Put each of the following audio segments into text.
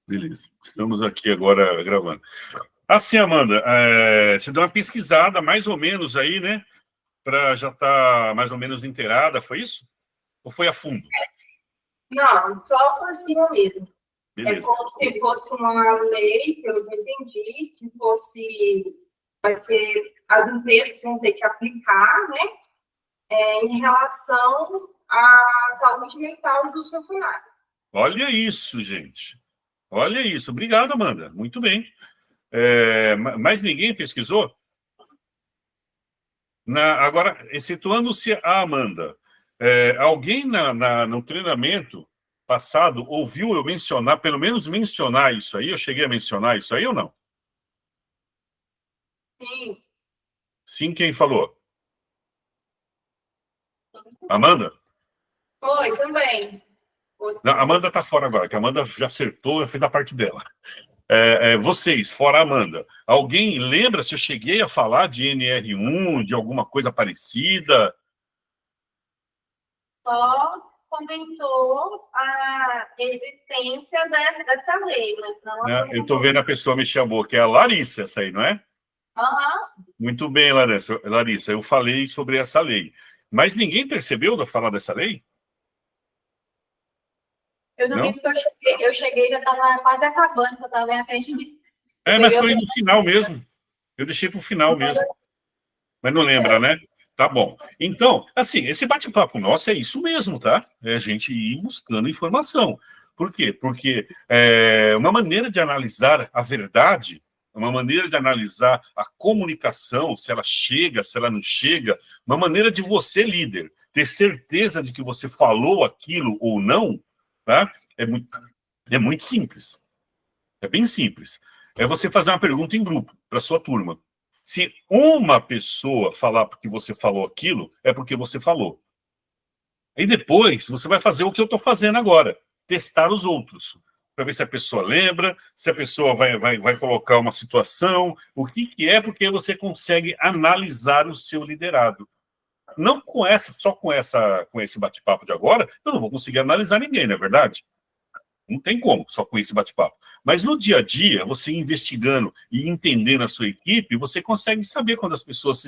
Beleza. Estamos aqui agora gravando. Assim, Amanda, você deu uma pesquisada mais ou menos aí, né? Para já estar mais ou menos inteirada, foi isso? Ou foi a fundo? Não, só por cima mesmo. Beleza. É como se fosse uma lei, que eu entendi, que vai ser, as empresas vão ter que aplicar, né? Em relação à saúde mental dos funcionários. Olha isso, gente. Olha isso. Obrigado, Amanda. Muito bem. Mais ninguém pesquisou? Agora, excetuando-se a Amanda, alguém no treinamento passado ouviu eu mencionar, pelo menos mencionar isso aí? Eu cheguei a mencionar isso aí ou não? Sim. Sim, quem falou? Amanda? Foi, também. Não, a Amanda está fora agora, que a Amanda já acertou, já fez a parte dela. Vocês, fora a Amanda, alguém lembra se eu cheguei a falar de NR1, de alguma coisa parecida? Só comentou a existência dessa lei, mas não a Eu estou vendo a pessoa mexer a boca, é a Larissa essa aí, não é? Aham. Muito bem, Larissa, eu falei sobre essa lei. Mas ninguém percebeu de falar dessa lei? Eu não vi porque eu cheguei já estava quase acabando, eu estava em atendimento. Mas foi no final mesmo. Eu deixei para o final mesmo. Mas não lembra, né? Tá bom. Então, assim, esse bate-papo nosso é isso mesmo, tá? É a gente ir buscando informação. Por quê? Porque uma maneira de analisar a verdade, uma maneira de analisar a comunicação, se ela chega, se ela não chega, uma maneira de você, líder, ter certeza de que você falou aquilo ou não, tá? É muito simples. É bem simples. É você fazer uma pergunta em grupo para sua turma. Se uma pessoa falar porque você falou aquilo, é porque você falou. E depois você vai fazer o que eu estou fazendo agora, testar os outros, para ver se a pessoa lembra, se a pessoa vai colocar uma situação, o que é, porque você consegue analisar o seu liderado. Não só com esse bate-papo de agora, eu não vou conseguir analisar ninguém, não é verdade? Não tem como, só com esse bate-papo. Mas no dia a dia, você investigando e entendendo a sua equipe, você consegue saber quando as pessoas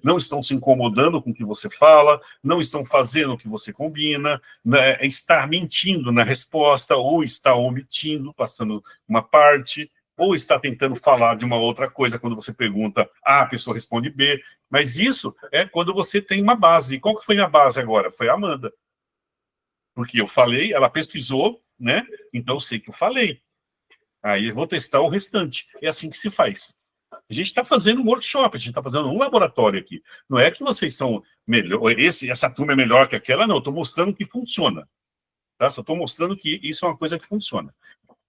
não estão se incomodando com o que você fala, não estão fazendo o que você combina, né, está mentindo na resposta, ou está omitindo, passando uma parte, ou está tentando falar de uma outra coisa quando você pergunta A, a pessoa responde B. Mas isso é quando você tem uma base. E qual que foi a minha base agora? Foi a Amanda. Porque eu falei, ela pesquisou, né? Então eu sei que eu falei. Aí eu vou testar o restante. É assim que se faz. A gente está fazendo um workshop, a gente está fazendo um laboratório aqui. Não é que vocês são melhor, essa turma é melhor que aquela, não. Estou mostrando que funciona. Tá? Só estou mostrando que isso é uma coisa que funciona.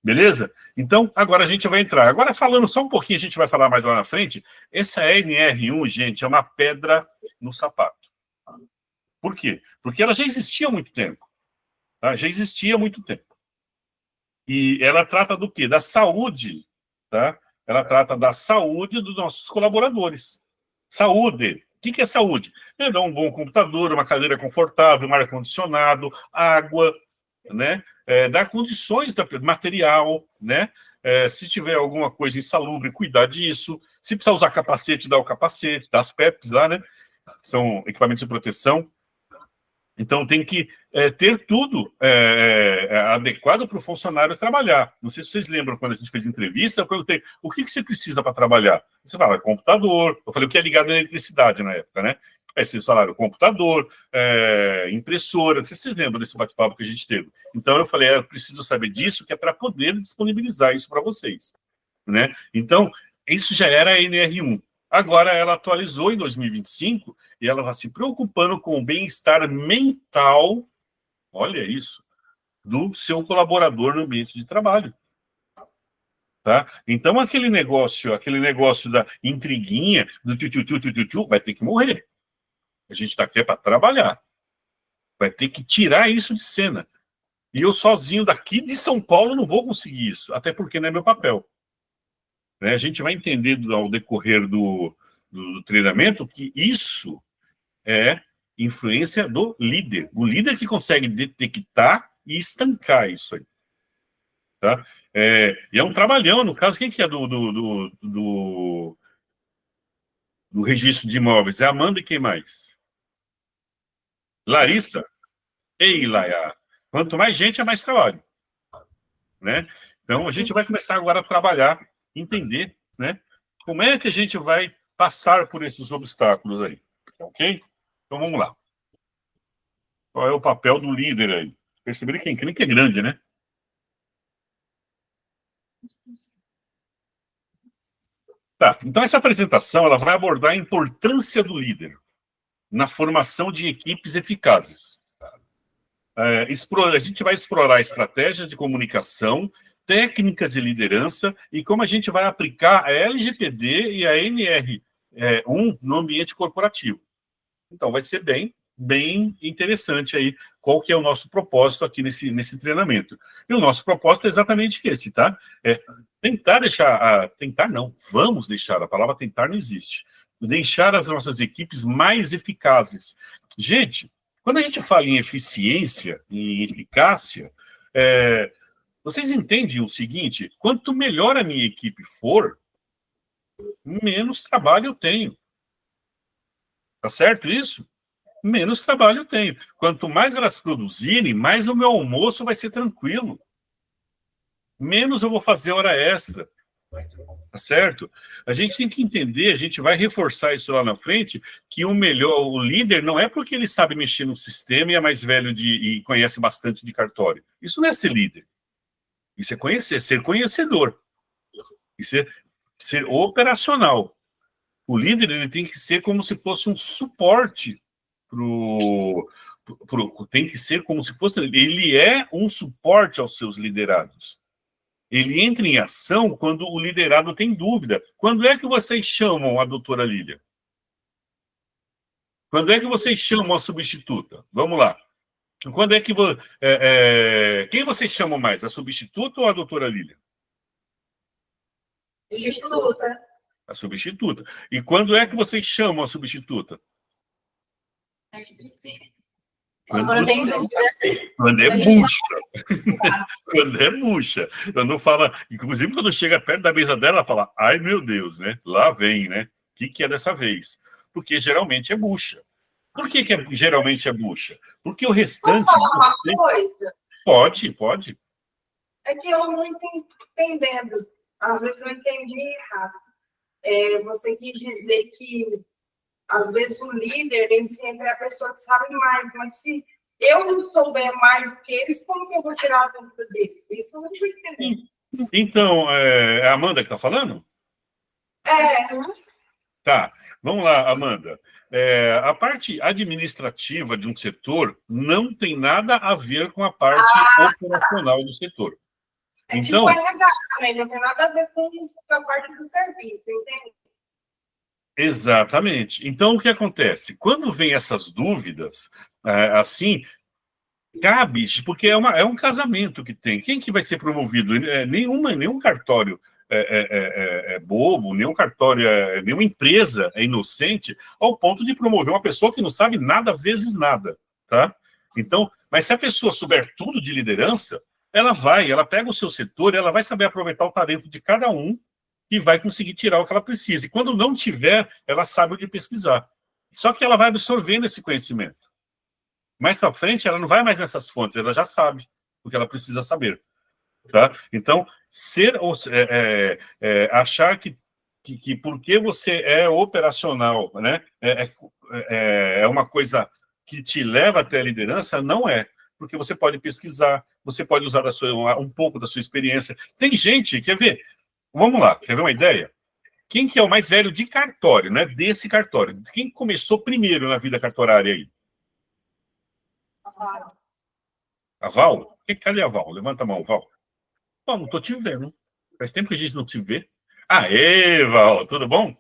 Beleza? Então, agora a gente vai entrar. Agora, falando só um pouquinho, a gente vai falar mais lá na frente. Essa NR1, gente, é uma pedra no sapato. Por quê? Porque ela já existia há muito tempo. Tá? Já existia há muito tempo. E ela trata do quê? Da saúde, tá? Ela trata da saúde dos nossos colaboradores. Saúde. O que é saúde? É dar um bom computador, uma cadeira confortável, um ar-condicionado, água, né? Dar condições material, né? Se tiver alguma coisa insalubre, cuidar disso. Se precisar usar capacete, dar o capacete, dar as PEPs lá, né? São equipamentos de proteção. Então, tem que ter tudo adequado para o funcionário trabalhar. Não sei se vocês lembram, quando a gente fez entrevista, eu perguntei, o que você precisa para trabalhar? Você fala, computador. Eu falei, o que é ligado à eletricidade na época, né? Aí vocês falaram, computador, impressora. Não sei se vocês lembram desse bate-papo que a gente teve. Então, eu falei, eu preciso saber disso, que é para poder disponibilizar isso para vocês, né? Então, isso já era a NR1. Agora, ela atualizou em 2025 e ela está se preocupando com o bem-estar mental, olha isso, do seu colaborador no ambiente de trabalho. Tá? Então, aquele negócio da intriguinha, do tchu, vai ter que morrer. A gente está aqui para trabalhar. Vai ter que tirar isso de cena. E eu sozinho daqui de São Paulo não vou conseguir isso, até porque não é meu papel. Né? A gente vai entender ao decorrer do treinamento que isso é influência do líder. O líder que consegue detectar e estancar isso aí. Tá? E é um trabalhão, no caso, quem que é do registro de imóveis? É a Amanda e quem mais? Larissa? Ei, Laia. Quanto mais gente, é mais trabalho. Né? Então, a gente vai começar agora a trabalhar, entender, né? Como é que a gente vai passar por esses obstáculos aí. Ok? Então, vamos lá. Qual é o papel do líder aí? Perceberam que a encrenca é grande, né? Tá, então essa apresentação ela vai abordar a importância do líder na formação de equipes eficazes. A gente vai explorar estratégias de comunicação, técnicas de liderança e como a gente vai aplicar a LGPD e a NR1 no ambiente corporativo. Então, vai ser bem interessante aí qual que é o nosso propósito aqui nesse treinamento. E o nosso propósito é exatamente esse, tá? Tentar deixar... tentar não, vamos deixar, a palavra tentar não existe. Deixar as nossas equipes mais eficazes. Gente, quando a gente fala em eficiência, em eficácia, vocês entendem o seguinte, quanto melhor a minha equipe for, menos trabalho eu tenho. Tá certo isso? Menos trabalho eu tenho. Quanto mais elas produzirem, mais o meu almoço vai ser tranquilo. Menos eu vou fazer hora extra. Tá certo? A gente tem que entender, a gente vai reforçar isso lá na frente, que o líder não é porque ele sabe mexer no sistema e é mais velho e conhece bastante de cartório. Isso não é ser líder. Isso é ser conhecedor. Isso é ser operacional. O líder ele tem que ser como se fosse um suporte tem que ser como se fosse... Ele é um suporte aos seus liderados. Ele entra em ação quando o liderado tem dúvida. Quando é que vocês chamam a doutora Lília? Quando é que vocês chamam a substituta? Vamos lá. Quando é que... quem vocês chamam mais? A substituta ou a doutora Lília? Substituta. A substituta. E quando é que vocês chamam a substituta? Quando é bucha. Quando é bucha. Eu não falo... Inclusive, quando chega perto da mesa dela, ela fala, ai, meu Deus, né? Lá vem, né? O que é dessa vez? Porque geralmente é bucha. Por que geralmente é bucha? Porque o restante... Posso falar uma coisa? Pode. É que eu não estou entendendo. Às vezes eu entendi errado. Você quis dizer que às vezes o líder, ele sempre é a pessoa que sabe mais, mas se eu não souber mais do que eles, como que eu vou tirar a dúvida deles? Isso eu não estou entendendo. Então, é a Amanda que está falando? Tá, vamos lá, Amanda. A parte administrativa de um setor não tem nada a ver com a parte operacional do setor. Então, tipo RH também, não tem nada a ver com a parte do serviço, entende? Exatamente. Então, o que acontece? Quando vem essas dúvidas, assim, cabe, porque é um casamento que tem. Quem que vai ser promovido? Nenhum cartório é bobo, nenhum cartório, nenhuma empresa é inocente ao ponto de promover uma pessoa que não sabe nada vezes nada, tá? Então, mas se a pessoa souber tudo de liderança, ela pega o seu setor, ela vai saber aproveitar o talento de cada um e vai conseguir tirar o que ela precisa. E quando não tiver, ela sabe onde pesquisar. Só que ela vai absorvendo esse conhecimento. Mais para frente, ela não vai mais nessas fontes, ela já sabe o que ela precisa saber. Tá? Então, achar que porque você é operacional, né, é uma coisa que te leva até a liderança, não é. Porque você pode pesquisar, você pode usar um pouco da sua experiência. Tem gente, quer ver? Vamos lá, quer ver uma ideia? Quem que é o mais velho de cartório, né? Desse cartório? Quem começou primeiro na vida cartorária aí? A Val? Cadê a Val? Levanta a mão, Val. Bom, não estou te vendo. Faz tempo que a gente não se vê. Aê, Val, tudo bom?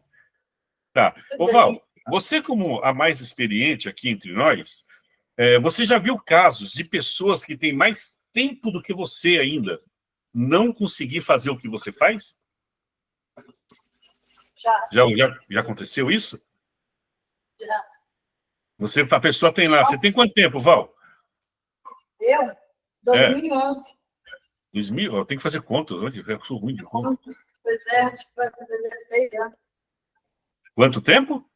Tá. Ô, Val, você como a mais experiente aqui entre nós, você já viu casos de pessoas que têm mais tempo do que você ainda não conseguir fazer o que você faz? Já aconteceu isso? Já. A pessoa tem lá... Você tem quanto tempo, Val? Eu? 2011. 2000, eu tenho que fazer conta, eu sou ruim de conta. Pois é, a gente vai fazer 16 anos. Quanto tempo?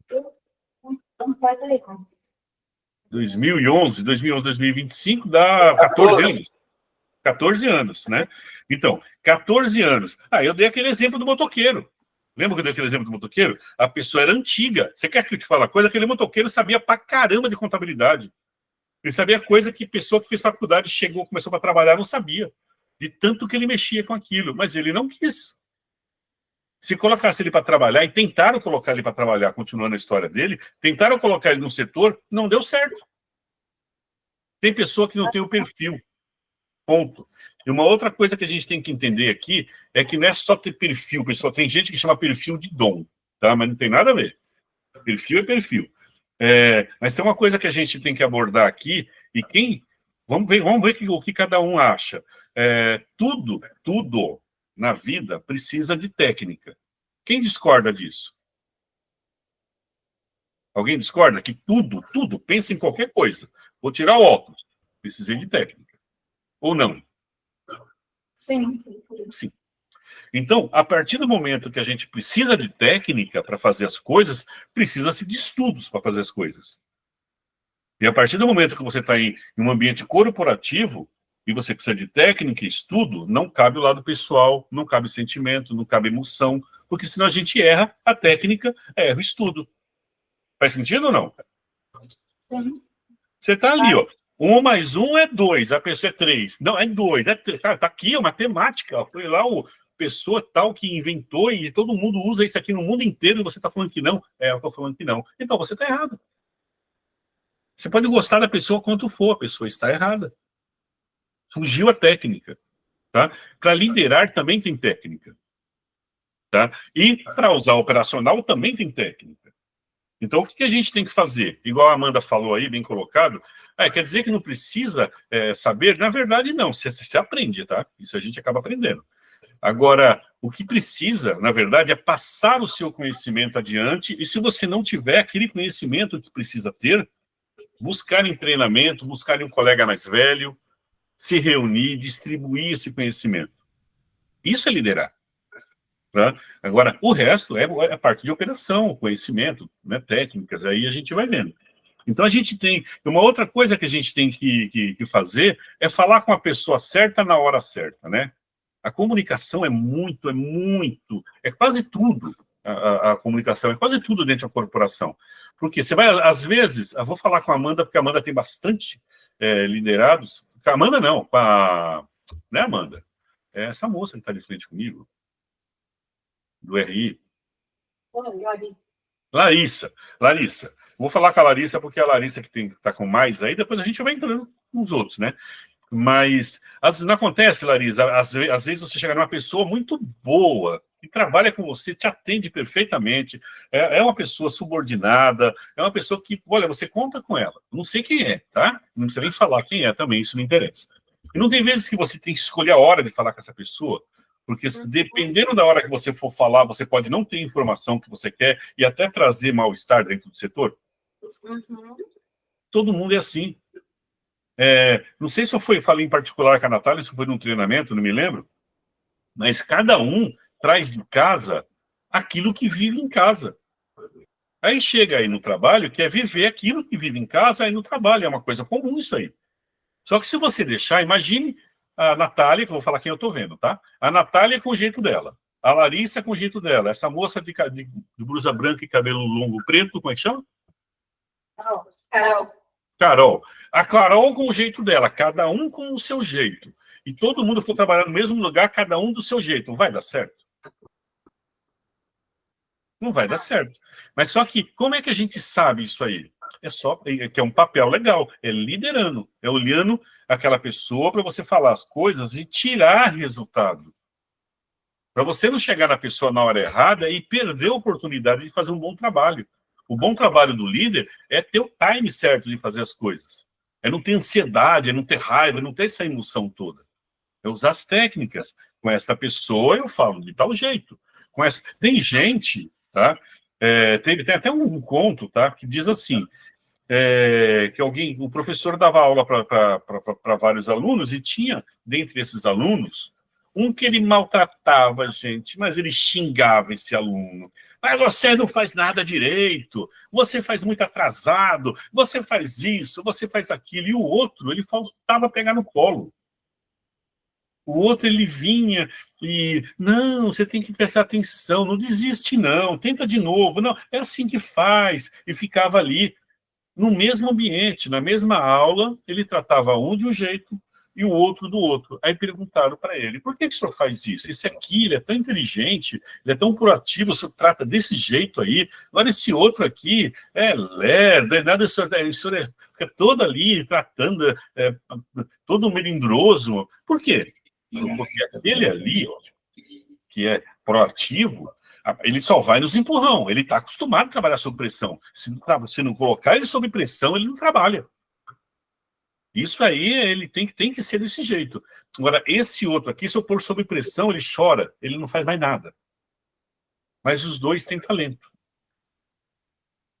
Então faz aí, 2011, 2025 dá 14 anos. 14 anos, né? Então, 14 anos. Eu dei aquele exemplo do motoqueiro. Lembra que eu dei aquele exemplo do motoqueiro? A pessoa era antiga. Você quer que eu te fale uma coisa? Aquele motoqueiro sabia pra caramba de contabilidade. Ele sabia coisa que pessoa que fez faculdade chegou, começou para trabalhar, não sabia. De tanto que ele mexia com aquilo. Mas ele não quis. Se colocasse ele para trabalhar, e tentaram colocar ele para trabalhar, continuando a história dele, tentaram colocar ele no setor, não deu certo. Tem pessoa que não tem o perfil. Ponto. E uma outra coisa que a gente tem que entender aqui é que não é só ter perfil, pessoal. Tem gente que chama perfil de dom, tá? Mas não tem nada a ver. Perfil é perfil. Mas tem uma coisa que a gente tem que abordar aqui, e vamos ver o que cada um acha. Tudo na vida precisa de técnica. Quem discorda disso? Alguém discorda que tudo, pensa em qualquer coisa. Vou tirar o óculos. Precisei de técnica. Ou não? Sim. Sim. Então, a partir do momento que a gente precisa de técnica para fazer as coisas, precisa-se de estudos para fazer as coisas. E a partir do momento que você está em um ambiente corporativo e você precisa de técnica e estudo, não cabe o lado pessoal, não cabe sentimento, não cabe emoção, porque senão a gente erra a técnica, erra o estudo. Faz sentido ou não? Sim. Você está ali, ó. 1 mais 1 é 2, a pessoa é 3. Não, é 2. Cara, tá aqui, é matemática. Ó. Foi lá o pessoa tal que inventou e todo mundo usa isso aqui no mundo inteiro e você está falando que não. Eu estou falando que não. Então você está errado. Você pode gostar da pessoa quanto for, a pessoa está errada. Fugiu a técnica. Tá? Para liderar também tem técnica. Tá? E para usar operacional também tem técnica. Então, o que a gente tem que fazer? Igual a Amanda falou aí, bem colocado, quer dizer que não precisa saber? Na verdade, não. Você aprende, tá? Isso a gente acaba aprendendo. Agora, o que precisa, na verdade, é passar o seu conhecimento adiante, e se você não tiver aquele conhecimento que precisa ter, buscar em treinamento, buscar em um colega mais velho, se reunir, distribuir esse conhecimento. Isso é liderar. Tá? Agora, o resto é a parte de operação, conhecimento, né, técnicas, aí a gente vai vendo. Então, a gente tem... Uma outra coisa que a gente tem que fazer é falar com a pessoa certa na hora certa, né? A comunicação é quase tudo. A comunicação é quase tudo dentro da corporação. Porque você vai, às vezes, eu vou falar com a Amanda, porque a Amanda tem bastante liderados. Com a Amanda não, com a... Né, Amanda? É essa moça que está de frente comigo, do RI. Larissa. Vou falar com a Larissa, porque é a Larissa que está com mais aí, depois a gente vai entrando nos outros, né? Mas não acontece, Larissa, às vezes você chega numa pessoa muito boa, que trabalha com você, te atende perfeitamente, é uma pessoa subordinada, é uma pessoa que, olha, você conta com ela. Não sei quem é, tá? Não precisa nem falar quem é também, isso não interessa. E não tem vezes que você tem que escolher a hora de falar com essa pessoa, porque dependendo da hora que você for falar, você pode não ter a informação que você quer e até trazer mal-estar dentro do setor. Todo mundo é assim. Não sei se eu falei em particular com a Natália, se foi num treinamento, não me lembro, mas cada um traz de casa aquilo que vive em casa. Aí chega aí no trabalho, quer viver aquilo que vive em casa, aí no trabalho, é uma coisa comum isso aí. Só que se você deixar, imagine a Natália, que eu vou falar quem eu estou vendo, tá? A Natália com o jeito dela, a Larissa com o jeito dela, essa moça de blusa branca e cabelo longo preto, como é que chama? Carol. A Carol com o jeito dela, cada um com o seu jeito. E todo mundo for trabalhar no mesmo lugar, cada um do seu jeito. Vai dar certo? Não vai dar certo. Mas só que, como é que a gente sabe isso aí? Que é um papel legal, é liderando, é olhando aquela pessoa para você falar as coisas e tirar resultado. Para você não chegar na pessoa na hora errada e perder a oportunidade de fazer um bom trabalho. O bom trabalho do líder é ter o time certo de fazer as coisas. É não ter ansiedade, é não ter raiva, é não ter essa emoção toda. É usar as técnicas. Com essa pessoa eu falo de tal jeito. Tem gente, tá? Tem até um conto, tá? Que diz assim, que o professor dava aula para vários alunos e tinha, dentre esses alunos, um que ele maltratava a gente, mas ele xingava esse aluno. Mas você não faz nada direito, você faz muito atrasado, você faz isso, você faz aquilo. E o outro, ele faltava pegar no colo. O outro, ele vinha e, não, você tem que prestar atenção, não desiste não, tenta de novo, não, é assim que faz. E ficava ali, no mesmo ambiente, na mesma aula, ele tratava um de um jeito e o outro do outro. Aí perguntaram para ele, por que o senhor faz isso? Esse aqui, ele é tão inteligente, ele é tão proativo, o senhor trata desse jeito aí. Agora esse outro aqui é lerdo, é nada, o senhor fica todo ali tratando, todo melindroso. Por quê? Porque aquele ali, ó, que é proativo, ele só vai nos empurrão. Ele está acostumado a trabalhar sob pressão. Se não colocar ele sob pressão, ele não trabalha. Isso aí, ele tem que ser desse jeito. Agora, esse outro aqui, se eu pôr sob pressão, ele chora, ele não faz mais nada. Mas os dois têm talento.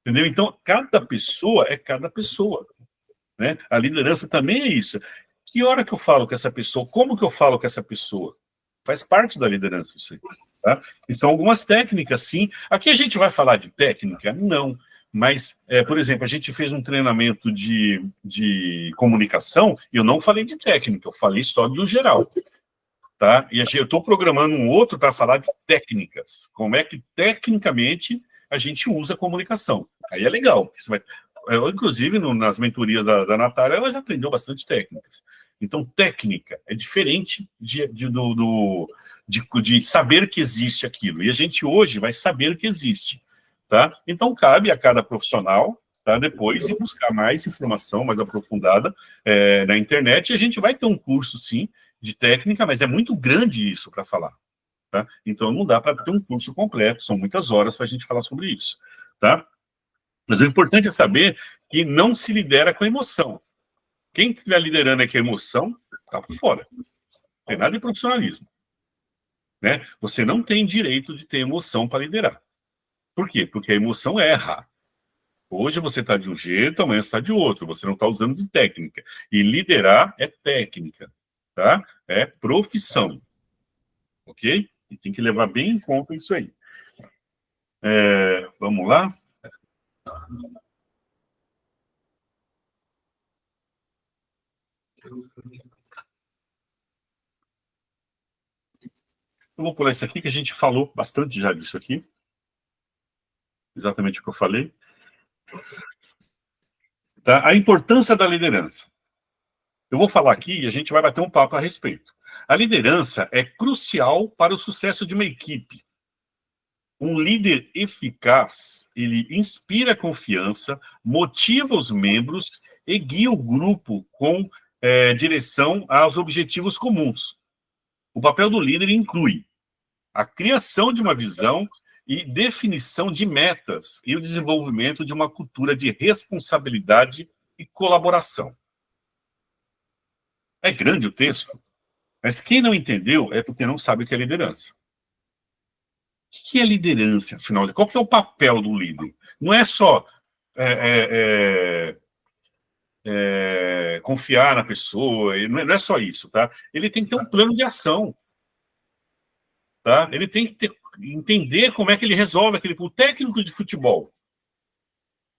Entendeu? Então, cada pessoa é cada pessoa. Né? A liderança também é isso. Que hora que eu falo com essa pessoa? Como que eu falo com essa pessoa? Faz parte da liderança isso aí. Tá? E são algumas técnicas, sim. Aqui a gente vai falar de técnica? Não. Mas, por exemplo, a gente fez um treinamento de comunicação e eu não falei de técnica, eu falei só de um geral. Tá? E eu estou programando um outro para falar de técnicas. Como é que, tecnicamente, a gente usa a comunicação. Aí é legal. Você vai... Inclusive, nas mentorias da Natália, ela já aprendeu bastante técnicas. Então, técnica é diferente de saber que existe aquilo. E a gente hoje vai saber que existe. Tá? Então, cabe a cada profissional, tá? Depois ir buscar mais informação, mais aprofundada na internet. E a gente vai ter um curso, sim, de técnica, mas é muito grande isso para falar. Tá? Então, não dá para ter um curso completo. São muitas horas para a gente falar sobre isso. Tá? Mas o importante é saber que não se lidera com a emoção. Quem estiver liderando com a emoção, está por fora. Não tem nada de profissionalismo. Né? Você não tem direito de ter emoção para liderar. Por quê? Porque a emoção erra. Hoje você está de um jeito, amanhã você está de outro. Você não está usando de técnica. E liderar é técnica. Tá? É profissão. Ok? E tem que levar bem em conta isso aí. Vamos lá? Eu vou pular isso aqui, que a gente falou bastante já disso aqui. Exatamente o que eu falei. Tá? A importância da liderança. Eu vou falar aqui e a gente vai bater um papo a respeito. A liderança é crucial para o sucesso de uma equipe. Um líder eficaz, ele inspira confiança, motiva os membros e guia o grupo com direção aos objetivos comuns. O papel do líder inclui a criação de uma visão e definição de metas e o desenvolvimento de uma cultura de responsabilidade e colaboração. É grande o texto, mas quem não entendeu é porque não sabe o que é liderança. O que é liderança, afinal? Qual que é o papel do líder? Não é só confiar na pessoa, não é só isso, tá? Ele tem que ter um plano de ação. Tá? Ele tem que entender como é que ele resolve aquele... O técnico de futebol,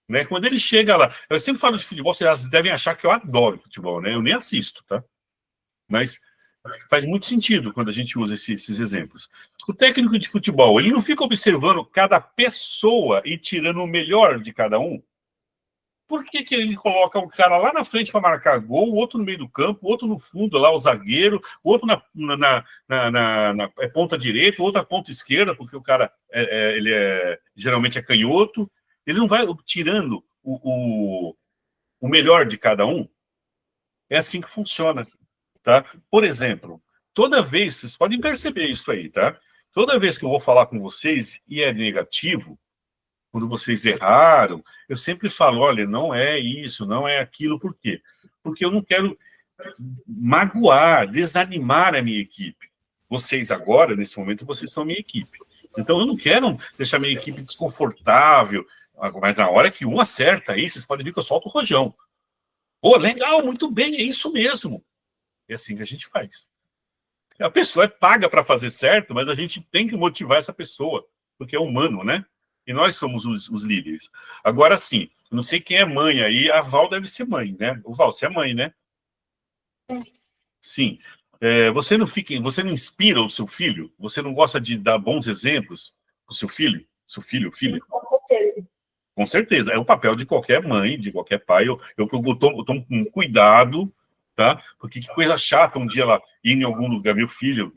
né? Quando ele chega lá... Eu sempre falo de futebol, vocês devem achar que eu adoro futebol, né? Eu nem assisto, tá? Mas faz muito sentido quando a gente usa esses exemplos. O técnico de futebol, ele não fica observando cada pessoa e tirando o melhor de cada um. Por que ele coloca um cara lá na frente para marcar gol, o outro no meio do campo, o outro no fundo, lá o zagueiro, o outro na ponta direita, o outro na ponta esquerda, porque o cara ele geralmente é canhoto. Ele não vai tirando o melhor de cada um. É assim que funciona. Tá? Por exemplo, toda vez, vocês podem perceber isso aí, tá? Toda vez que eu vou falar com vocês e é negativo, quando vocês erraram, eu sempre falo, olha, não é isso, não é aquilo. Por quê? Porque eu não quero magoar, desanimar a minha equipe. Vocês agora, nesse momento, vocês são minha equipe. Então, eu não quero deixar minha equipe desconfortável. Mas na hora que um acerta aí, vocês podem ver que eu solto o rojão. Pô, legal, muito bem, é isso mesmo. É assim que a gente faz. A pessoa é paga para fazer certo, mas a gente tem que motivar essa pessoa, porque é humano, né? E nós somos os líderes. Agora sim, não sei quem é mãe aí, a Val deve ser mãe, né? O Val, você é mãe, né? Sim. Você não inspira o seu filho? Você não gosta de dar bons exemplos para o seu filho? Seu filho, filha? Com certeza. Com certeza. É o papel de qualquer mãe, de qualquer pai. Eu tomo com cuidado, tá? Porque que coisa chata um dia lá ir em algum lugar, meu filho,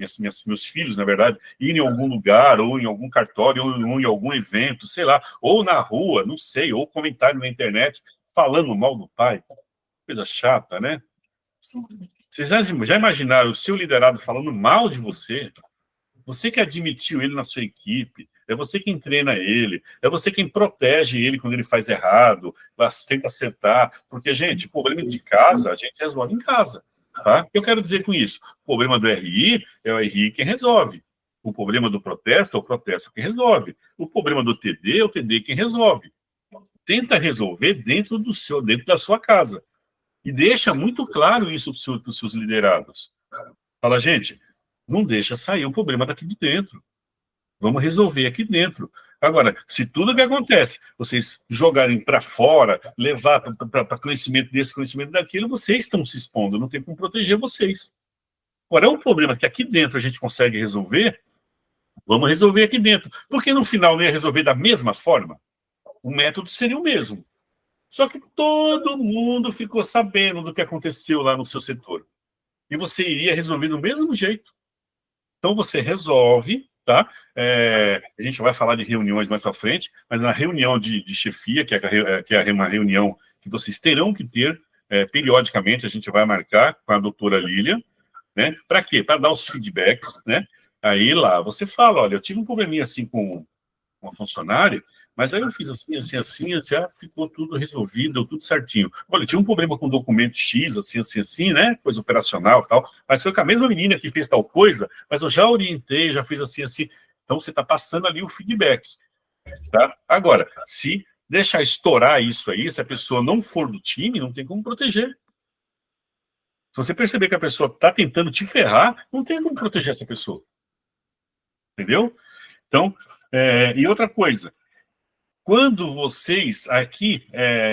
meus filhos, na verdade, ir em algum lugar, ou em algum cartório, ou em algum evento, sei lá, ou na rua, não sei, ou comentário na internet, falando mal do pai. Coisa chata, né? Sim. Vocês já imaginaram o seu liderado falando mal de você? Você que admitiu ele na sua equipe, é você quem treina ele, é você quem protege ele quando ele faz errado, tenta acertar. Porque, gente, o problema de casa, a gente resolve em casa. Tá? O que eu quero dizer com isso? O problema do RI é o RI quem resolve. O problema do protesto é o protesto quem resolve. O problema do TD é o TD quem resolve. Tenta resolver dentro da sua casa. E deixa muito claro isso para os seus liderados. Fala, gente, não deixa sair o problema daqui de dentro. Vamos resolver aqui dentro. Agora, se tudo que acontece, vocês jogarem para fora, levar para conhecimento desse, conhecimento daquilo, vocês estão se expondo, não tem como proteger vocês. Agora, é um problema que aqui dentro a gente consegue resolver, vamos resolver aqui dentro. Porque no final não ia resolver da mesma forma? O método seria o mesmo. Só que todo mundo ficou sabendo do que aconteceu lá no seu setor. E você iria resolver do mesmo jeito. Então você resolve, tá? A gente vai falar de reuniões mais para frente, mas na reunião de chefia, que é uma reunião que vocês terão que ter periodicamente, a gente vai marcar com a doutora Lília, né? Para quê? Para dar os feedbacks, né? Aí lá você fala, olha, eu tive um probleminha assim com uma funcionária, mas aí eu fiz assim, assim, assim, já ficou tudo resolvido, deu tudo certinho. Olha, eu tive um problema com o documento X, assim, assim, assim, né? Coisa operacional e tal, mas foi com a mesma menina que fez tal coisa, mas eu já orientei, já fiz assim, assim. Então você está passando ali o feedback, tá? Agora, se deixar estourar isso aí, se a pessoa não for do time, não tem como proteger. Se você perceber que a pessoa está tentando te ferrar, não tem como proteger essa pessoa. Entendeu? Então, e outra coisa, quando vocês, aqui,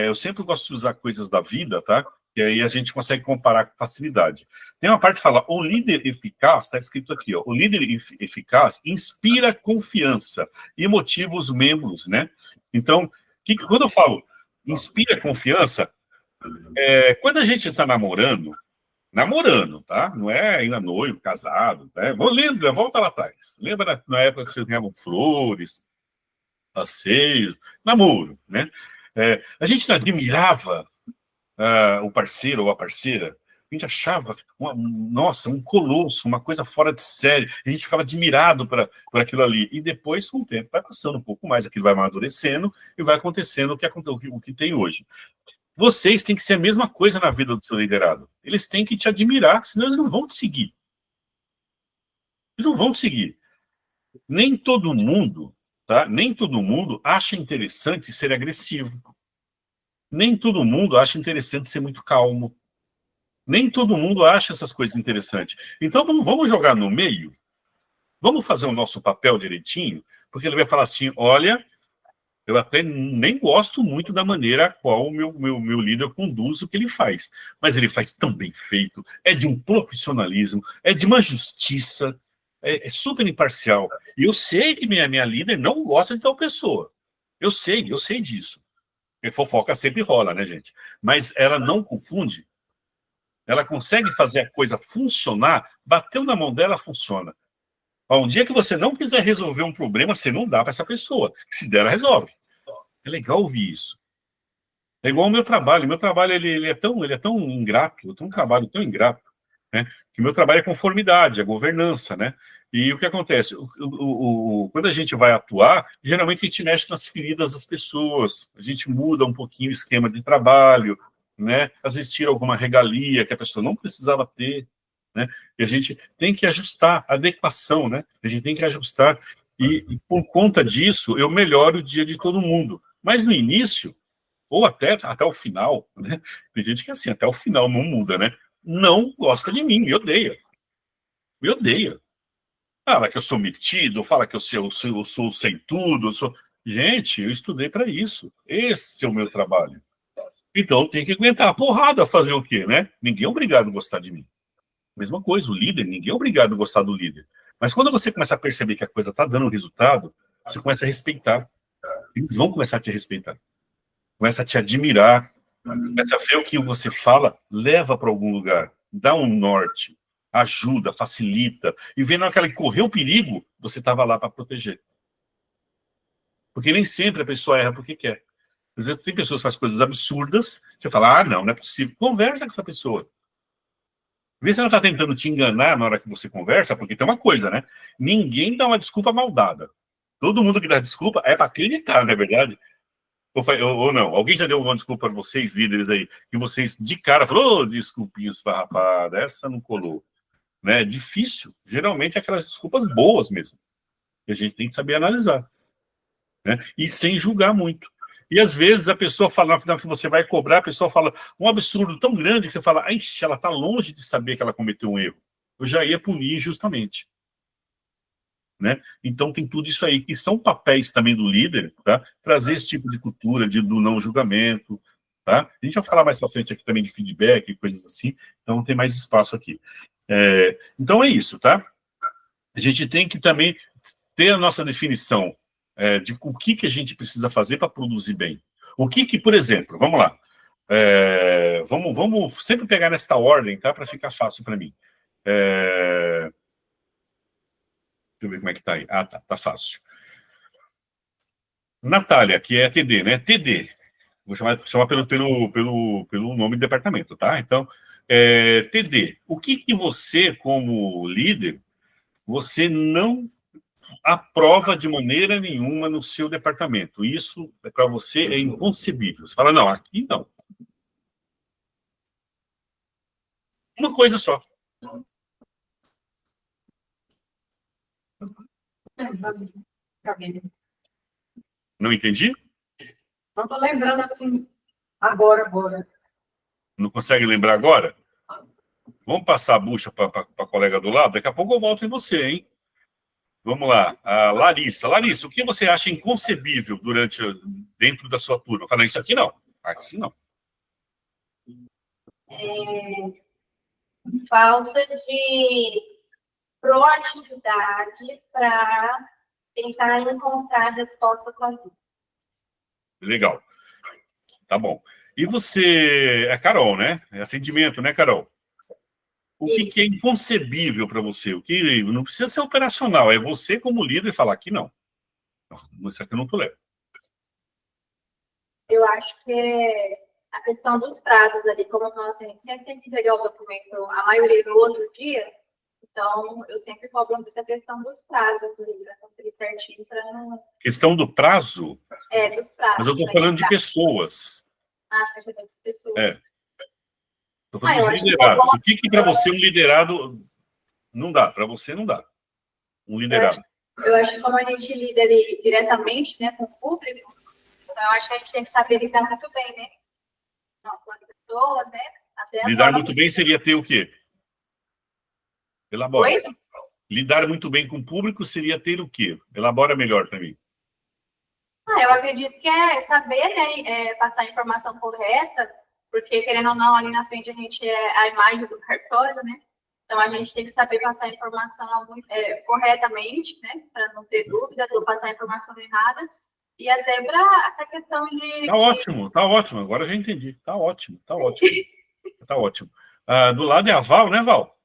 eu sempre gosto de usar coisas da vida, tá? E aí a gente consegue comparar com facilidade. Tem uma parte que fala, o líder eficaz, está escrito aqui, ó, o líder eficaz inspira confiança e motiva os membros, né? Então, quando eu falo inspira confiança, quando a gente está namorando, tá? Não é ainda noivo, casado, né? Volta lá atrás. Lembra na época que vocês ganhavam flores, passeios, namoro, né? A gente admirava o parceiro ou a parceira, a gente achava, nossa, um colosso, uma coisa fora de série, a gente ficava admirado por aquilo ali, e depois, com o tempo, vai passando um pouco mais, aquilo vai amadurecendo e vai acontecendo o que tem hoje. Vocês têm que ser a mesma coisa na vida do seu liderado. Eles têm que te admirar, senão eles não vão te seguir. Eles não vão te seguir. Nem todo mundo, tá? Nem todo mundo acha interessante ser agressivo. Nem todo mundo acha interessante ser muito calmo. Nem todo mundo acha essas coisas interessantes. Então, vamos jogar no meio? Vamos fazer o nosso papel direitinho? Porque ele vai falar assim, olha, eu até nem gosto muito da maneira a qual o meu líder conduz o que ele faz. Mas ele faz tão bem feito, é de um profissionalismo, é de uma justiça, é super imparcial. E eu sei que minha líder não gosta de tal pessoa. Eu sei disso. Porque fofoca sempre rola, né, gente? Mas ela não confunde. Ela consegue fazer a coisa funcionar, bateu na mão dela, funciona. Um dia que você não quiser resolver um problema, você não dá para essa pessoa. Se der, ela resolve. É legal ouvir isso. É igual o meu trabalho. Meu trabalho ele é tão ingrato, eu tenho um trabalho tão ingrato, né? Que o meu trabalho é conformidade, é governança, né? E o que acontece? Quando a gente vai atuar, geralmente a gente mexe nas feridas das pessoas, a gente muda um pouquinho o esquema de trabalho, né? Às vezes tira alguma regalia que a pessoa não precisava ter, né? E a gente tem que ajustar, adequação, né? A gente tem que ajustar. E por conta disso, eu melhoro o dia de todo mundo. Mas no início, ou até o final, né? Tem gente que assim, até o final não muda, né? Não gosta de mim, me odeia. Me odeia. Fala que eu sou metido, fala que eu sou sem tudo. Gente, eu estudei para isso. Esse é o meu trabalho. Então, tem que aguentar a porrada, fazer o quê, né? Ninguém é obrigado a gostar de mim. Mesma coisa, o líder, ninguém é obrigado a gostar do líder. Mas quando você começa a perceber que a coisa está dando resultado, você começa a respeitar. Eles vão começar a te respeitar. Começa a te admirar. Começa a ver o que você fala, leva para algum lugar. Dá um norte. Ajuda, facilita. E vendo aquela que correu o perigo, você estava lá para proteger. Porque nem sempre a pessoa erra porque quer. Às vezes tem pessoas que fazem coisas absurdas, você fala, não é possível. Conversa com essa pessoa. Vê se ela está tentando te enganar na hora que você conversa, porque tem uma coisa, né? Ninguém dá uma desculpa mal dada. Todo mundo que dá desculpa é para acreditar, não é verdade? Ou não? Alguém já deu alguma desculpa para vocês, líderes aí, que vocês de cara falaram, desculpinha esfarrapada, essa não colou. Né? É difícil. Geralmente é aquelas desculpas boas mesmo. Que a gente tem que saber analisar. Né? E sem julgar muito. E às vezes a pessoa fala, na final que você vai cobrar, a pessoa fala um absurdo tão grande que você fala, ela está longe de saber que ela cometeu um erro. Eu já ia punir injustamente. Né? Então tem tudo isso aí, que são papéis também do líder, tá? Trazer esse tipo de cultura do não julgamento. Tá? A gente vai falar mais para frente aqui também de feedback e coisas assim, então tem mais espaço aqui. Então é isso, tá? A gente tem que também ter a nossa definição de o que a gente precisa fazer para produzir bem. O que, por exemplo, vamos lá. Vamos sempre pegar nesta ordem, tá? Para ficar fácil para mim. Deixa eu ver como é que tá aí. Ah, tá fácil. Natália, que é TD, né? TD. Vou chamar pelo nome do departamento, tá? Então, TD. O que você, como líder, você não aprova de maneira nenhuma no seu departamento? Isso, para você, é inconcebível. Você fala, não, aqui não. Uma coisa só. Não entendi? Não estou lembrando assim, agora. Não consegue lembrar agora? Vamos passar a bucha para a colega do lado? Daqui a pouco eu volto em você, hein? Vamos lá. A Larissa. Larissa, o que você acha inconcebível dentro da sua turma? Fala, isso aqui não. Assim não. Falta de proatividade para tentar encontrar resposta com a vida. Legal. Tá bom. E você... É Carol, né? É atendimento, né, Carol? O que é inconcebível para você? O que não precisa ser operacional. É você, como líder, falar que não. Isso aqui eu não tolero. Eu acho que é a questão dos prazos ali, como a gente sempre tem que entregar o documento, a maioria no outro dia, então eu sempre cobro muita questão dos prazos, para cumprir certinho. Questão do prazo? Dos prazos. Mas eu estou falando de pessoas. De pessoas. Estou falando dos liderados. O que para você um liderado não dá? Para você não dá. Um liderado. Eu acho que como a gente lida ali diretamente, né, com o público, então eu acho que a gente tem que saber lidar muito bem, né? Não, com as pessoas, né? Lidar muito bem seria ter o quê? Elabora. Oi? Lidar muito bem com o público seria ter o quê? Elabora melhor para mim. Eu acredito que é saber, né, passar a informação correta, porque, querendo ou não, ali na frente a gente é a imagem do cartório, né? Então, a gente tem que saber passar a informação corretamente, né? Para não ter dúvida, não passar a informação errada. E até para essa questão de... Tá ótimo. Agora já entendi. Tá ótimo. Tá ótimo. Do lado é a Val, né, Val?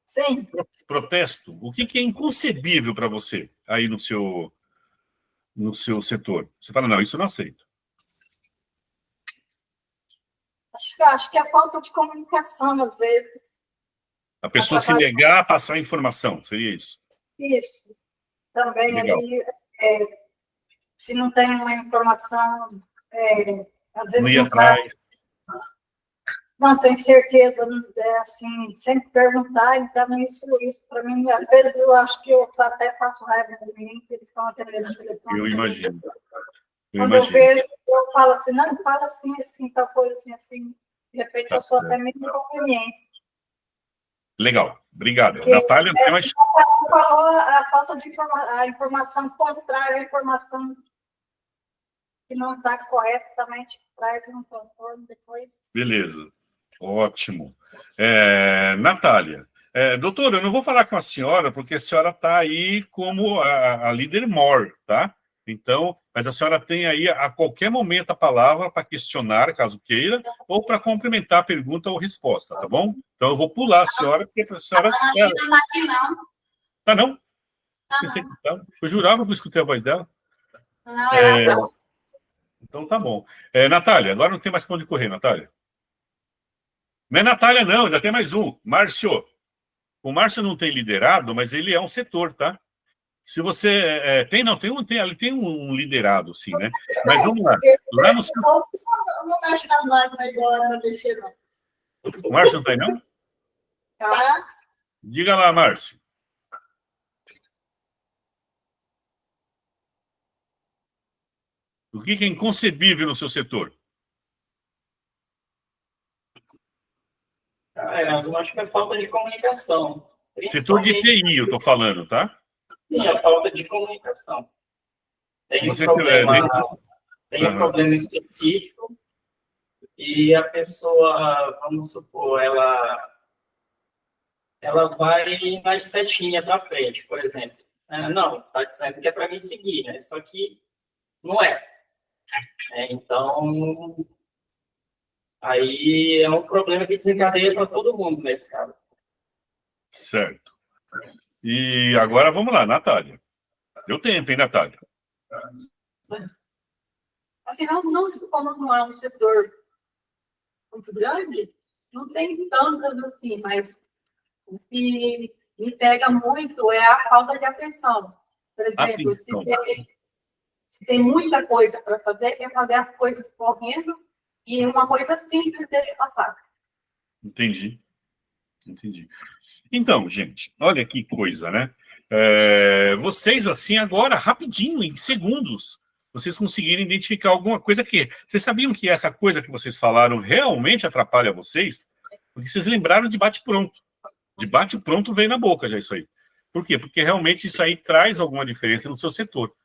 Sim. Protesto. O que é inconcebível para você aí no seu setor? Você fala, não, isso eu não aceito. Acho que é a falta de comunicação, às vezes. A pessoa se negar a passar informação, seria isso? Isso. Também legal. Ali, se não tem uma informação, às vezes não ia atrás. Não tem certeza, assim, sempre perguntar, então isso para mim, às vezes eu acho que eu até faço raiva de mim, que eles estão atendendo o telefone. Eu imagino. Quando eu vejo, eu falo assim, não, fala assim, assim, tal coisa, assim, assim. De repente Tá eu sou certo. até meio inconveniente. Legal, obrigado. Porque Natália, tem mais... falou a falta de a informação contrária, a informação que não está corretamente, traz um transtorno depois. Beleza, ótimo. Natália, doutora, eu não vou falar com a senhora, porque a senhora está aí como a líder MOR, tá? Então, mas a senhora tem aí a qualquer momento a palavra para questionar, caso queira, ou para complementar a pergunta ou resposta, tá bom? Então, eu vou pular a senhora, porque a senhora... Não está aqui, não. Tá, não? Tá, Pensei que não. tava. Eu jurava que eu escutei a voz dela. Não, ela não. Então, tá bom. Natália, agora não tem mais pra onde correr, Natália. Não é Natália, não, ainda tem mais um. Márcio. O Márcio não tem liderado, mas ele é um setor, tá? Se você... ele tem um liderado, sim, né? Mas vamos lá. Lá no... Não mexe nas máquinas agora, não deixei, não. O Márcio não tá aí, não? Tá? Diga lá, Márcio. O que é inconcebível no seu setor? Mas eu acho que é falta de comunicação. Setor de TI, eu tô falando, tá? Sim, a falta de comunicação. Tem um Você problema, tiver... um problema específico e a pessoa, vamos supor, ela vai mais setinha para frente, por exemplo. Não, está dizendo que é para me seguir, né? Só que não é. Então, aí é um problema que desencadeia para todo mundo nesse caso. Certo. E agora vamos lá, Natália. Deu tempo, hein, Natália? Assim, como não é um setor muito grande, não tem tantas assim, mas o que me pega muito é a falta de atenção. Por exemplo, se tem muita coisa para fazer, é fazer as coisas correndo e uma coisa simples deixa passar. Entendi. Então, gente, olha que coisa, né? Vocês, assim, agora, rapidinho, em segundos, vocês conseguiram identificar alguma coisa que... Vocês sabiam que essa coisa que vocês falaram realmente atrapalha vocês? Porque vocês lembraram de bate-pronto. De bate-pronto veio na boca já isso aí. Por quê? Porque realmente isso aí traz alguma diferença no seu setor.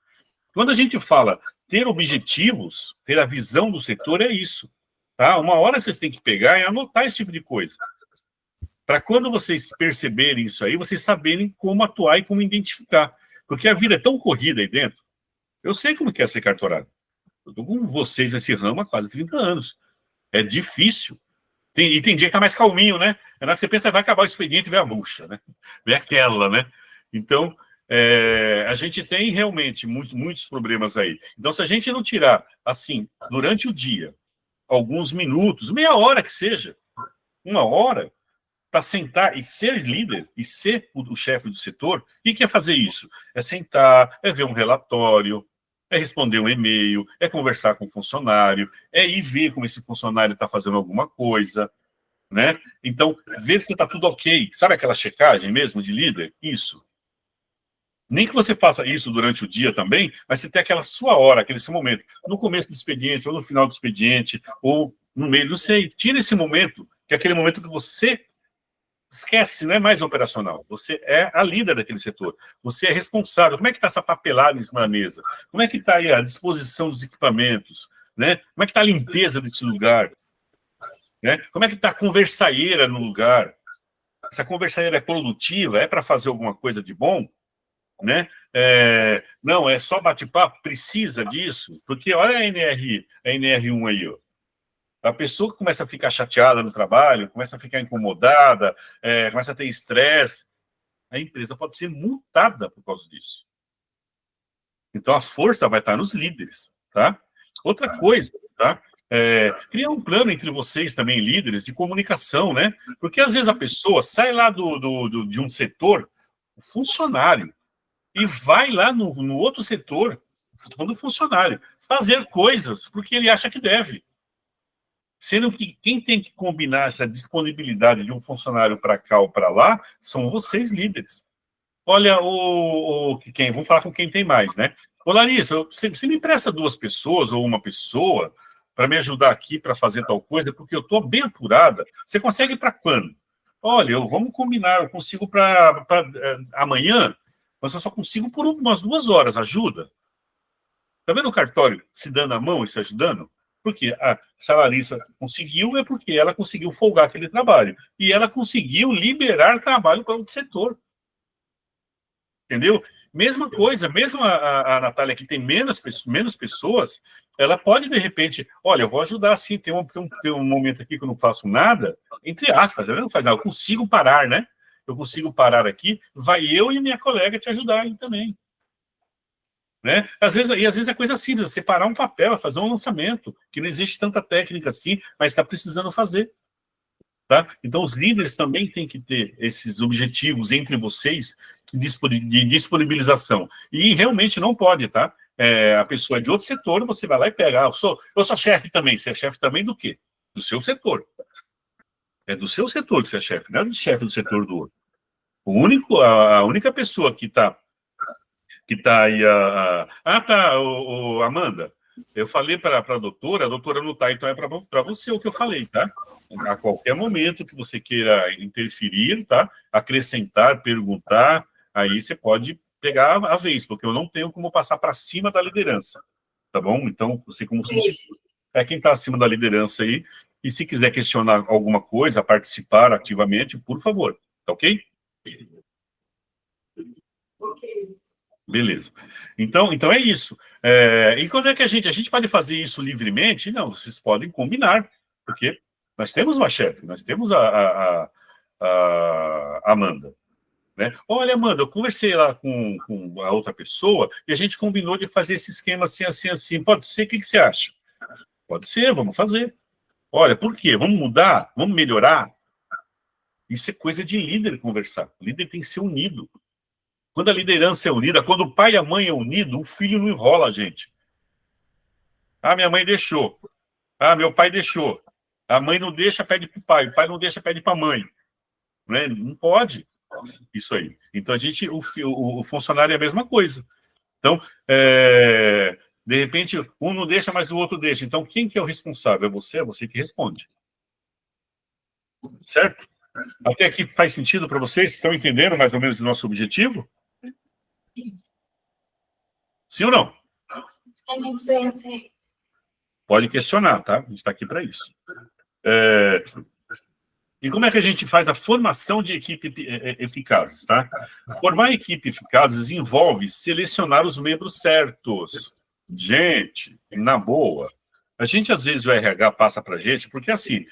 Quando a gente fala ter objetivos, ter a visão do setor, é isso. Tá? Uma hora vocês têm que pegar e anotar esse tipo de coisa. Para quando vocês perceberem isso aí, vocês saberem como atuar e como identificar. Porque a vida é tão corrida aí dentro. Eu sei como que é ser cartorário. Eu estou com vocês nesse ramo há quase 30 anos. É difícil. E tem dia que tá mais calminho, né? É na hora que você pensa, vai acabar o expediente e vem a bucha, né? Vem aquela, né? Então, a gente tem realmente muitos problemas aí. Então, se a gente não tirar, assim, durante o dia, alguns minutos, meia hora que seja, uma hora, para sentar e ser líder, e ser o chefe do setor, o que é fazer isso? É sentar, é ver um relatório, é responder um e-mail, é conversar com o funcionário, é ir ver como esse funcionário está fazendo alguma coisa, né? Então, ver se está tudo ok. Sabe aquela checagem mesmo de líder? Isso. Nem que você faça isso durante o dia também, mas você tem aquela sua hora, aquele seu momento, no começo do expediente, ou no final do expediente, ou no meio, não sei. Tira esse momento, que é aquele momento que você esquece, não é mais operacional. Você é a líder daquele setor. Você é responsável. Como é que está essa papelada em cima da mesa? Como é que está aí a disposição dos equipamentos? Né? Como é que está a limpeza desse lugar? Né? Como é que está a conversaeira no lugar? Essa conversaeira é produtiva? É para fazer alguma coisa de bom? Né? Não, é só bate-papo? Precisa disso? Porque olha a NR1 aí, ó. A pessoa que começa a ficar chateada no trabalho, começa a ficar incomodada, começa a ter estresse, a empresa pode ser multada por causa disso. Então, a força vai estar nos líderes, tá? Outra coisa, tá? Criar um plano entre vocês também, líderes, de comunicação, né? Porque, às vezes, a pessoa sai lá de um setor, funcionário, e vai lá no outro setor, do funcionário, fazer coisas porque ele acha que deve. Sendo que quem tem que combinar essa disponibilidade de um funcionário para cá ou para lá são vocês, líderes. Olha, vamos falar com quem tem mais, né? Ô, Larissa, você me empresta 2 pessoas ou uma pessoa para me ajudar aqui para fazer tal coisa, porque eu estou bem apurada. Você consegue para quando? Olha, vamos combinar, eu consigo para amanhã, mas eu só consigo por umas 2 horas, ajuda? Tá vendo o cartório se dando a mão e se ajudando? Porque se a Larissa conseguiu, é porque ela conseguiu folgar aquele trabalho. E ela conseguiu liberar trabalho para outro setor. Entendeu? Mesma coisa, mesmo a Natália, que tem menos pessoas, ela pode, de repente, olha, eu vou ajudar sim, tem um momento aqui que eu não faço nada, entre aspas, ela não faz nada, eu consigo parar, né? Eu consigo parar aqui, vai eu e minha colega te ajudarem também. Né? Às vezes é coisa simples, separar um papel, fazer um lançamento, que não existe tanta técnica assim, mas está precisando fazer. Tá? Então, os líderes também têm que ter esses objetivos entre vocês de disponibilização. E realmente não pode, tá? A pessoa é de outro setor, você vai lá e pega. Eu sou chefe também. Você é chefe também do quê? Do seu setor. É do seu setor que você é chefe, não é do chefe do setor do outro. A única pessoa que está aí... Amanda, eu falei para a doutora não está, então é para você o que eu falei, tá? A qualquer momento que você queira interferir, tá? Acrescentar, perguntar, aí você pode pegar a vez, porque eu não tenho como passar para cima da liderança, tá bom? Então, você como substituto, é quem está acima da liderança aí, e se quiser questionar alguma coisa, participar ativamente, por favor, tá ok? Ok. Beleza. Então é isso. E quando é que a gente pode fazer isso livremente? Não, vocês podem combinar, porque nós temos uma chefe, nós temos a Amanda. Né? Olha, Amanda, eu conversei lá com a outra pessoa e a gente combinou de fazer esse esquema assim, assim, assim. Pode ser? O que você acha? Pode ser, vamos fazer. Olha, por quê? Vamos mudar? Vamos melhorar? Isso é coisa de líder conversar. O líder tem que ser unido. Quando a liderança é unida, quando o pai e a mãe é unido, o filho não enrola, gente. Minha mãe deixou. Meu pai deixou. A mãe não deixa, pede para o pai não deixa, pede para a mãe. Né? Não pode isso aí. Então, o funcionário é a mesma coisa. Então, de repente, um não deixa, mas o outro deixa. Então, quem que é o responsável? É você que responde. Certo? Até aqui faz sentido para vocês? Estão entendendo mais ou menos o nosso objetivo? Sim ou não? Pode questionar, tá? A gente está aqui para isso. E como é que a gente faz a formação de equipe eficazes, tá? Formar equipe eficazes envolve selecionar os membros certos. Gente, na boa. A gente, às vezes, o RH passa para a gente, porque, assim,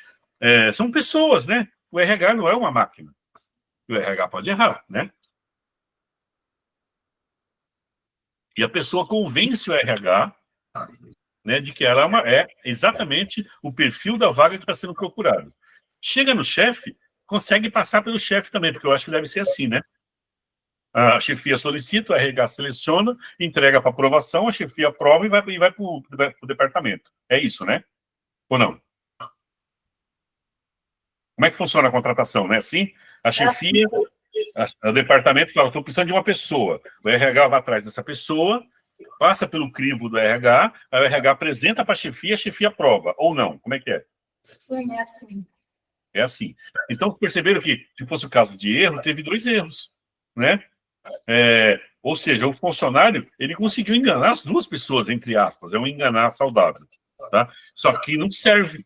são pessoas, né? O RH não é uma máquina. O RH pode errar, né? E a pessoa convence o RH, né, de que ela é exatamente o perfil da vaga que está sendo procurado. Chega no chefe, consegue passar pelo chefe também, porque eu acho que deve ser assim, né? A chefia solicita, o RH seleciona, entrega para aprovação, a chefia aprova e vai para o departamento. É isso, né? Ou não? Como é que funciona a contratação, né? Assim, a chefia, o departamento fala, estou precisando de uma pessoa. O RH vai atrás dessa pessoa, passa pelo crivo do RH, aí o RH apresenta para a chefia aprova, ou não? Como é que é? Sim, é assim. É assim. Então, perceberam que, se fosse o caso de erro, teve 2 erros, né? Ou seja, o funcionário, ele conseguiu enganar as 2 pessoas, entre aspas, é um enganar saudável, tá? Só que não serve.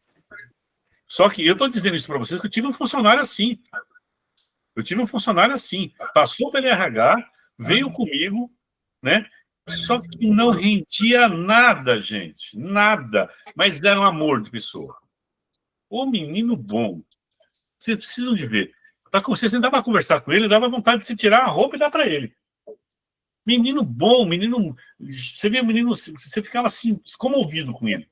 Só que eu estou dizendo isso para vocês que eu tive um funcionário assim. Passou pelo RH, veio comigo, né? Só que não rendia nada, gente. Nada. Mas era um amor de pessoa. O menino bom. Vocês precisam de ver. Você sentava para conversar com ele, dava vontade de se tirar a roupa e dar para ele. Menino bom, menino... Você vê o menino, você ficava assim, comovido com ele.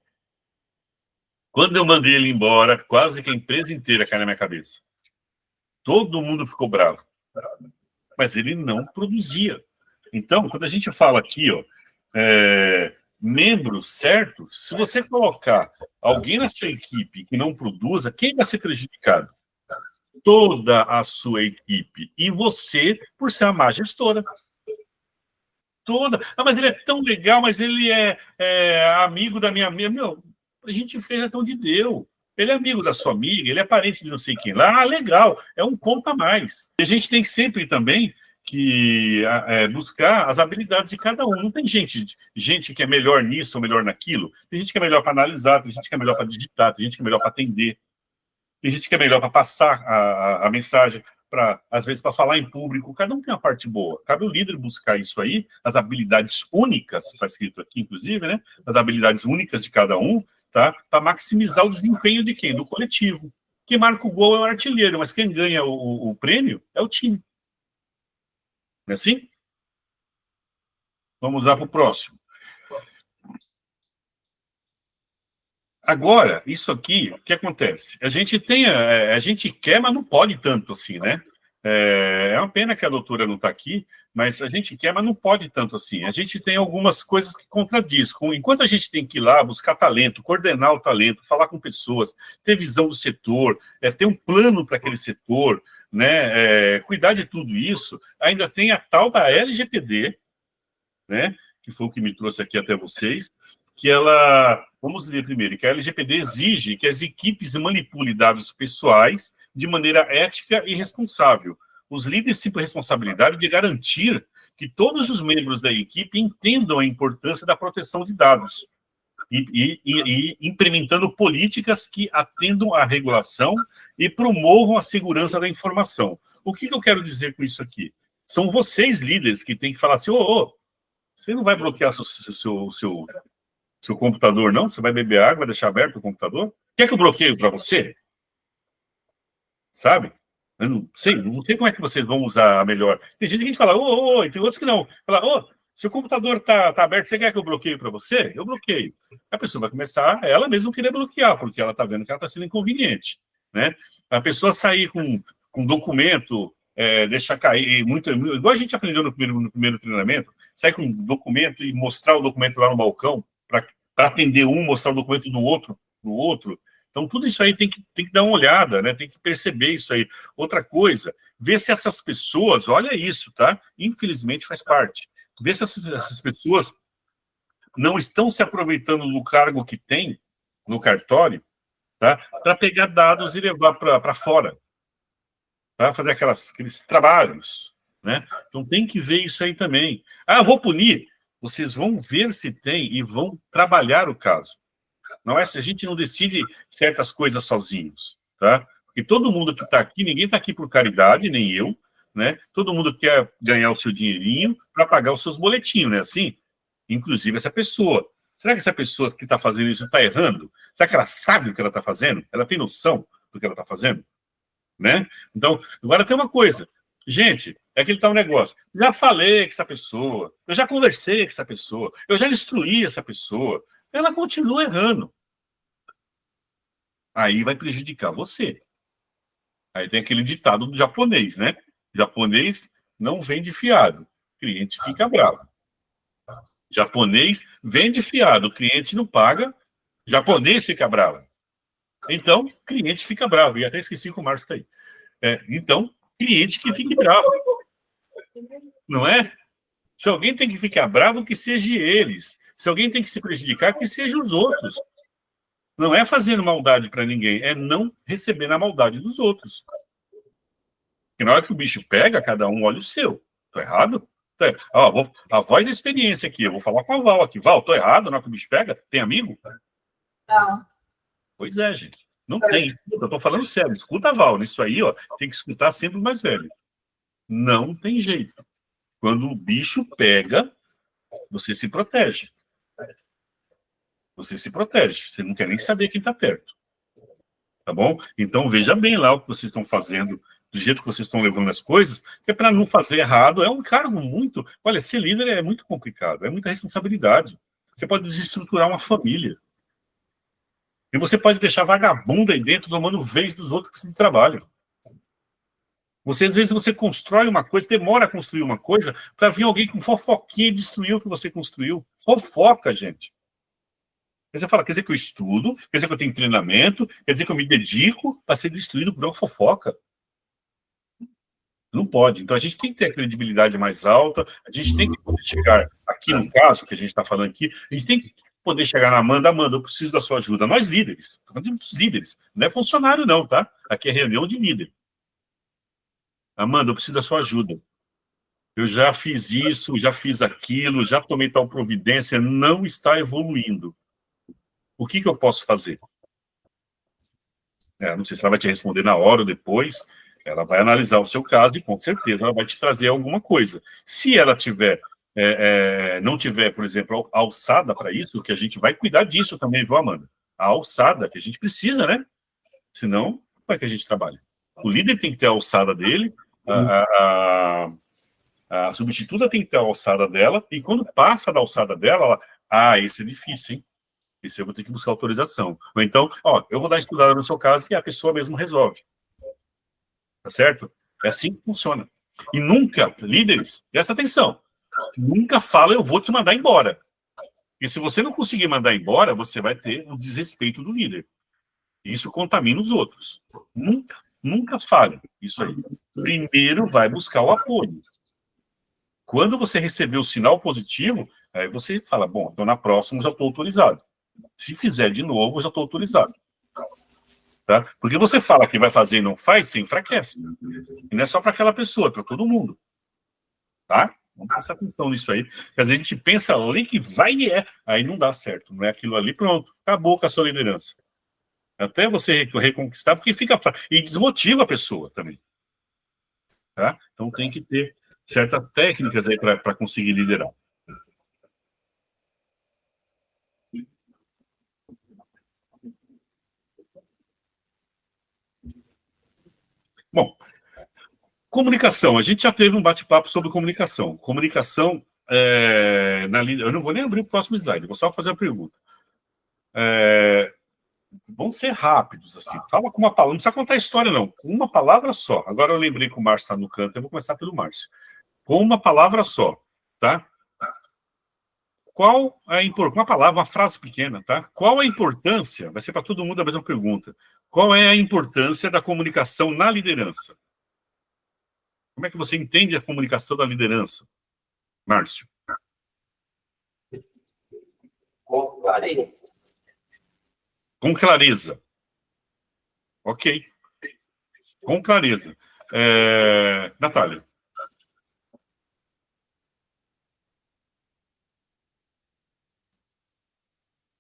Quando eu mandei ele embora, quase que a empresa inteira caiu na minha cabeça. Todo mundo ficou bravo. Mas ele não produzia. Então, quando a gente fala aqui, ó, membros certos, se você colocar alguém na sua equipe que não produza, quem vai ser prejudicado? Toda a sua equipe. E você, por ser a má gestora. toda. Ah, mas ele é tão legal, mas ele é amigo da minha amiga. Meu, a gente fez até onde deu. Ele é amigo da sua amiga, ele é parente de não sei quem lá. Ah, legal, é um ponto a mais. E a gente tem sempre também que buscar as habilidades de cada um. Não tem gente que é melhor nisso ou melhor naquilo. Tem gente que é melhor para analisar, tem gente que é melhor para digitar, tem gente que é melhor para atender, tem gente que é melhor para passar a mensagem, às vezes para falar em público. Cada um tem uma parte boa. Cabe ao líder buscar isso aí, as habilidades únicas, está escrito aqui, inclusive, né? As habilidades únicas de cada um, tá? Para maximizar o desempenho de quem? Do coletivo. Quem marca o gol é o artilheiro, mas quem ganha o prêmio é o time. Não é assim? Vamos lá para o próximo. Agora, isso aqui, o que acontece? A gente quer, mas não pode tanto assim, né? É uma pena que a doutora não está aqui, mas a gente quer, mas não pode tanto assim. A gente tem algumas coisas que contradiz. Enquanto a gente tem que ir lá buscar talento, coordenar o talento, falar com pessoas, ter visão do setor, ter um plano para aquele setor, né? Cuidar de tudo isso, ainda tem a tal da LGPD, né? Que foi o que me trouxe aqui até vocês, que ela... Vamos ler primeiro, que a LGPD exige que as equipes manipulem dados pessoais de maneira ética e responsável. Os líderes têm a responsabilidade de garantir que todos os membros da equipe entendam a importância da proteção de dados e implementando políticas que atendam à regulação e promovam a segurança da informação. O que eu quero dizer com isso aqui? São vocês, líderes, que têm que falar assim, você não vai bloquear seu computador, não? Você vai beber água, vai deixar aberto o computador? Quer que eu bloqueie para você? Sabe? Eu não sei como é que vocês vão usar a melhor. Tem gente que fala, e tem outros que não. Fala, seu computador tá aberto, você quer que eu bloqueie para você? Eu bloqueio. A pessoa vai começar, ela mesma querer bloquear, porque ela está vendo que ela está sendo inconveniente, né? A pessoa sair com um documento, deixar cair, igual a gente aprendeu no primeiro treinamento, sair com um documento e mostrar o documento lá no balcão, para atender mostrar o documento do outro. Então, tudo isso aí tem que dar uma olhada, né? Tem que perceber isso aí. Outra coisa, ver se essas pessoas, olha isso, tá? Infelizmente faz parte. Ver se essas pessoas não estão se aproveitando do cargo que tem no cartório, tá? Para pegar dados e levar para fora, tá? Fazer aqueles trabalhos, né? Então, tem que ver isso aí também. Ah, vou punir. Vocês vão ver se tem e vão trabalhar o caso. Não é se a gente não decide certas coisas sozinhos, tá? Porque todo mundo que está aqui, ninguém está aqui por caridade, nem eu, né? Todo mundo quer ganhar o seu dinheirinho para pagar os seus boletinhos, né? Assim, inclusive essa pessoa. Será que essa pessoa que está fazendo isso está errando? Será que ela sabe o que ela está fazendo? Ela tem noção do que ela está fazendo? Né? Então, agora tem uma coisa. Gente, é aquele tal negócio. Já falei com essa pessoa, eu já conversei com essa pessoa, eu já instruí essa pessoa. Ela continua errando. Aí vai prejudicar você. Aí tem aquele ditado do japonês, né? Japonês não vende fiado, cliente fica bravo. Japonês vende fiado, cliente não paga, japonês fica bravo. Então, cliente fica bravo. E até esqueci que o Márcio está aí. Então, cliente que fique bravo. Não é? Se alguém tem que ficar bravo, que seja eles. Se alguém tem que se prejudicar, que seja os outros. Não é fazendo maldade para ninguém, é não receber a maldade dos outros. E na hora que o bicho pega, cada um olha o seu. Tô errado? A voz da experiência aqui, eu vou falar com a Val aqui. Val, tô errado na hora que o bicho pega? Tem amigo? Não. Pois é, gente. Não tem. Eu tô falando sério. Escuta a Val. Nisso aí, tem que escutar sempre o mais velho. Não tem jeito. Quando o bicho pega, você se protege. Você se protege. Você não quer nem saber quem está perto. Tá bom? Então, veja bem lá o que vocês estão fazendo, do jeito que vocês estão levando as coisas, que é para não fazer errado. É um cargo muito... Olha, ser líder é muito complicado, é muita responsabilidade. Você pode desestruturar uma família. E você pode deixar vagabundo aí dentro, tomando vez dos outros que precisam de trabalho. Às vezes, você constrói uma coisa, demora a construir uma coisa, para vir alguém com fofoquinha e destruir o que você construiu. Fofoca, gente. Você fala, quer dizer que eu estudo, quer dizer que eu tenho treinamento, quer dizer que eu me dedico para ser destruído por uma fofoca. Não pode. Então, a gente tem que ter a credibilidade mais alta, a gente tem que poder chegar, aqui no caso que a gente está falando aqui, a gente tem que poder chegar na Amanda, eu preciso da sua ajuda. Nós líderes, estou falando dos líderes, não é funcionário não, tá? Aqui é reunião de líder. Amanda, eu preciso da sua ajuda. Eu já fiz isso, já fiz aquilo, já tomei tal providência, não está evoluindo. O que eu posso fazer? Não sei se ela vai te responder na hora ou depois, ela vai analisar o seu caso e, com certeza, ela vai te trazer alguma coisa. Se ela tiver, não tiver, por exemplo, alçada para isso, que a gente vai cuidar disso também, viu, Amanda? A alçada que a gente precisa, né? Senão, como é que a gente trabalha? O líder tem que ter a alçada dele, a substituta tem que ter a alçada dela, e quando passa da alçada dela, ela, esse é difícil, hein? Esse eu vou ter que buscar autorização. Ou então, eu vou dar estudada no seu caso e a pessoa mesmo resolve. Tá certo? É assim que funciona. E nunca, líderes, presta atenção, nunca fala eu vou te mandar embora. E se você não conseguir mandar embora, você vai ter o desrespeito do líder. Isso contamina os outros. Nunca fale isso aí. Primeiro vai buscar o apoio. Quando você receber o sinal positivo, aí você fala, bom, então na próxima já estou autorizado. Se fizer de novo, eu já estou autorizado. Tá? Porque você fala que vai fazer e não faz, você enfraquece. E não é só para aquela pessoa, é para todo mundo. Tá? Vamos prestar atenção nisso aí. Porque às vezes a gente pensa ali que vai e aí não dá certo. Não é aquilo ali, pronto, acabou com a sua liderança. Até você reconquistar, porque fica e desmotiva a pessoa também. Tá? Então tem que ter certas técnicas aí para conseguir liderar. Bom, comunicação. A gente já teve um bate-papo sobre comunicação. Comunicação, eu não vou nem abrir o próximo slide, vou só fazer a pergunta. Vamos ser rápidos, assim. Fala com uma palavra, não precisa contar a história, não. Com uma palavra só. Agora eu lembrei que o Márcio está no canto, eu vou começar pelo Márcio. Com uma palavra só, tá? Qual a importância? Uma palavra, uma frase pequena, tá? Qual a importância? Vai ser para todo mundo a mesma pergunta. Qual é a importância da comunicação na liderança? Como é que você entende a comunicação da liderança, Márcio? Com clareza. Com clareza. Ok. Com clareza. Natália.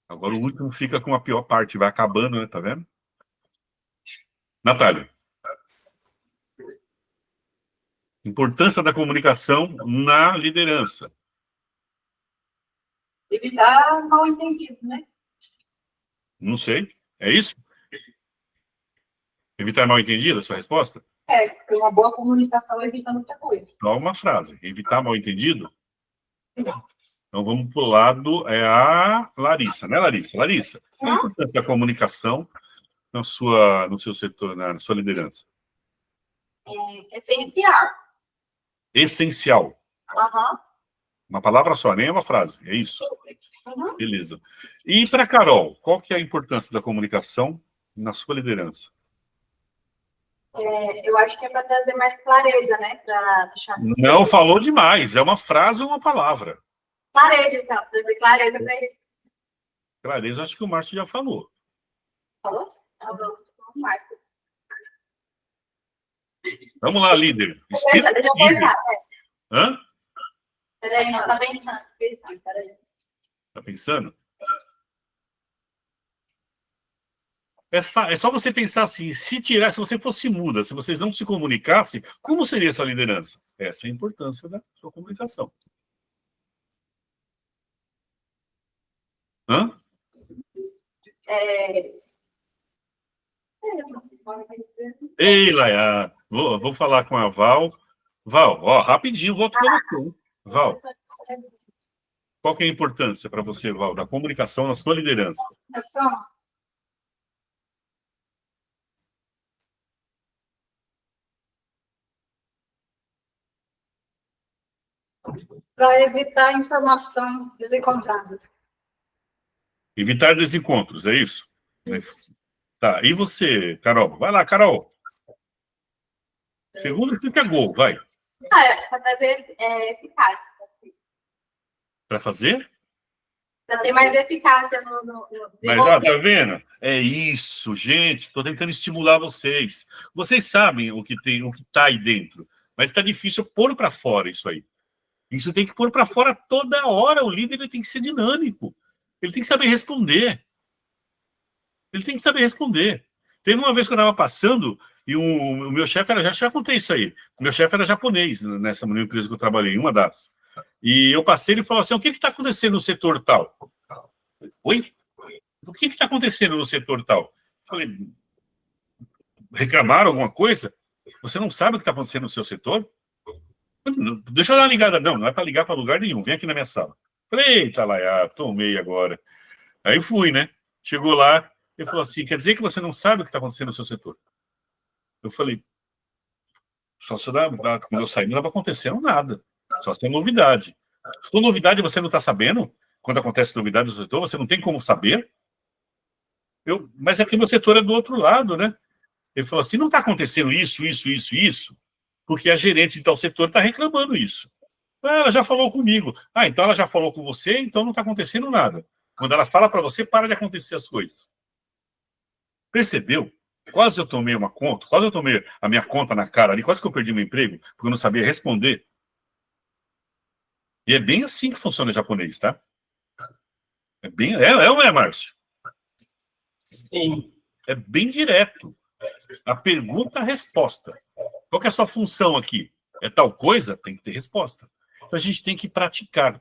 Agora o último fica com a pior parte, vai acabando, né? Tá vendo? Natália. Importância da comunicação na liderança. Evitar mal entendido, né? Não sei. É isso? Evitar mal entendido, a sua resposta? Porque uma boa comunicação evita muita coisa. Só uma frase. Evitar mal entendido? Então vamos para o lado, a Larissa, né, Larissa? Larissa, qual a importância da comunicação no seu setor, na sua liderança? Essencial. Essencial. Uhum. Uma palavra só, nem uma frase, é isso? Uhum. Beleza. E para Carol, qual que é a importância da comunicação na sua liderança? Eu acho que é para trazer mais clareza, né? Para deixar... Não falou demais, é uma frase ou uma palavra? Clareza, então. Trazer clareza para ele. Clareza, acho que o Márcio já falou. Falou? Mais. Vamos lá, líder. Já foi Líder. Hã? Peraí, não, tá pensando, peraí. Tá pensando? É só você pensar assim, se você fosse muda, se vocês não se comunicassem, como seria a sua liderança? Essa é a importância da sua comunicação. Hã? Ei, Laia, vou falar com a Val. Val, rapidinho, volto para você. Hein? Val, qual que é a importância para você, Val, da comunicação na sua liderança? Para evitar informação desencontrada. Evitar desencontros, é isso? Tá, e você, Carol? Vai lá, Carol. Segundo, clica Go, vai. Para fazer eficácia. Para fazer? Para ter mais eficácia no Mas, ó, tá vendo? É isso, gente. Estou tentando estimular vocês. Vocês sabem o que tem, o que está aí dentro. Mas está difícil pôr para fora isso aí. Isso tem que pôr para fora toda hora. O líder ele tem que ser dinâmico. Ele tem que saber responder. Ele tem que saber responder. Teve uma vez que eu estava passando e o meu chefe era, já contei isso aí. O meu chefe era japonês nessa empresa que eu trabalhei, uma das. E eu passei e ele falou assim: o que está acontecendo no setor tal? Oi? O que está acontecendo no setor tal? Eu falei: reclamaram alguma coisa? Você não sabe o que está acontecendo no seu setor? Deixa eu dar uma ligada. Não é para ligar para lugar nenhum. Vem aqui na minha sala. Falei: eita, lá, tomei agora. Aí fui, né? Chegou lá, ele falou assim: quer dizer que você não sabe o que está acontecendo no seu setor? Eu falei: só se quando eu saí não estava acontecendo nada. Só se tem novidade. Se for novidade você não está sabendo, quando acontece novidade no setor, você não tem como saber. Mas é que meu setor é do outro lado, né? Ele falou assim: não está acontecendo isso, porque a gerente de tal setor está reclamando isso. Ela já falou comigo. Então ela já falou com você, então não está acontecendo nada. Quando ela fala para você, para de acontecer as coisas. Percebeu? Quase eu tomei uma conta, quase eu tomei a minha conta na cara ali, quase que eu perdi meu emprego, porque eu não sabia responder. E é bem assim que funciona o japonês, tá? É ou não é, Márcio? Sim. É bem direto. A pergunta, a resposta. Qual que é a sua função aqui? É tal coisa? Tem que ter resposta. Então a gente tem que praticar.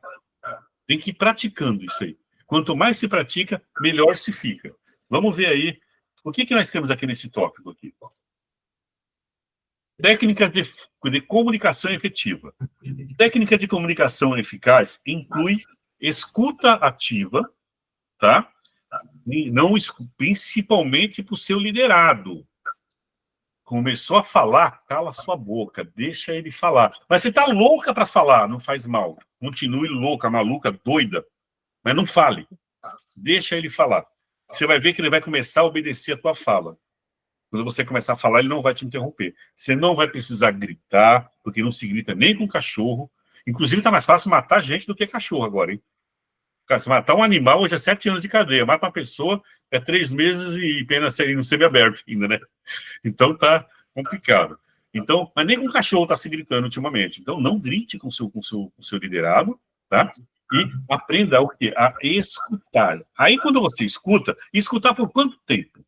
Tem que ir praticando isso aí. Quanto mais se pratica, melhor se fica. Vamos ver aí. O que nós temos aqui nesse tópico aqui? Técnica de comunicação efetiva. Técnica de comunicação eficaz inclui escuta ativa, tá? E não, principalmente para o seu liderado. Começou a falar, cala sua boca, deixa ele falar. Mas você está louca para falar, não faz mal. Continue louca, maluca, doida, mas não fale. Deixa ele falar. Você vai ver que ele vai começar a obedecer a tua fala. Quando você começar a falar, ele não vai te interromper. Você não vai precisar gritar, porque não se grita nem com cachorro. Inclusive, está mais fácil matar gente do que cachorro agora, hein? Cara, se matar um animal, hoje é 7 anos de cadeia. Mata uma pessoa, é 3 meses e pena no semiaberto ainda, né? Então, tá complicado. Então, mas nem com cachorro está se gritando ultimamente. Então, não grite com o seu liderado, tá? E aprenda o quê? A escutar. Aí, quando você escuta, escutar por quanto tempo?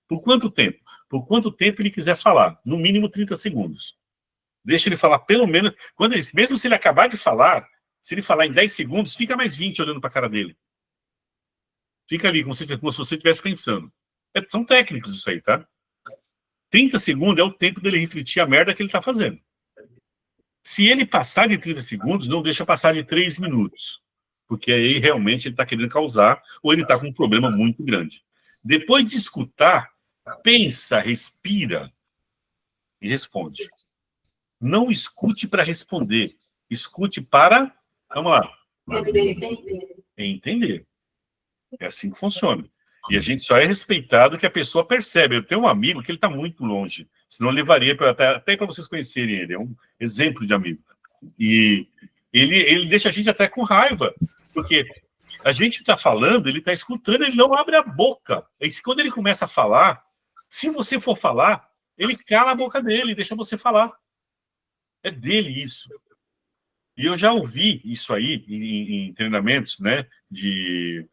Por quanto tempo? Por quanto tempo ele quiser falar. No mínimo 30 segundos. Deixa ele falar pelo menos... mesmo se ele acabar de falar, se ele falar em 10 segundos, fica mais 20 olhando para a cara dele. Fica ali, como se você estivesse pensando. São técnicos isso aí, tá? 30 segundos é o tempo dele refletir a merda que ele está fazendo. Se ele passar de 30 segundos, não deixa passar de 3 minutos. Porque aí realmente ele está querendo causar, ou ele está com um problema muito grande. Depois de escutar, pensa, respira e responde. Não escute para responder. Escute para... Vamos lá. Entender. É assim que funciona. E a gente só é respeitado que a pessoa percebe. Eu tenho um amigo que ele está muito longe. Senão eu levaria até para vocês conhecerem ele. É um exemplo de amigo. E ele deixa a gente até com raiva. Porque a gente está falando, ele está escutando, ele não abre a boca. E quando ele começa a falar, se você for falar, ele cala a boca dele, deixa você falar. É dele isso. E eu já ouvi isso aí em treinamentos, né, de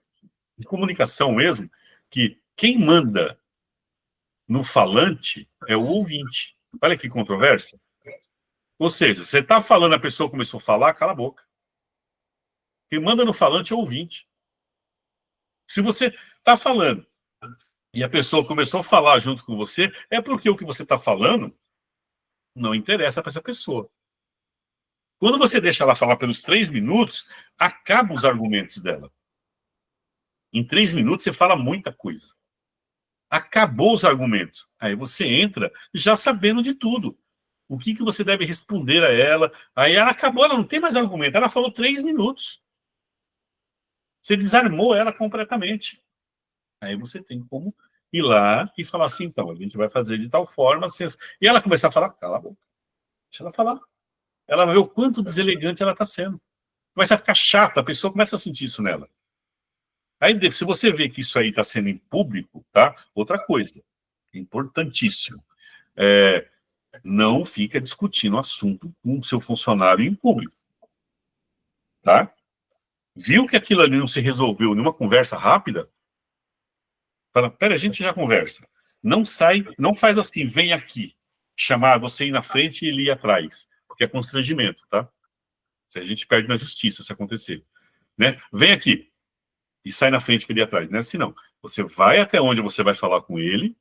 comunicação mesmo, que quem manda no falante é o ouvinte. Olha que controvérsia. Ou seja, você está falando, a pessoa começou a falar, cala a boca. Quem manda no falante é o ouvinte. Se você está falando e a pessoa começou a falar junto com você, é porque o que você está falando não interessa para essa pessoa. Quando você deixa ela falar pelos 3 minutos, acabam os argumentos dela. Em 3 minutos você fala muita coisa. Acabou os argumentos. Aí você entra já sabendo de tudo. O que você deve responder a ela. Aí ela acabou, ela não tem mais argumento. Ela falou 3 minutos. Você desarmou ela completamente. Aí você tem como ir lá e falar assim, então, a gente vai fazer de tal forma... E ela começar a falar, cala a boca. Deixa ela falar. Ela vai ver o quanto deselegante ela está sendo. Começa a ficar chata, a pessoa começa a sentir isso nela. Aí, se você vê que isso aí está sendo em público, tá? Outra coisa, importantíssimo, não fica discutindo o assunto com o seu funcionário em público, tá? Viu que aquilo ali não se resolveu numa conversa rápida? Fala, pera, a gente já conversa. Não sai, não faz assim, vem aqui, chamar você ir na frente e ele ir atrás, porque é constrangimento, tá? Se a gente perde na justiça se acontecer, né? Vem aqui e sai na frente para ele ir atrás, não é assim não. Você vai até onde você vai falar com ele,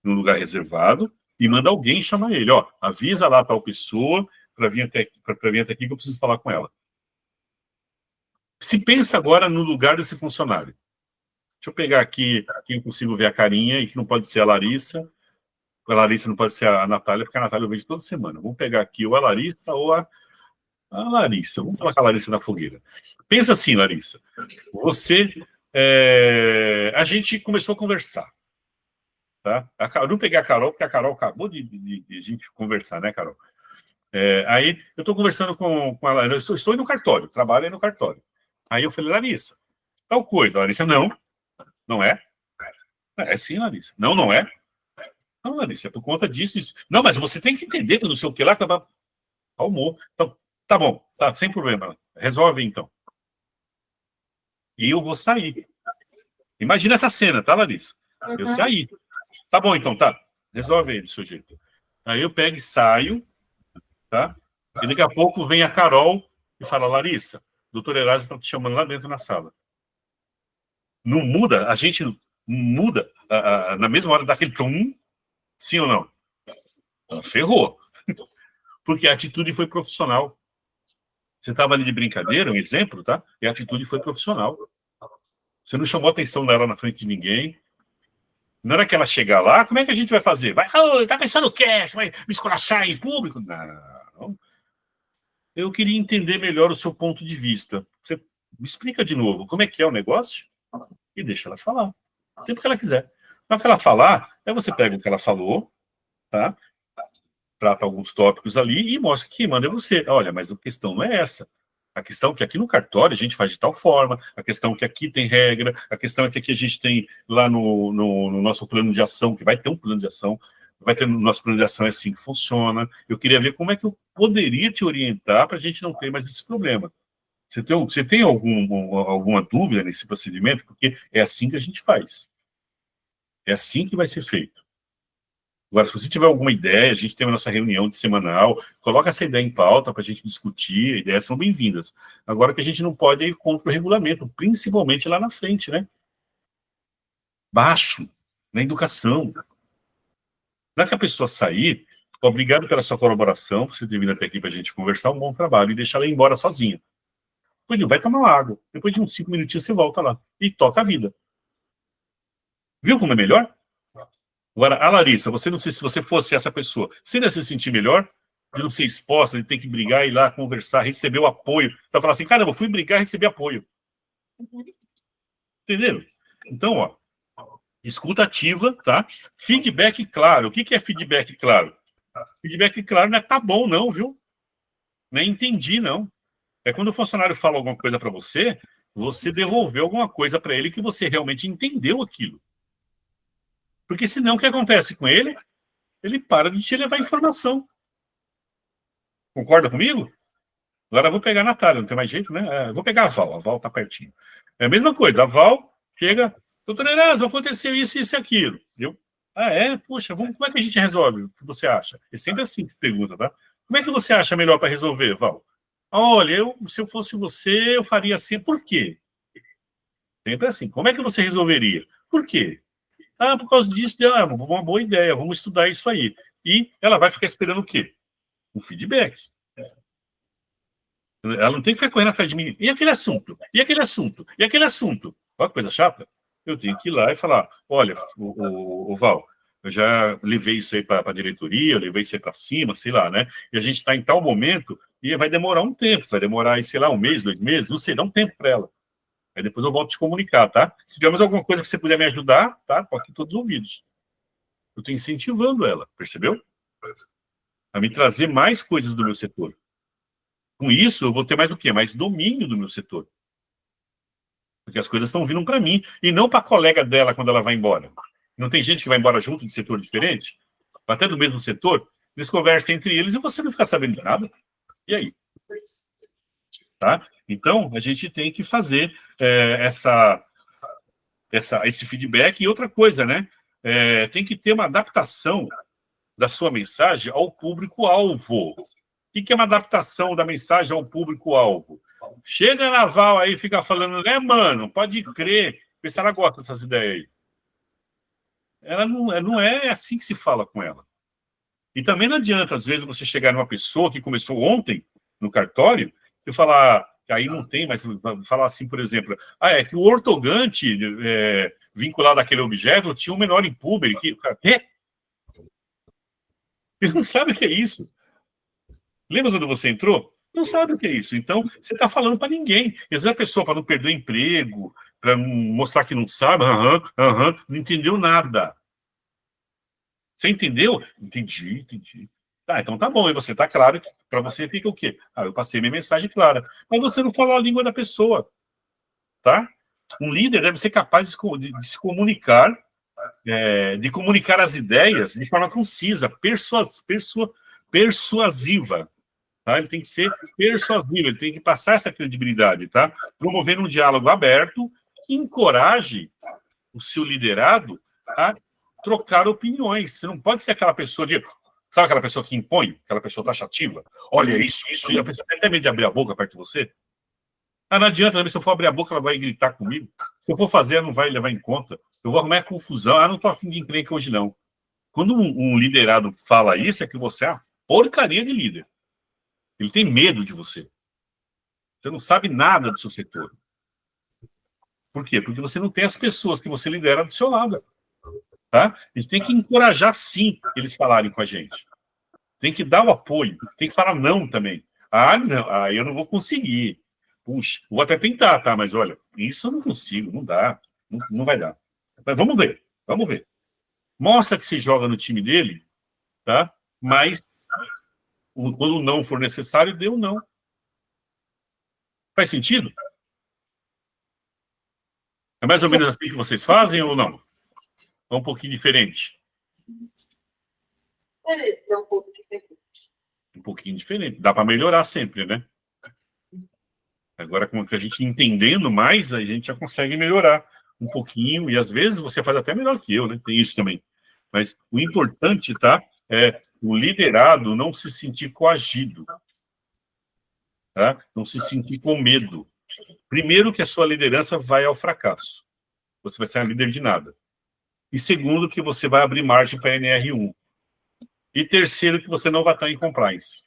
num lugar reservado, e manda alguém chamar ele, ó, avisa lá tal pessoa para vir até aqui que eu preciso falar com ela. Se pensa agora no lugar desse funcionário. Deixa eu pegar aqui quem eu consigo ver a carinha e que não pode ser a Larissa. A Larissa não pode ser a Natália, porque a Natália eu vejo toda semana. Vamos pegar aqui ou a Larissa ou a Larissa. Vamos falar com a Larissa na fogueira. Pensa assim, Larissa. A gente começou a conversar. Tá? Eu não peguei a Carol, porque a Carol acabou de gente conversar, né, Carol? Aí eu estou conversando com ela. Eu estou no cartório, trabalho aí no cartório. Aí eu falei, Larissa, tal coisa. Larissa, não é? É sim, Larissa. Não é? Não, Larissa, é por conta disso, isso. Não, mas você tem que entender que não sei o que lá, calmou. Então, tá bom, tá, sem problema. Resolve então. E eu vou sair. Imagina essa cena, tá, Larissa? Eu saí. Tá bom, então, tá. Resolve aí do seu jeito. Aí eu pego e saio, tá? E daqui a pouco vem a Carol e fala, Larissa, doutor Erasmo está te chamando lá dentro na sala. Não muda, a gente muda na mesma hora daquele tom, sim ou não? Então, ferrou. Porque a atitude foi profissional. Você estava ali de brincadeira, um exemplo, tá? E a atitude foi profissional. Você não chamou a atenção dela na frente de ninguém. Na hora que ela chegar lá, como é que a gente vai fazer? Tá pensando o quê? Você vai me esculachar em público? Não. Eu queria entender melhor o seu ponto de vista. Você me explica de novo como é que é o negócio e deixa ela falar. O tempo que ela quiser. Na hora que ela falar, aí você pega o que ela falou, tá? Trata alguns tópicos ali e mostra que quem manda é você. Olha, mas a questão não é essa. A questão é que aqui no cartório a gente faz de tal forma, a questão é que aqui tem regra, a questão é que aqui a gente tem lá no nosso plano de ação, que vai ter um plano de ação, vai ter no nosso plano de ação, é assim que funciona. Eu queria ver como é que eu poderia te orientar para a gente não ter mais esse problema. Você tem alguma dúvida nesse procedimento? Porque é assim que a gente faz. É assim que vai ser feito. Agora, se você tiver alguma ideia, a gente tem a nossa reunião de semanal, coloca essa ideia em pauta para a gente discutir, ideias são bem-vindas. Agora que a gente não pode ir contra o regulamento, principalmente lá na frente, né? Baixo, na educação. Na hora que a pessoa sair, obrigado pela sua colaboração, por você ter vindo até aqui para a gente conversar, um bom trabalho, e deixar ela ir embora sozinha. Depois vai tomar uma água, depois de uns 5 minutinhos você volta lá, e toca a vida. Viu como é melhor? Agora, a Larissa, você não sei se você fosse essa pessoa, você ainda se sentir melhor de não ser exposta, de ter que brigar, ir lá conversar, receber o apoio. Você vai falar assim, cara, eu fui brigar e receber apoio. Entendeu? Então, ó, escuta ativa, tá? Feedback claro. O que é feedback claro? Feedback claro não é tá bom, não, viu? Não é entendi, não. É quando o funcionário fala alguma coisa para você, você devolveu alguma coisa para ele que você realmente entendeu aquilo. Porque senão o que acontece com ele? Ele para de te levar informação. Concorda comigo? Agora eu vou pegar a Natália, não tem mais jeito, né? Vou pegar a Val tá pertinho. É a mesma coisa, a Val chega, doutor Erasmo, aconteceu isso, isso e aquilo. Puxa, como é que a gente resolve? O que você acha? É sempre assim que pergunta, tá? Como é que você acha melhor para resolver, Val? Olha, se eu fosse você, eu faria assim. Por quê? Sempre assim. Como é que você resolveria? Por quê? Por causa disso, uma boa ideia, vamos estudar isso aí. E ela vai ficar esperando o quê? Um feedback. Ela não tem que ficar correndo atrás de mim. E aquele assunto? E aquele assunto? E aquele assunto? Olha que coisa chata. Eu tenho que ir lá e falar, olha, o Val, eu já levei isso aí para a diretoria, eu levei isso aí para cima, sei lá, né? E a gente está em tal momento e vai demorar um tempo, vai demorar, sei lá, 1 mês, 2 meses, não sei, dá um tempo para ela. Aí depois eu volto te comunicar, tá? Se tiver mais alguma coisa que você puder me ajudar, tá? Tô aqui todos os ouvidos. Eu estou incentivando ela, percebeu? a me trazer mais coisas do meu setor. Com isso, eu vou ter mais o quê? Mais domínio do meu setor. Porque as coisas estão vindo para mim, e não para a colega dela quando ela vai embora. Não tem gente que vai embora junto de setor diferente? Até do mesmo setor? Eles conversam entre eles e você não fica sabendo de nada. E aí? Tá? Então, a gente tem que fazer esse feedback. E outra coisa, né? Tem que ter uma adaptação da sua mensagem ao público-alvo. O que é uma adaptação da mensagem ao público-alvo? Chega na Val aí e fica falando, né, mano? Pode crer. Vê se ela gosta dessas ideias aí. Ela não é assim que se fala com ela. E também não adianta, às vezes, você chegar numa pessoa que começou ontem no cartório e falar, aí não tem, mas falar assim, por exemplo, é que o ortogante vinculado àquele objeto tinha um menor impúber. Quê? Eles não sabem o que é isso. Lembra quando você entrou? Não sabe o que é isso. Então, você está falando para ninguém. Às vezes a pessoa, para não perder o emprego, para mostrar que não sabe, não entendeu nada. Você entendeu? Entendi. Tá, então tá bom. E você tá claro que para você fica o quê? Eu passei minha mensagem clara. Mas você não falou a língua da pessoa. Tá? Um líder deve ser capaz de se comunicar, de comunicar as ideias de forma concisa, persuasiva. Tá? Ele tem que ser persuasivo, ele tem que passar essa credibilidade, tá? Promovendo um diálogo aberto que encoraje o seu liderado a trocar opiniões. Você não pode ser aquela pessoa sabe aquela pessoa que impõe? Aquela pessoa taxativa? Olha, isso, e a pessoa tem até medo de abrir a boca perto de você. Não adianta também, se eu for abrir a boca, ela vai gritar comigo. Se eu for fazer, ela não vai levar em conta. Eu vou arrumar confusão. Não tô afim de encrenca hoje, não. Quando um liderado fala isso, é que você é uma porcaria de líder. Ele tem medo de você. Você não sabe nada do seu setor. Por quê? Porque você não tem as pessoas que você lidera do seu lado. Tá? A gente tem que encorajar, sim, eles falarem com a gente. Tem que dar o apoio. Tem que falar não também. Não. Eu não vou conseguir. Puxa, vou até tentar, tá? Mas olha, isso eu não consigo, não dá. Não vai dar. Mas vamos ver. Mostra que se joga no time dele, tá? Mas quando o não for necessário, dê um não. Faz sentido? É mais ou menos assim que vocês fazem ou não? É um pouquinho diferente? É um pouco diferente. Um pouquinho diferente. Dá para melhorar sempre, né? Agora, como que a gente entendendo mais, a gente já consegue melhorar um pouquinho. E às vezes você faz até melhor que eu, né? Tem isso também. Mas o importante, tá? É o liderado não se sentir coagido. Tá? Não se sentir com medo. Primeiro, que a sua liderança vai ao fracasso. Você vai ser um líder de nada. E segundo, que você vai abrir margem para a NR1. E terceiro, que você não vai estar em compliance.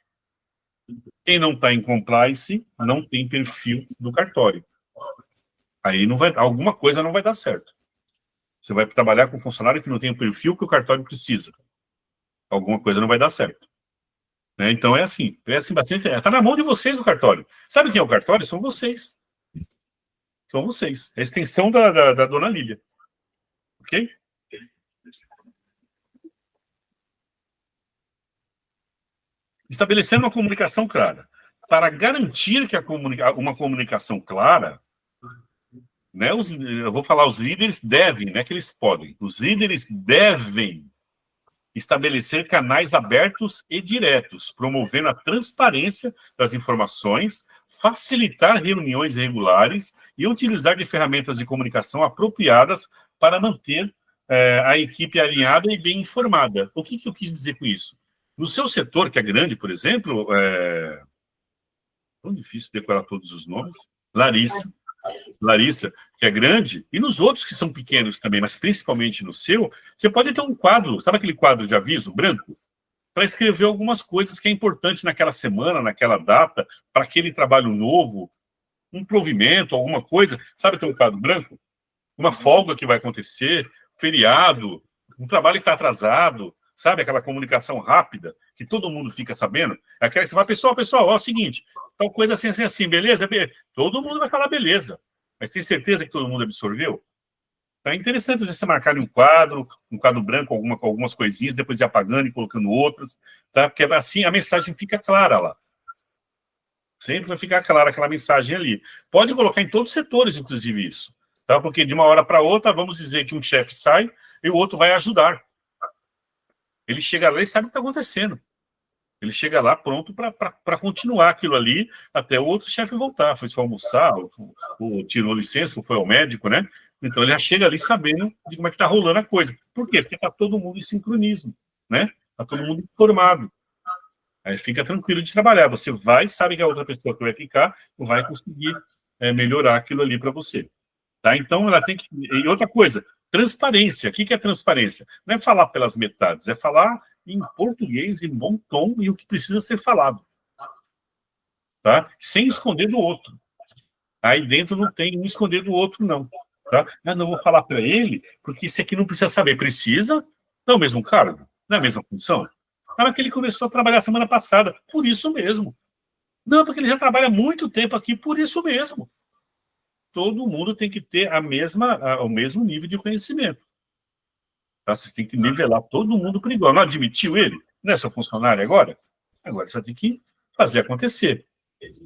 Quem não está em compliance não tem perfil do cartório. Aí alguma coisa não vai dar certo. Você vai trabalhar com um funcionário que não tem o perfil que o cartório precisa. Alguma coisa não vai dar certo. Né? Então é assim bastante. Está na mão de vocês o cartório. Sabe quem é o cartório? São vocês. São vocês. É a extensão da dona Lília. Ok? Estabelecendo uma comunicação clara. Para garantir que uma comunicação clara, né, eu vou falar, os líderes devem, não é que eles podem, os líderes devem estabelecer canais abertos e diretos, promovendo a transparência das informações, facilitar reuniões regulares e utilizar de ferramentas de comunicação apropriadas para manter a equipe alinhada e bem informada. O que eu quis dizer com isso? No seu setor, que é grande, por exemplo, tão difícil decorar todos os nomes, Larissa, que é grande, e nos outros que são pequenos também, mas principalmente no seu, você pode ter um quadro, sabe aquele quadro de aviso branco? Para escrever algumas coisas que é importante naquela semana, naquela data, para aquele trabalho novo, um provimento, alguma coisa. Sabe ter um quadro branco? Uma folga que vai acontecer, feriado, um trabalho que está atrasado, sabe? Aquela comunicação rápida, que todo mundo fica sabendo. É aquela que você fala, pessoal, ó, é o seguinte, tal coisa assim, beleza? Todo mundo vai falar beleza. Mas tem certeza que todo mundo absorveu? É interessante, às vezes, você marcar em um quadro branco, com algumas coisinhas, depois ir apagando e colocando outras, tá? Porque assim a mensagem fica clara lá. Sempre vai ficar clara aquela mensagem ali. Pode colocar em todos os setores, inclusive, isso. Tá? Porque de uma hora para outra, vamos dizer que um chefe sai e o outro vai ajudar. Ele chega lá e sabe o que está acontecendo. Ele chega lá pronto para continuar aquilo ali até o outro chefe voltar. Foi só almoçar, ou tirou licença, ou foi ao médico, né? Então ele já chega ali sabendo de como é que está rolando a coisa. Por quê? Porque está todo mundo em sincronismo, né? Está todo mundo informado. Aí fica tranquilo de trabalhar. Você vai, sabe que a outra pessoa que vai ficar vai conseguir melhorar aquilo ali para você. Tá? Então ela tem que... E outra coisa, transparência. O que é transparência? Não é falar pelas metades, é falar em português, em bom tom, e o que precisa ser falado. Tá? Sem esconder do outro. Aí dentro não tem um esconder do outro, não. Tá? Mas não vou falar para ele, porque esse aqui não precisa saber. Precisa? Não é o mesmo cargo? Não é a mesma função? Cara, que ele começou a trabalhar semana passada, por isso mesmo. Não, porque ele já trabalha muito tempo aqui, por isso mesmo. Todo mundo tem que ter o mesmo nível de conhecimento. Tá? Vocês têm que nivelar todo mundo por igual. Não admitiu ele? Não é seu funcionário agora? Agora você tem que fazer acontecer.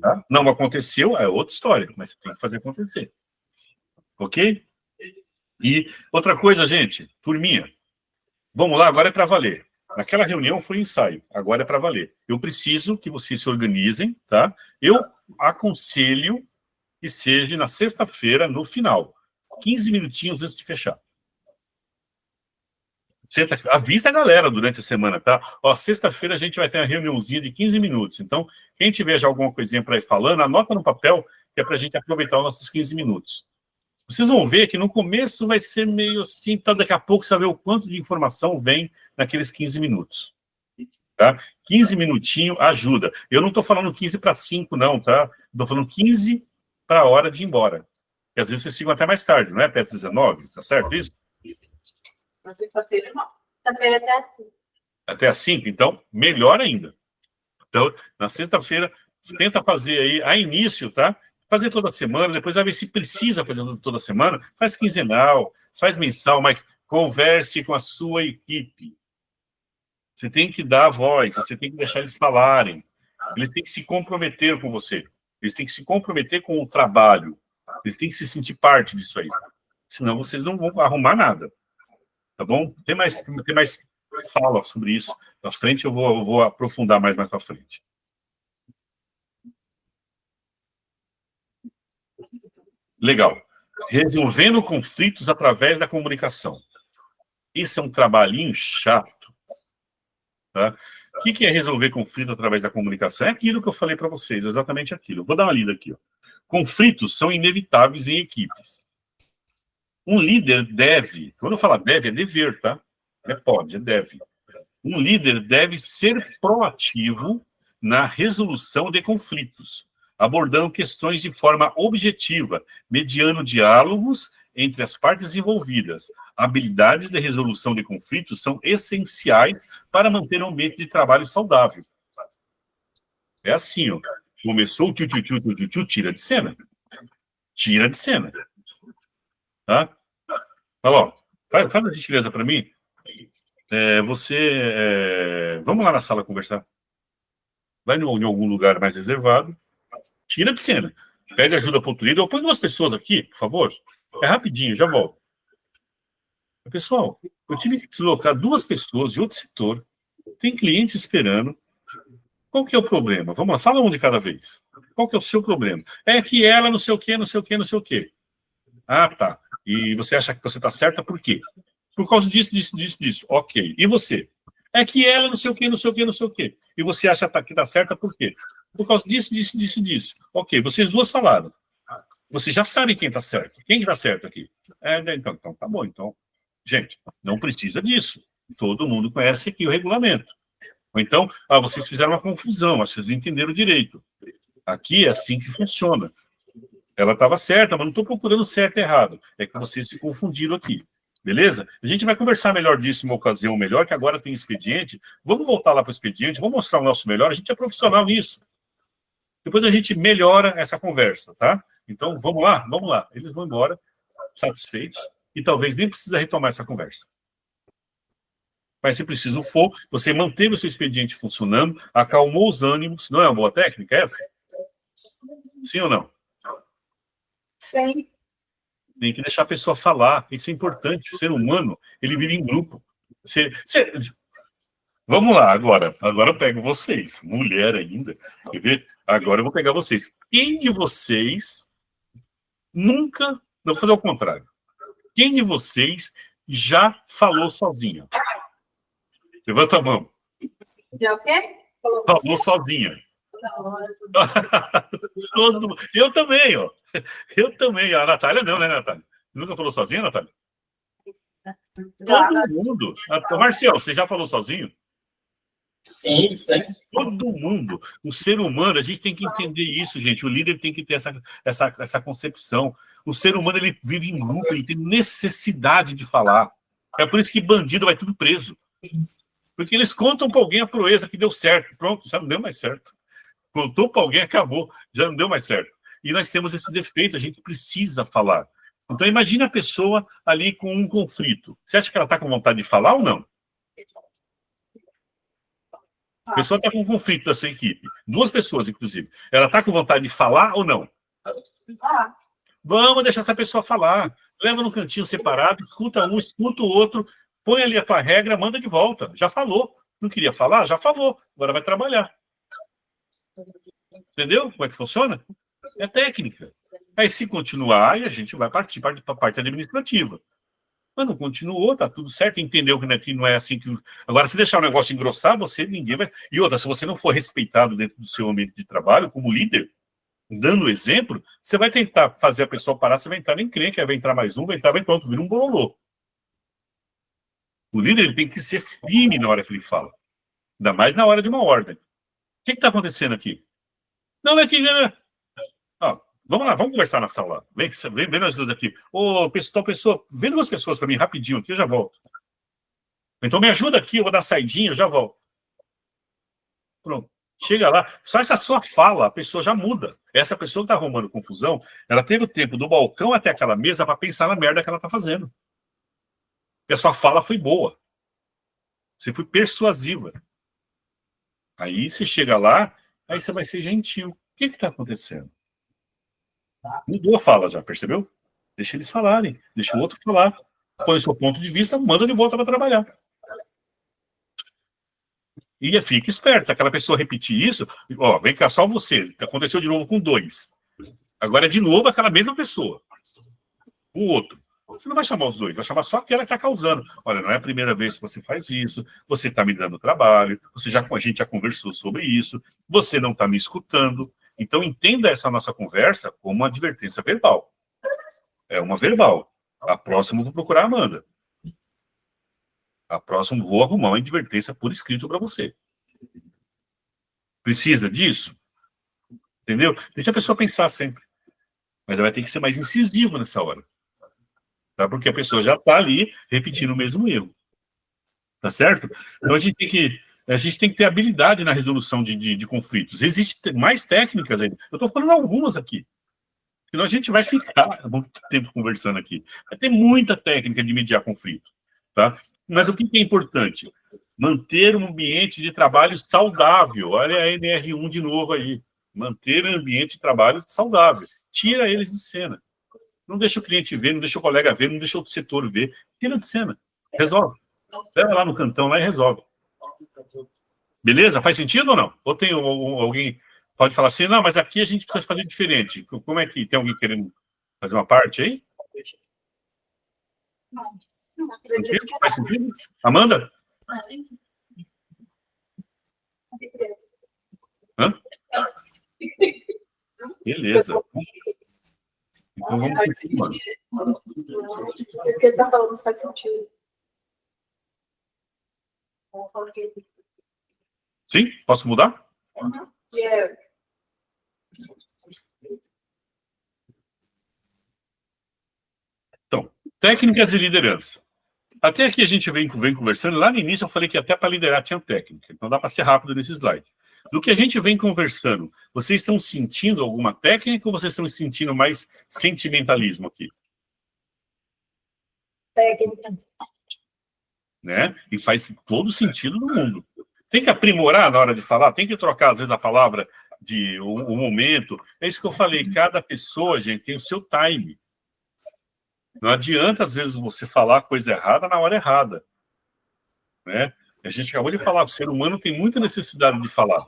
Tá? Não aconteceu, é outra história, mas você tem que fazer acontecer. Ok? E outra coisa, gente, turminha. Vamos lá, agora é para valer. Naquela reunião foi ensaio, agora é para valer. Eu preciso que vocês se organizem, tá? Eu aconselho que seja na sexta-feira, no final. 15 minutinhos antes de fechar. Avisa a galera durante a semana, tá? Ó, sexta-feira a gente vai ter uma reuniãozinha de 15 minutos. Então, quem tiver já alguma coisinha para ir falando, anota no papel, que é para a gente aproveitar os nossos 15 minutos. Vocês vão ver que no começo vai ser meio assim, então daqui a pouco você vai ver o quanto de informação vem naqueles 15 minutos. Tá? 15 minutinhos ajuda. Eu não estou falando 15 para 5, não, tá? Estou falando 15 para a hora de ir embora. Porque às vezes vocês ficam até mais tarde, não é? Até às 19, tá certo isso? Na sexta-feira, não. Sexta-feira até assim. Até às 5, então, melhor ainda. Então, na sexta-feira, tenta fazer aí, a início, tá? Fazer toda semana, depois vai ver se precisa fazer toda semana, faz quinzenal, faz mensal, mas converse com a sua equipe. Você tem que dar a voz, você tem que deixar eles falarem. Eles têm que se comprometer com você. Eles têm que se comprometer com o trabalho. Eles têm que se sentir parte disso aí. Senão vocês não vão arrumar nada. Tá bom? Tem mais fala sobre isso. Na frente eu vou aprofundar mais para frente. Legal. Resolvendo conflitos através da comunicação. Isso é um trabalhinho chato. Tá? O que é resolver conflito através da comunicação? É aquilo que eu falei para vocês, exatamente aquilo. Eu vou dar uma lida aqui. Ó. Conflitos são inevitáveis em equipes. Um líder deve, quando eu falo deve, é dever, tá? É pode, é deve. Um líder deve ser proativo na resolução de conflitos, abordando questões de forma objetiva, mediando diálogos entre as partes envolvidas. Habilidades de resolução de conflitos são essenciais para manter um ambiente de trabalho saudável. É assim, ó. Começou o tchu, tira de cena. Tira de cena. Tá? Fala, ó, faz uma gentileza para mim. Vamos lá na sala conversar. Vai em algum lugar mais reservado. Tira de cena. Pede ajuda para outro líder. Ou põe 2 pessoas aqui, por favor. É rapidinho, já volto. Pessoal, eu tive que deslocar 2 pessoas de outro setor. Tem cliente esperando. Qual que é o problema? Vamos lá, fala um de cada vez. Qual que é o seu problema? É que ela não sei o quê, não sei o quê, não sei o quê. Ah, tá. E você acha que você está certa por quê? Por causa disso. Ok. E você? É que ela não sei o quê, não sei o quê, não sei o quê. E você acha que está certa por quê? Por causa disso. Ok, vocês 2 falaram. Vocês já sabem quem está certo. Quem está certo aqui? Então, tá bom. Então, gente, não precisa disso. Todo mundo conhece aqui o regulamento. Ou então, vocês fizeram uma confusão, vocês não entenderam direito. Aqui é assim que funciona. Ela estava certa, mas não estou procurando certo e errado. É que vocês se confundiram aqui. Beleza? A gente vai conversar melhor disso em uma ocasião melhor, que agora tem expediente. Vamos voltar lá para o expediente, vamos mostrar o nosso melhor. A gente é profissional nisso. Depois a gente melhora essa conversa, tá? Então, vamos lá. Eles vão embora, satisfeitos. e talvez nem precisa retomar essa conversa. Mas se preciso for, você manteve o seu expediente funcionando, acalmou os ânimos, não é uma boa técnica essa? Sim ou não? Sim. Tem que deixar a pessoa falar, isso é importante. O ser humano, ele vive em grupo. Vamos lá, agora eu pego vocês, mulher ainda, quer ver? Agora eu vou pegar vocês. Quem de vocês nunca, vou fazer o contrário, quem de vocês já falou sozinha? Levanta a mão. Já o quê? Falou sozinha. Eu também, ó. Eu também. A Natália não, né, Natália? Nunca falou sozinha, Natália? Todo mundo. Marcel, você já falou sozinho? Sim, sim. Todo mundo. O ser humano, a gente tem que entender isso, gente. O líder tem que ter essa concepção. O ser humano, ele vive em grupo, ele tem necessidade de falar. É por isso que bandido vai tudo preso. Porque eles contam para alguém a proeza que deu certo. Pronto, já não deu mais certo. Contou para alguém, acabou. Já não deu mais certo. E nós temos esse defeito, a gente precisa falar. Então, imagine a pessoa ali com um conflito. Você acha que ela está com vontade de falar ou não? A pessoa está com um conflito da sua equipe. 2 pessoas, inclusive. Ela está com vontade de falar ou não? Vamos deixar essa pessoa falar. Leva no cantinho separado, escuta um, escuta o outro, põe ali a tua regra, manda de volta. Já falou. Não queria falar? Já falou. Agora vai trabalhar. Entendeu como é que funciona? É técnica. Aí, se continuar, aí a gente vai partir para a parte administrativa. Mas não continuou, tá tudo certo, entendeu que não é assim que... Agora, se deixar o negócio engrossar, ninguém vai... E outra, se você não for respeitado dentro do seu ambiente de trabalho, como líder, dando exemplo, você vai tentar fazer a pessoa parar, você vai entrar em encrenca, vai entrar mais um, vai pronto, vira um bololô. O líder, ele tem que ser firme na hora que ele fala. Ainda mais na hora de uma ordem. O que está acontecendo aqui? Não, é que... Vamos lá, vamos conversar na sala. Vem nós 2 aqui. Ô, pessoa, vem 2 pessoas para mim rapidinho aqui, eu já volto. Então me ajuda aqui, eu vou dar uma saidinha, eu já volto. Pronto. Chega lá, só essa sua fala, a pessoa já muda. Essa pessoa que está arrumando confusão, ela teve o tempo do balcão até aquela mesa para pensar na merda que ela está fazendo. E a sua fala foi boa. Você foi persuasiva. Aí você chega lá, aí você vai ser gentil. O que está acontecendo? Mudou a fala já, percebeu? Deixa eles falarem, deixa o outro falar. Põe o seu ponto de vista, manda de volta para trabalhar. E fica esperto, se aquela pessoa repetir isso, ó, vem cá, só você, aconteceu de novo com 2. Agora é de novo aquela mesma pessoa. O outro. Você não vai chamar os 2, vai chamar só aquela que está causando. Olha, não é a primeira vez que você faz isso, você está me dando trabalho, a gente já conversou sobre isso, você não está me escutando. Então, entenda essa nossa conversa como uma advertência verbal. É uma verbal. A próxima eu vou procurar a Amanda. A próxima eu vou arrumar uma advertência por escrito para você. Precisa disso? Entendeu? Deixa a pessoa pensar sempre. Mas ela vai ter que ser mais incisiva nessa hora. Tá? Porque a pessoa já está ali repetindo o mesmo erro. Tá certo? Então, a gente tem que ter habilidade na resolução de conflitos. Existem mais técnicas ainda. Eu estou falando algumas aqui. Senão a gente vai ficar muito tempo conversando aqui. Vai ter muita técnica de mediar conflito. Tá? Mas o que é importante? Manter um ambiente de trabalho saudável. Olha a NR1 de novo aí. Manter um ambiente de trabalho saudável. Tira eles de cena. Não deixa o cliente ver, não deixa o colega ver, não deixa o setor ver. Tira de cena. Resolve. Leva lá no cantão lá e resolve. Beleza? Faz sentido ou não? Ou tem alguém pode falar assim, não, mas aqui a gente precisa fazer diferente. Como é que tem alguém querendo fazer uma parte aí? Não. Faz sentido? Amanda? Hã? Beleza. Então vamos continuar. O que ele está falando faz sentido. Sim? Posso mudar? Yeah. Então, técnicas de liderança. Até aqui a gente vem conversando. Lá no início eu falei que até para liderar tinha técnica. Então dá para ser rápido nesse slide. Do que a gente vem conversando, vocês estão sentindo alguma técnica ou vocês estão sentindo mais sentimentalismo aqui? técnica. Né? E faz todo sentido no mundo. Tem que aprimorar na hora de falar, tem que trocar, às vezes, a palavra de um momento. É isso que eu falei, cada pessoa, gente, tem o seu time. Não adianta, às vezes, você falar coisa errada na hora errada. Né? A gente acabou de falar, o ser humano tem muita necessidade de falar.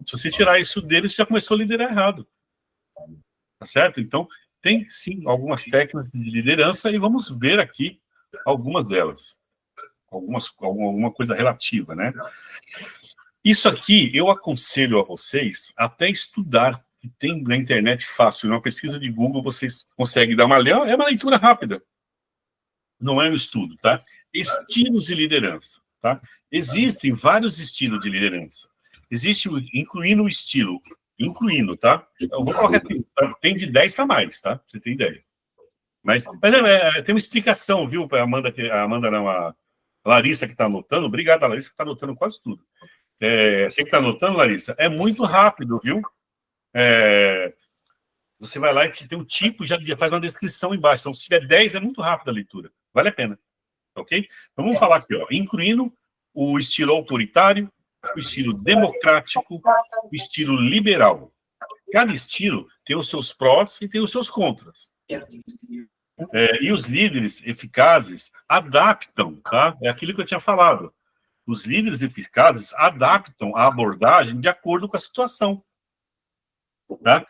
Se você tirar isso dele, você já começou a liderar errado. Tá certo? Então, tem, sim, algumas técnicas de liderança e vamos ver aqui algumas delas. Alguma coisa relativa, né? Isso aqui eu aconselho a vocês até estudar, que tem na internet fácil, numa pesquisa de Google vocês conseguem dar uma é uma leitura rápida, não é um estudo, tá? Estilos de liderança, tá? Existem vários estilos de liderança. Existe, incluindo o estilo, tá? Eu vou colocar, tem de 10 para mais, tá? Pra você ter ideia. Mas tem uma explicação, viu, para a Larissa que está anotando. Obrigado, Larissa, que está anotando quase tudo. Você que está anotando, Larissa, é muito rápido, viu? Você vai lá e tem um tipo, já faz uma descrição embaixo. Então, se tiver 10, é muito rápido a leitura. Vale a pena. Ok? Então, vamos falar aqui, ó, incluindo o estilo autoritário, o estilo democrático, o estilo liberal. Cada estilo tem os seus prós e tem os seus contras. E os líderes eficazes adaptam, tá? É aquilo que eu tinha falado. Os líderes eficazes adaptam a abordagem de acordo com a situação, tá?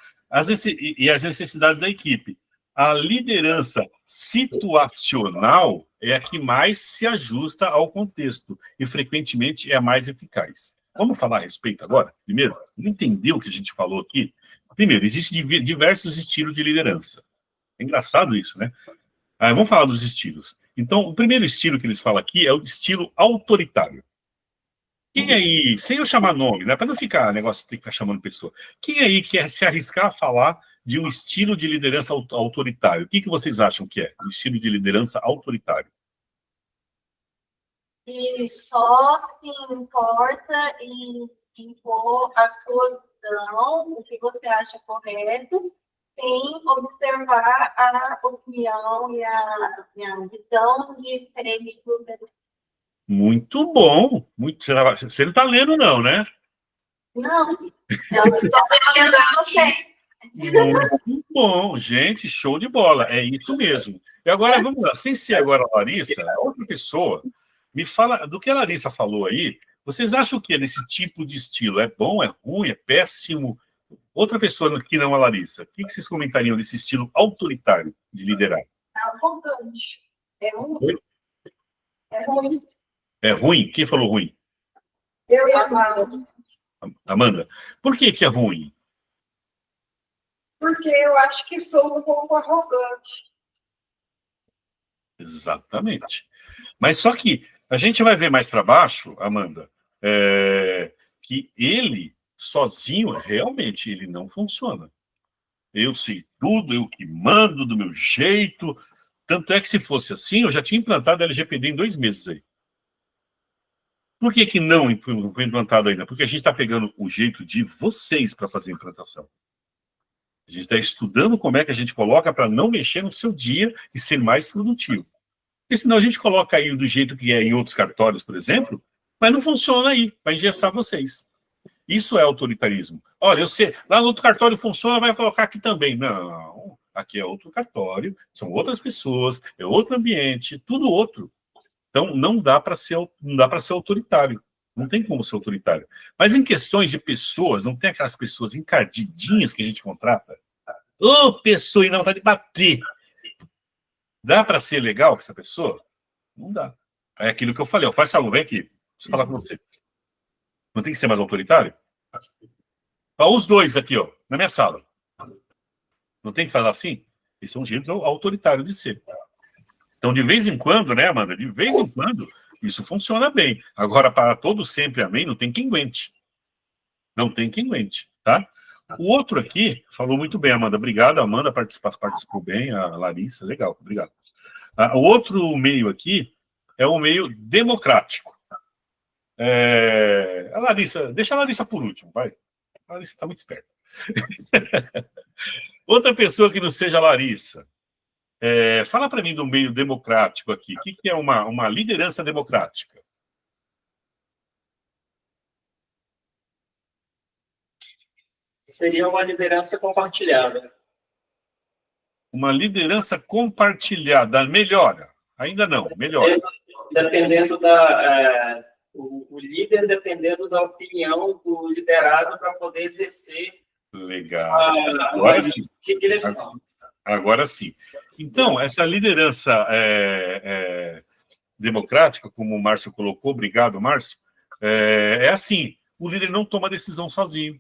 E as necessidades da equipe. A liderança situacional é a que mais se ajusta ao contexto e, frequentemente, é a mais eficaz. Vamos falar a respeito agora? Primeiro, vamos entender o que a gente falou aqui? Primeiro, existem diversos estilos de liderança. É engraçado isso, né? Vamos falar dos estilos. Então, o primeiro estilo que eles falam aqui é o estilo autoritário. Quem aí, sem eu chamar nome, né, para não ficar negócio de ter que ficar chamando pessoa, quem aí quer se arriscar a falar de um estilo de liderança autoritário? O que vocês acham que é o estilo de liderança autoritário? E só se importa em impor a sua visão, o que você acha correto, sem observar a opinião e a visão diferente do outro. Muito bom. Você não está lendo, não, né? Não, eu estou aprendendo a você. Muito bom, gente, show de bola. É isso mesmo. E agora, vamos lá. Sem ser agora a Larissa, outra pessoa, me fala do que a Larissa falou aí. Vocês acham o que desse tipo de estilo? É bom, é ruim, é péssimo? Outra pessoa que não a Larissa, o que vocês comentariam desse estilo autoritário de liderar? Arrogante. É ruim. É ruim. É ruim? Quem falou ruim? Eu e a Amanda. Amanda, por que é ruim? Porque eu acho que sou um pouco arrogante. Exatamente. Mas só que a gente vai ver mais para baixo, Amanda, que ele sozinho, realmente, ele não funciona. Eu sei tudo, eu que mando do meu jeito. Tanto é que se fosse assim, eu já tinha implantado a LGPD em 2 meses aí. Por que não foi implantado ainda? Porque a gente está pegando o jeito de vocês para fazer a implantação. A gente está estudando como é que a gente coloca para não mexer no seu dia e ser mais produtivo. Porque senão a gente coloca aí do jeito que é em outros cartórios, por exemplo, mas não funciona aí, vai engessar vocês. Isso é autoritarismo. Olha, eu sei, lá no outro cartório funciona, vai colocar aqui também. Não, aqui é outro cartório, são outras pessoas, é outro ambiente, tudo outro. Então, não dá para ser autoritário. Não tem como ser autoritário. Mas em questões de pessoas, não tem aquelas pessoas encardidinhas que a gente contrata? Pessoa e não vontade de bater. Dá para ser legal com essa pessoa? Não dá. É aquilo que eu falei. Faz favor, vem aqui. Preciso falar com você. Não tem que ser mais autoritário? Os dois aqui, ó, na minha sala. Não tem que falar assim? Esse é um jeito autoritário de ser. Então, de vez em quando, né, Amanda? De vez em quando, isso funciona bem. Agora, para todo sempre, amém, não tem quem aguente. Não tem quem aguente, tá? O outro aqui, falou muito bem, Amanda. Obrigado, Amanda, participou bem. A Larissa, legal, obrigado. O outro meio aqui é o meio democrático. A Larissa, deixa a Larissa por último, vai. A Larissa está muito esperta. Outra pessoa que não seja a Larissa. Fala para mim do meio democrático aqui. O que é uma liderança democrática? Seria uma liderança compartilhada. Uma liderança compartilhada. Melhora. Ainda não, melhora. Dependendo o líder dependendo da opinião do liderado para poder exercer Legal. Agora sim. Direção. Agora sim. Então, essa liderança democrática, como o Márcio colocou, obrigado, Márcio, é assim, o líder não toma decisão sozinho.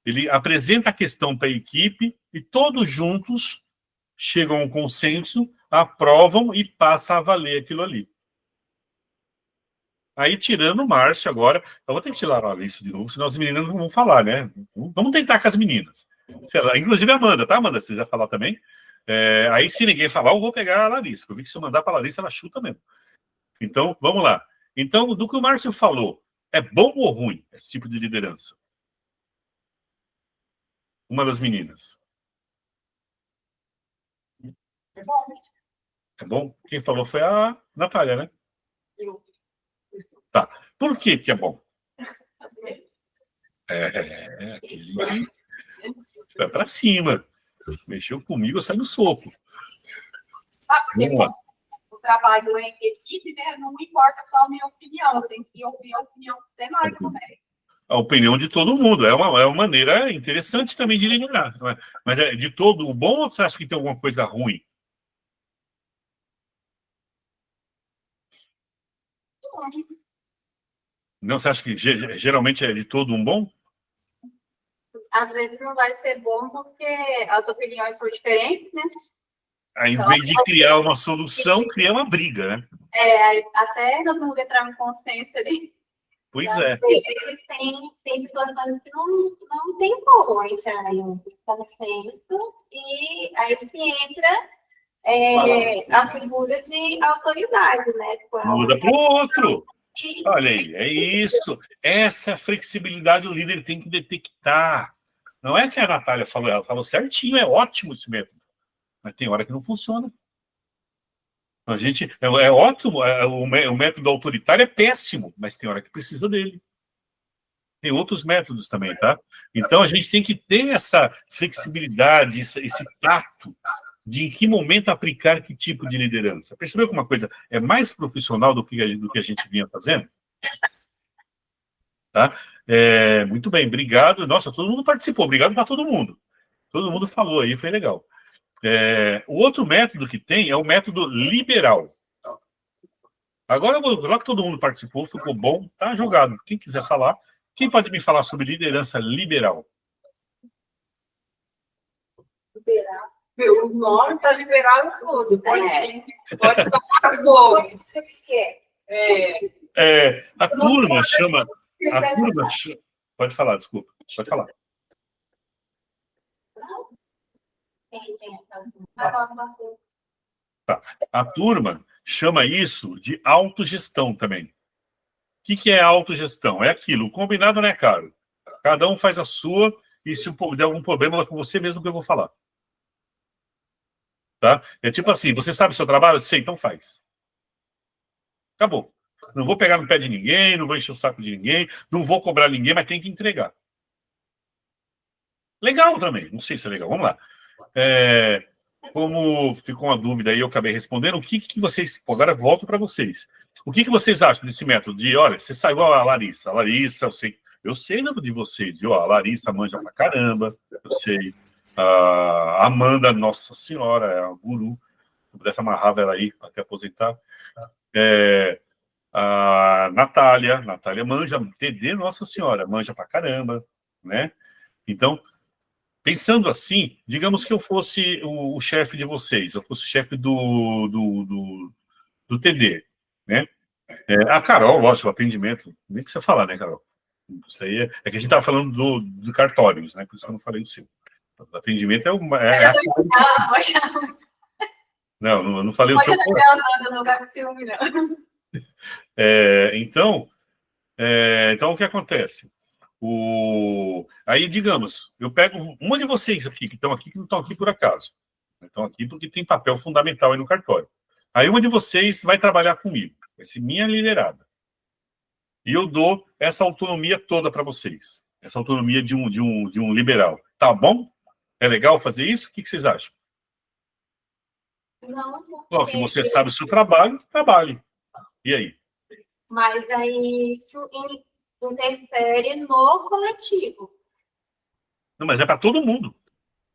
Ele apresenta a questão para a equipe e todos juntos chegam a um consenso, aprovam e passa a valer aquilo ali. Aí, tirando o Márcio agora, eu vou ter que tirar a lista de novo, senão as meninas não vão falar, né? Vamos tentar com as meninas. Inclusive a Amanda, tá, Amanda? Se quiser falar também. Aí, se ninguém falar, eu vou pegar a Larissa. Eu vi que se eu mandar para a Larissa, ela chuta mesmo. Então, vamos lá. Então, do que o Márcio falou, é bom ou ruim esse tipo de liderança? Uma das meninas. É bom. É bom? Quem falou foi a Natália, né? Eu. Tá. Por que é bom? Aquele que vai para cima. Mexeu comigo, eu saio no soco. Porque o trabalho em equipe, né, não importa só a minha opinião, eu tenho que ouvir a opinião dos demais também. A opinião de todo mundo. É uma maneira interessante também de liderar. Mas de todo o bom ou você acha que tem alguma coisa ruim? Não, você acha que geralmente é de todo um bom? Às vezes não vai ser bom porque as opiniões são diferentes, né? Aí, em vez de criar uma solução, cria uma briga, né? Até todo mundo entrar no consenso ali. Pois é. Eles têm situações que não tem como entrar em consenso e aí que entra a figura de autoridade, né? Muda para o outro. Olha aí, é isso. Essa flexibilidade o líder tem que detectar. Não é que a Natália falou, ela falou certinho, é ótimo esse método. Mas tem hora que não funciona. A gente, é ótimo, o método autoritário é péssimo, mas tem hora que precisa dele. Tem outros métodos também, tá? Então a gente tem que ter essa flexibilidade, esse tato de em que momento aplicar que tipo de liderança. Percebeu que uma coisa é mais profissional do que a gente vinha fazendo? Tá? Muito bem, obrigado. Nossa, todo mundo participou. Obrigado para todo mundo. Todo mundo falou aí, foi legal. O outro método que tem é o método liberal. Agora, lá que todo mundo participou, ficou bom, tá jogado. Quem quiser falar, quem pode me falar sobre liderança liberal? Liberal. Meu nome está liberado tudo. Pode tomar fogo. A turma chama. Pode falar, desculpa. Pode falar. Tá. A turma chama isso de autogestão também. O que é autogestão? É aquilo, o combinado não é caro. Cada um faz a sua e se der algum problema é com você mesmo que eu vou falar. Tá? É tipo assim, você sabe o seu trabalho? Sei, então faz. Acabou. Não vou pegar no pé de ninguém, não vou encher o saco de ninguém, não vou cobrar ninguém, mas tem que entregar. Legal também, não sei se é legal. Vamos lá. Como ficou uma dúvida aí, eu acabei respondendo, o que vocês... Agora volto para vocês. O que vocês acham desse método de, olha, você saiu igual a Larissa. A Larissa, eu sei de vocês, viu? A Larissa manja pra caramba, eu sei. A Amanda, nossa senhora, é uma guru. Se pudesse amarrar ela aí, até aposentar. A Natália manja, TD, nossa senhora, manja pra caramba, né? Então, pensando assim, digamos que eu fosse o chefe de vocês, eu fosse o chefe do TD, né? A Carol, lógico, o atendimento, nem precisa falar, né, Carol? Isso aí é que a gente estava falando do cartórios, né? Por isso que eu não falei do seu. O atendimento Não, eu não falei o seu. Então, o que acontece? Aí, digamos, eu pego uma de vocês aqui, que estão aqui, que não estão aqui por acaso. Então, aqui porque tem papel fundamental aí no cartório. Aí uma de vocês vai trabalhar comigo, vai ser minha liderada. E eu dou essa autonomia toda para vocês. Essa autonomia de um liberal. Tá bom? É legal fazer isso? O que vocês acham? Não, Ó, que você sabe o seu trabalho, trabalhe. E aí? mas aí isso interfere no coletivo. Não, mas é para todo mundo.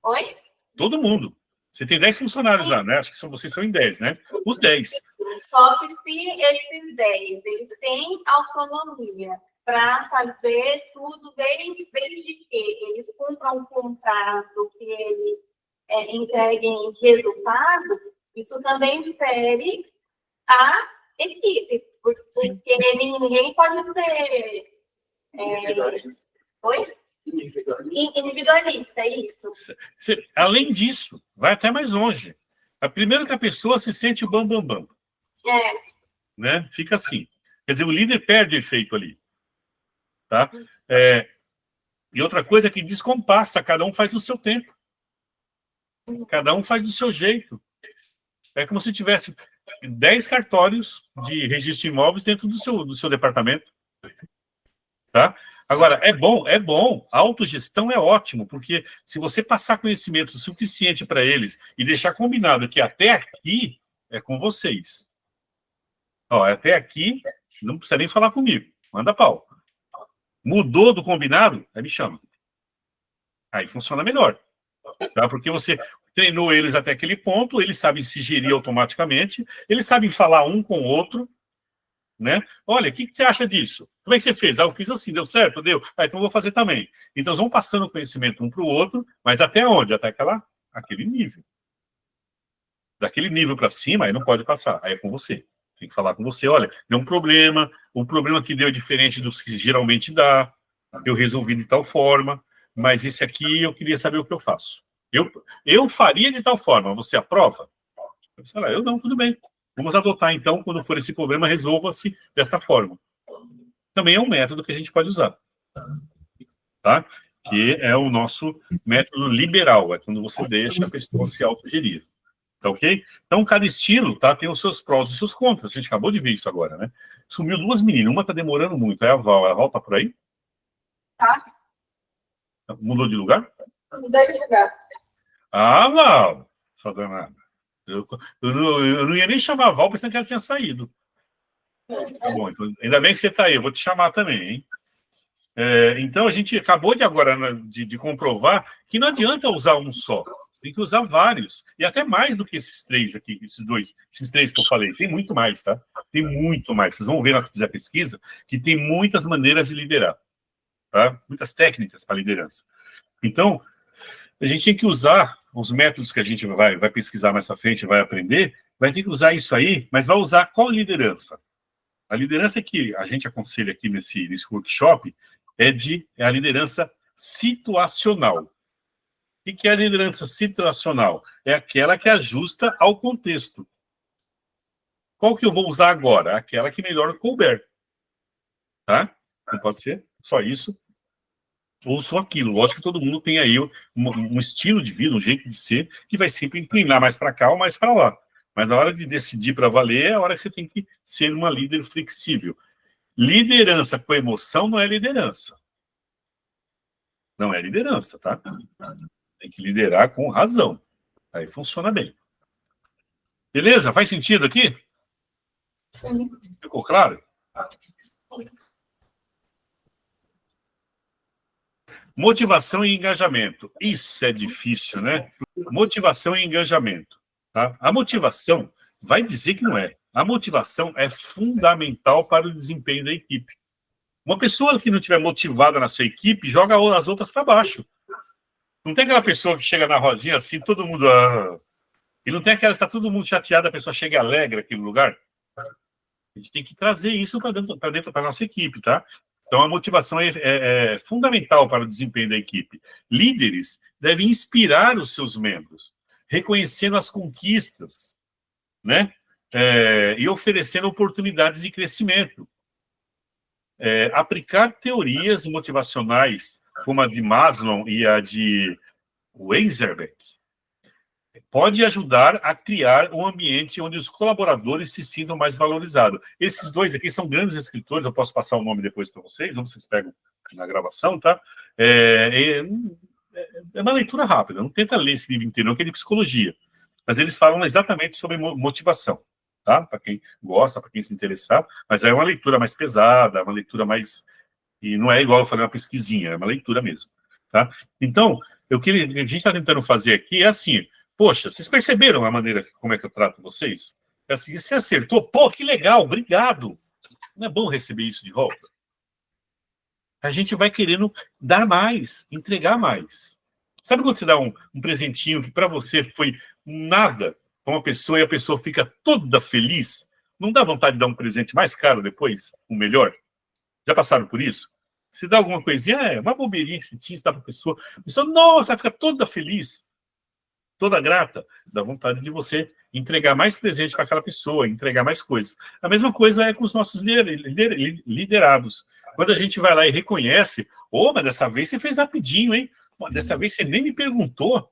Oi? Todo mundo. Você tem 10 funcionários lá, né? Acho que vocês são em 10, né? Os 10. Só que se esses 10 eles têm autonomia para fazer tudo desde que eles cumpram um contrato, que eles entreguem resultado, isso também difere a equipe, porque ninguém pode ser oi? Individualista, isso. Além disso, vai até mais longe. Primeiro que a pessoa se sente o bam. Né? Fica assim. Quer dizer, o líder perde efeito ali. Tá? E outra coisa é que descompassa, cada um faz o seu tempo. Cada um faz do seu jeito. É como se tivesse 10 cartórios de registro de imóveis dentro do seu departamento. Tá? Agora, é bom, a autogestão é ótimo, porque se você passar conhecimento suficiente para eles e deixar combinado que até aqui é com vocês. Ó, até aqui, não precisa nem falar comigo, manda pau. Mudou do combinado, aí me chama. Aí funciona melhor. Tá? Porque você treinou eles até aquele ponto, eles sabem se gerir automaticamente, eles sabem falar um com o outro, né? Olha, o que você acha disso? Como é que você fez? Eu fiz assim, deu certo? Deu? Então eu vou fazer também. Então eles vão passando conhecimento um para o outro, mas até onde? Até aquele nível. Daquele nível para cima, aí não pode passar. Aí é com você. Tem que falar com você. Olha, deu um problema. O problema que deu é diferente dos que geralmente dá. Eu resolvi de tal forma, mas esse aqui eu queria saber o que eu faço. Eu faria de tal forma. Você aprova? Eu não, tudo bem. Vamos adotar, então, quando for esse problema, resolva-se desta forma. Também é um método que a gente pode usar. Tá? Que é o nosso método liberal. É quando você deixa a pessoa se autogerir. Tá ok? Então, cada estilo, tá, tem os seus prós e os seus contras. A gente acabou de ver isso agora, né? Sumiu 2 meninas. Uma tá demorando muito. É a Val. A Val tá por aí? Tá. Mudou de lugar? Mudou de lugar. Ah, Val. Só danada. Eu não ia nem chamar a Val, pensando que ela tinha saído. Tá bom, então, ainda bem que você está aí, eu vou te chamar também, hein? Então, a gente acabou de agora de comprovar que não adianta usar um só, tem que usar vários, e até mais do que esses 3 aqui, esses 3 que eu falei, tem muito mais, tá? Tem muito mais, vocês vão ver na hora que fizer a pesquisa, que tem muitas maneiras de liderar, tá? Muitas técnicas para liderança. Então, a gente tem que usar os métodos que a gente vai pesquisar mais à frente, vai aprender, vai ter que usar isso aí, mas vai usar qual liderança? A liderança que a gente aconselha aqui nesse workshop é a liderança situacional. O que é a liderança situacional? É aquela que ajusta ao contexto. Qual que eu vou usar agora? Aquela que melhor couber. Tá? Não pode ser só isso ou só aquilo. Lógico que todo mundo tem aí um estilo de vida, um jeito de ser, que vai sempre inclinar mais para cá ou mais para lá. Mas na hora de decidir para valer, é a hora que você tem que ser uma líder flexível. Liderança com emoção não é liderança. Não é liderança, tá? Tem que liderar com razão. Aí funciona bem. Beleza? Faz sentido aqui? Sim. Ficou claro? Motivação e engajamento. Isso é difícil, né? Motivação e engajamento. Tá? A motivação vai dizer que não é. A motivação é fundamental para o desempenho da equipe. Uma pessoa que não estiver motivada na sua equipe, joga as outras para baixo. Não tem aquela pessoa que chega na rodinha assim, todo mundo... E não tem aquela que está todo mundo chateado, a pessoa chega alegre naquele lugar. A gente tem que trazer isso para dentro da nossa equipe, tá? Então, a motivação é fundamental para o desempenho da equipe. Líderes devem inspirar os seus membros, reconhecendo as conquistas, né? E oferecendo oportunidades de crescimento. Aplicar teorias motivacionais, como a de Maslow e a de Weiserbeck, pode ajudar a criar um ambiente onde os colaboradores se sintam mais valorizados. Esses dois aqui são grandes escritores, eu posso passar o nome depois para vocês, ou vocês pegam na gravação, tá? É uma leitura rápida, não tenta ler esse livro inteiro, não, que é de psicologia. Mas eles falam exatamente sobre motivação, tá? Para quem gosta, para quem se interessar, mas é uma leitura mais pesada, uma leitura mais... E não é igual eu falei uma pesquisinha, é uma leitura mesmo, tá? Então, a gente está tentando fazer aqui é assim, poxa, vocês perceberam a maneira como é que eu trato vocês? É assim, você acertou, pô, que legal, obrigado. Não é bom receber isso de volta? A gente vai querendo dar mais, entregar mais. Sabe quando você dá um presentinho que para você foi nada para uma pessoa e a pessoa fica toda feliz? Não dá vontade de dar um presente mais caro depois? Um melhor? Já passaram por isso? Se dá alguma coisinha, uma bobeirinha que você tinha, você dá para a pessoa, nossa, ela fica toda feliz, toda grata. Dá vontade de você entregar mais presente para aquela pessoa, entregar mais coisas. A mesma coisa é com os nossos liderados. Quando a gente vai lá e reconhece, mas dessa vez você fez rapidinho, hein? Dessa vez você nem me perguntou.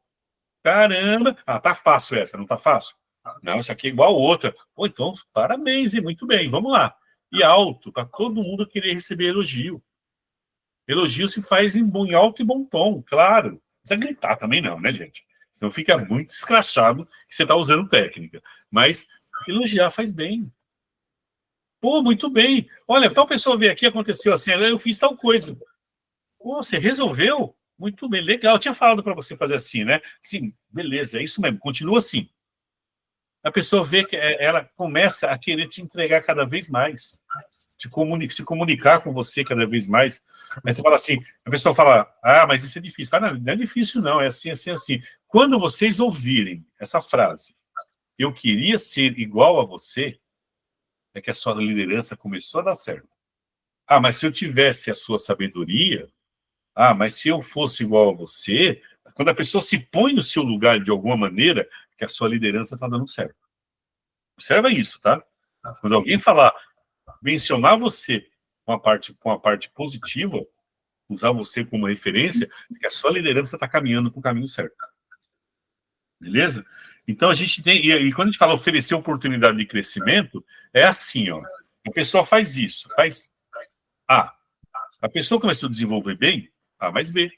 Caramba! Tá fácil essa, não tá fácil? Não, isso aqui é igual a outra. Então, parabéns, e muito bem, vamos lá. E alto, para todo mundo querer receber elogio. Elogio se faz em alto e bom tom, claro. Não precisa gritar também não, né, gente? Senão fica muito escrachado que você está usando técnica. Mas elogiar faz bem. Pô, muito bem. Olha, tal pessoa veio aqui, aconteceu assim, eu fiz tal coisa. Pô, você resolveu? Muito bem, legal. Eu tinha falado para você fazer assim, né? Sim, beleza, é isso mesmo, continua assim. A pessoa vê que ela começa a querer te entregar cada vez mais, se comunicar com você cada vez mais. Aí você fala assim, a pessoa fala, mas isso é difícil. Não é difícil não, é assim, assim, assim. Quando vocês ouvirem essa frase, eu queria ser igual a você, é que a sua liderança começou a dar certo. Mas se eu tivesse a sua sabedoria, mas se eu fosse igual a você, quando a pessoa se põe no seu lugar de alguma maneira, que a sua liderança está dando certo. Observa isso, tá? Quando alguém falar, mencionar você com uma parte positiva, usar você como referência, que a sua liderança está caminhando para o caminho certo. Beleza? Então a gente tem, e quando a gente fala oferecer oportunidade de crescimento, é assim, ó. A pessoa faz isso, faz A. A pessoa começou a desenvolver bem, A mais B.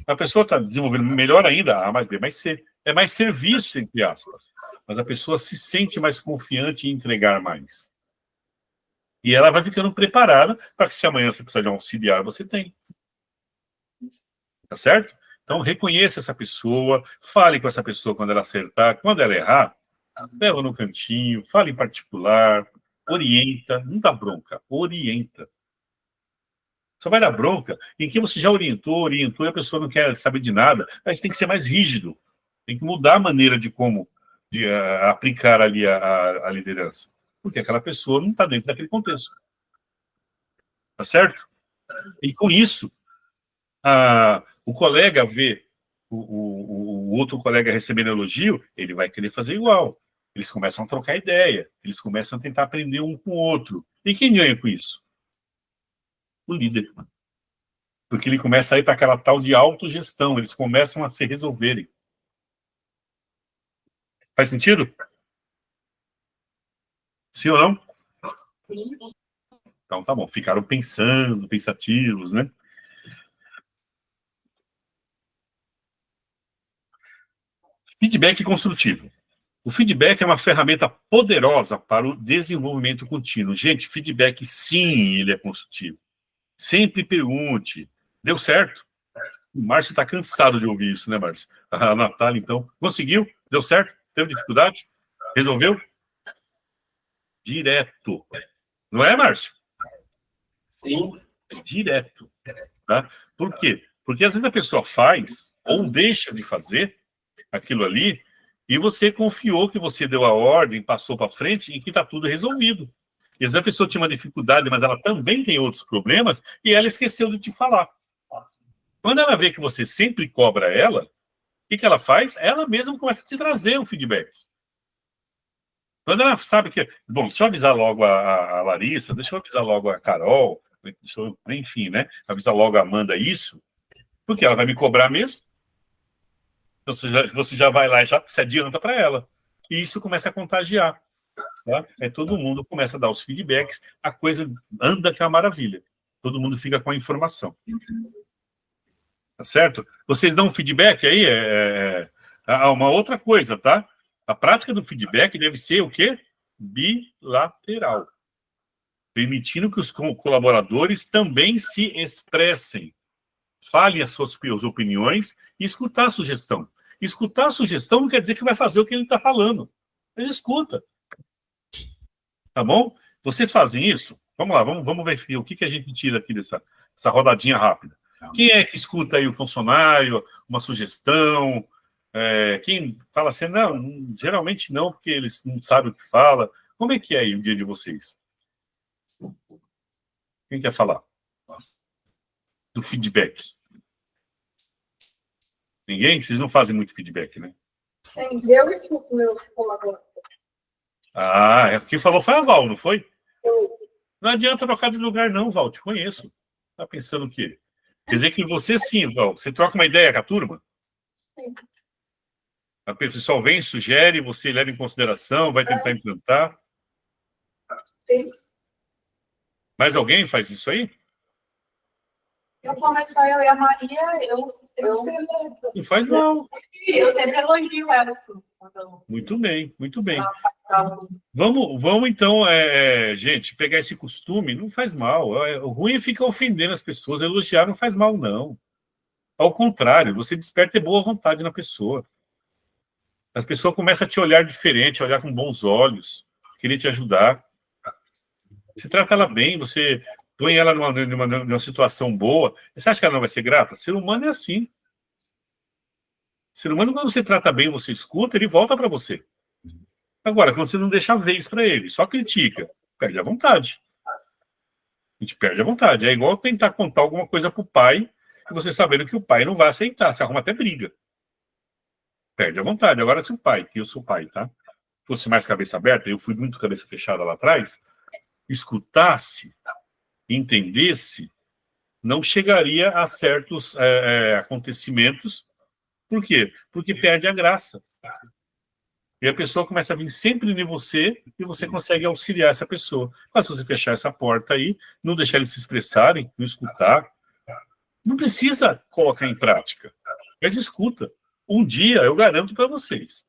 A pessoa está desenvolvendo melhor ainda, A mais B mais C. É mais serviço, entre aspas. Mas a pessoa se sente mais confiante em entregar mais. E ela vai ficando preparada para que se amanhã você precisar de um auxiliar, você tem. Tá certo? Então, reconheça essa pessoa, fale com essa pessoa quando ela acertar, quando ela errar, leva no cantinho, fale em particular, orienta, não dá bronca, orienta. Só vai dar bronca em que você já orientou, e a pessoa não quer saber de nada, mas tem que ser mais rígido, tem que mudar a maneira de como aplicar ali a liderança, porque aquela pessoa não está dentro daquele contexto. Tá certo? E com isso, o colega vê o outro colega recebendo elogio, ele vai querer fazer igual. Eles começam a trocar ideia, eles começam a tentar aprender um com o outro. E quem ganha com isso? O líder. Porque ele começa a ir para aquela tal de autogestão, eles começam a se resolverem. Faz sentido? Sim ou não? Sim. Então tá bom, ficaram pensando, pensativos, né? Feedback construtivo. O feedback é uma ferramenta poderosa para o desenvolvimento contínuo. Gente, feedback, sim, ele é construtivo. Sempre pergunte. Deu certo? O Márcio está cansado de ouvir isso, né, Márcio? A Natália, então, conseguiu? Deu certo? Teve dificuldade? Resolveu? Direto. Não é, Márcio? Sim. Direto. Tá? Por quê? Porque às vezes a pessoa faz ou deixa de fazer aquilo ali e você confiou que você deu a ordem, passou para frente e que está tudo resolvido. E às vezes a pessoa tinha uma dificuldade, mas ela também tem outros problemas e ela esqueceu de te falar. Quando ela vê que você sempre cobra ela, o que ela faz? Ela mesma começa a te trazer o feedback. Quando ela sabe que... Bom, deixa eu avisar logo a Larissa, deixa eu avisar logo a Carol, enfim, né? Avisar logo a Amanda isso, porque ela vai me cobrar mesmo. Então você já vai lá e já se adianta para ela. E isso começa a contagiar. Tá? Todo mundo começa a dar os feedbacks, a coisa anda que é uma maravilha. Todo mundo fica com a informação. Tá certo? Vocês dão feedback aí? Uma outra coisa, tá? A prática do feedback deve ser o quê? Bilateral. Permitindo que os colaboradores também se expressem. Falem as suas opiniões e escutar a sugestão. Escutar a sugestão não quer dizer que você vai fazer o que ele está falando. Ele escuta. Tá bom? Vocês fazem isso? Vamos lá, vamos ver o que a gente tira aqui dessa rodadinha rápida. Quem é que escuta aí o funcionário, uma sugestão? Quem fala assim, não, geralmente não, porque eles não sabem o que fala. Como é que é aí o dia de vocês? Quem quer falar? Do feedback. Ninguém? Vocês não fazem muito feedback, né? Sim, eu escuto meus colaboradores. Quem falou foi a Val, não foi? Não adianta trocar de lugar não, Val, te conheço. Tá pensando o quê? Quer dizer que você sim, Val, você troca uma ideia com a turma? Sim. A pessoa vem, sugere, você leva em consideração, vai tentar implantar? Sim. Mais alguém faz isso aí? Eu começo eu e a Maria, Não faz não. Eu sempre elogio ela, assim. Muito bem, muito bem. Vamos então, gente, pegar esse costume, não faz mal. O ruim é ficar ofendendo as pessoas, elogiar não faz mal, não. Ao contrário, você desperta boa vontade na pessoa. As pessoas começam a te olhar diferente, a olhar com bons olhos, querer te ajudar. Você trata ela bem, você põe ela numa situação boa. Você acha que ela não vai ser grata? Ser humano é assim. Ser humano, quando você trata bem, você escuta, ele volta para você. Agora, quando você não deixa a vez para ele, só critica, perde a vontade. A gente perde a vontade. É igual tentar contar alguma coisa para o pai, e você sabendo que o pai não vai aceitar, você arruma até briga. Perde a vontade. Agora, se o pai, que eu sou pai, tá? Fosse mais cabeça aberta, eu fui muito cabeça fechada lá atrás, escutasse, entendesse, não chegaria a certos acontecimentos. Por quê? Porque perde a graça. E a pessoa começa a vir sempre em você e você consegue auxiliar essa pessoa. Mas se você fechar essa porta aí, não deixar eles se expressarem, não escutar, não precisa colocar em prática. Mas escuta. Um dia, eu garanto para vocês,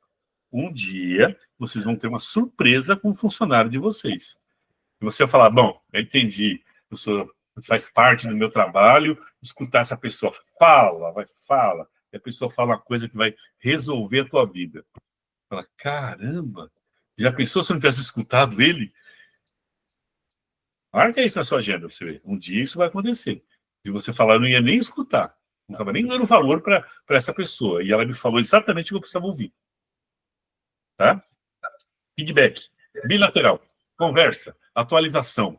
um dia vocês vão ter uma surpresa com o funcionário de vocês. E você vai falar, bom, eu entendi, faz parte do meu trabalho, escutar essa pessoa. Fala. E a pessoa fala uma coisa que vai resolver a tua vida. Fala, caramba, já pensou se eu não tivesse escutado ele? Marca isso na sua agenda, pra você ver. Um dia isso vai acontecer. E você falar, eu não ia nem escutar. Não estava nem dando valor para essa pessoa. E ela me falou exatamente o que eu precisava ouvir. Tá? Feedback. Bilateral. Conversa. Atualização.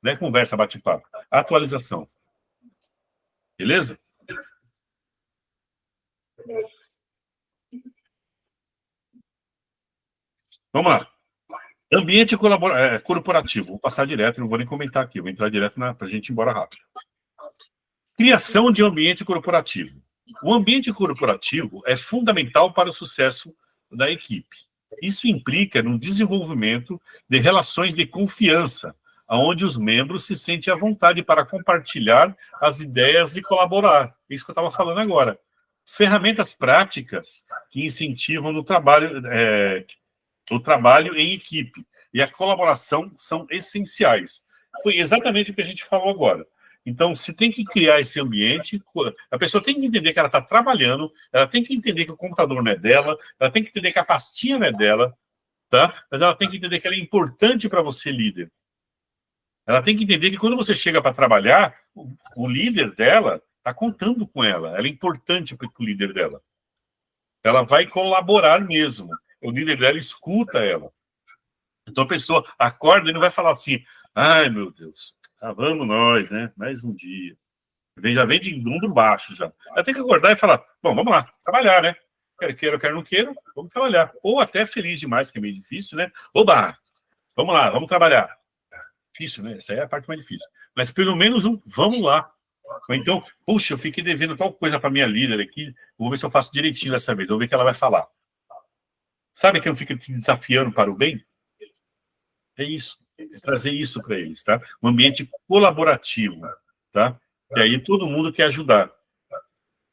Não é conversa, bate-papo. Atualização. Beleza? Vamos lá. Ambiente corporativo. Vou passar direto, não vou nem comentar aqui. Vou entrar direto para a gente ir embora rápido. Criação de ambiente corporativo. O ambiente corporativo é fundamental para o sucesso da equipe. Isso implica no desenvolvimento de relações de confiança, onde os membros se sentem à vontade para compartilhar as ideias e colaborar. Isso que eu estava falando agora. Ferramentas práticas que incentivam o trabalho em equipe e a colaboração são essenciais. Foi exatamente o que a gente falou agora. Então, você tem que criar esse ambiente, a pessoa tem que entender que ela está trabalhando, ela tem que entender que o computador não é dela, ela tem que entender que a pastinha não é dela, tá? Mas ela tem que entender que ela é importante para você, líder. Ela tem que entender que quando você chega para trabalhar, o líder dela está contando com ela, ela é importante para o líder dela. Ela vai colaborar mesmo. O líder dela escuta ela. Então a pessoa acorda e não vai falar assim, ai meu Deus, vamos nós, né? Mais um dia. Já vem de ombro baixo já. Ela tem que acordar e falar, bom, vamos lá, trabalhar, né? Quero, não quero, vamos trabalhar. Ou até feliz demais, que é meio difícil, né? Oba, vamos lá, vamos trabalhar. Difícil, né? Essa é a parte mais difícil. Mas pelo menos vamos lá. Ou então, puxa, eu fiquei devendo tal coisa para minha líder aqui, vou ver se eu faço direitinho dessa vez, vou ver o que ela vai falar. Sabe que eu fico te desafiando para o bem? É isso, é trazer isso para eles, tá? Um ambiente colaborativo, tá? E aí todo mundo quer ajudar.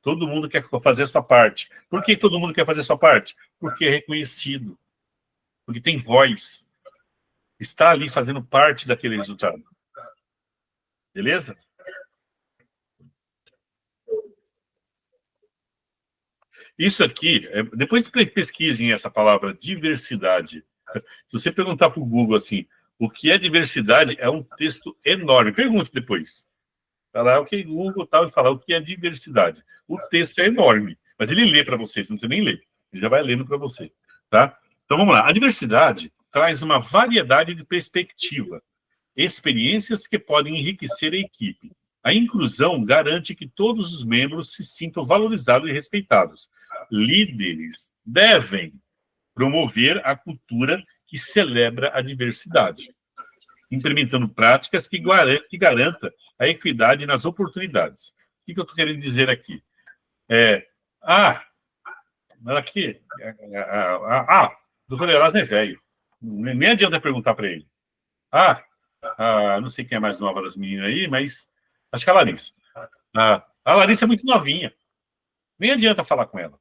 Todo mundo quer fazer a sua parte. Por que todo mundo quer fazer a sua parte? Porque é reconhecido. Porque tem voz. Está ali fazendo parte daquele resultado. Beleza? Isso aqui, depois pesquisem essa palavra diversidade. Se você perguntar para o Google assim, o que é diversidade, é um texto enorme. Pergunte depois. Falar o que Google tal e falar o que é diversidade. O texto é enorme, mas ele lê para você, você não precisa nem ler. Ele já vai lendo para você, tá? Então vamos lá. A diversidade traz uma variedade de perspectiva, experiências que podem enriquecer a equipe. A inclusão garante que todos os membros se sintam valorizados e respeitados. Líderes devem promover a cultura que celebra a diversidade, implementando práticas que garanta a equidade nas oportunidades. O que eu estou querendo dizer aqui? Aqui, o doutor Erasmo é velho. Nem adianta perguntar para ele. Não sei quem é mais nova das meninas aí, mas acho que é a Larissa. A Larissa é muito novinha. Nem adianta falar com ela.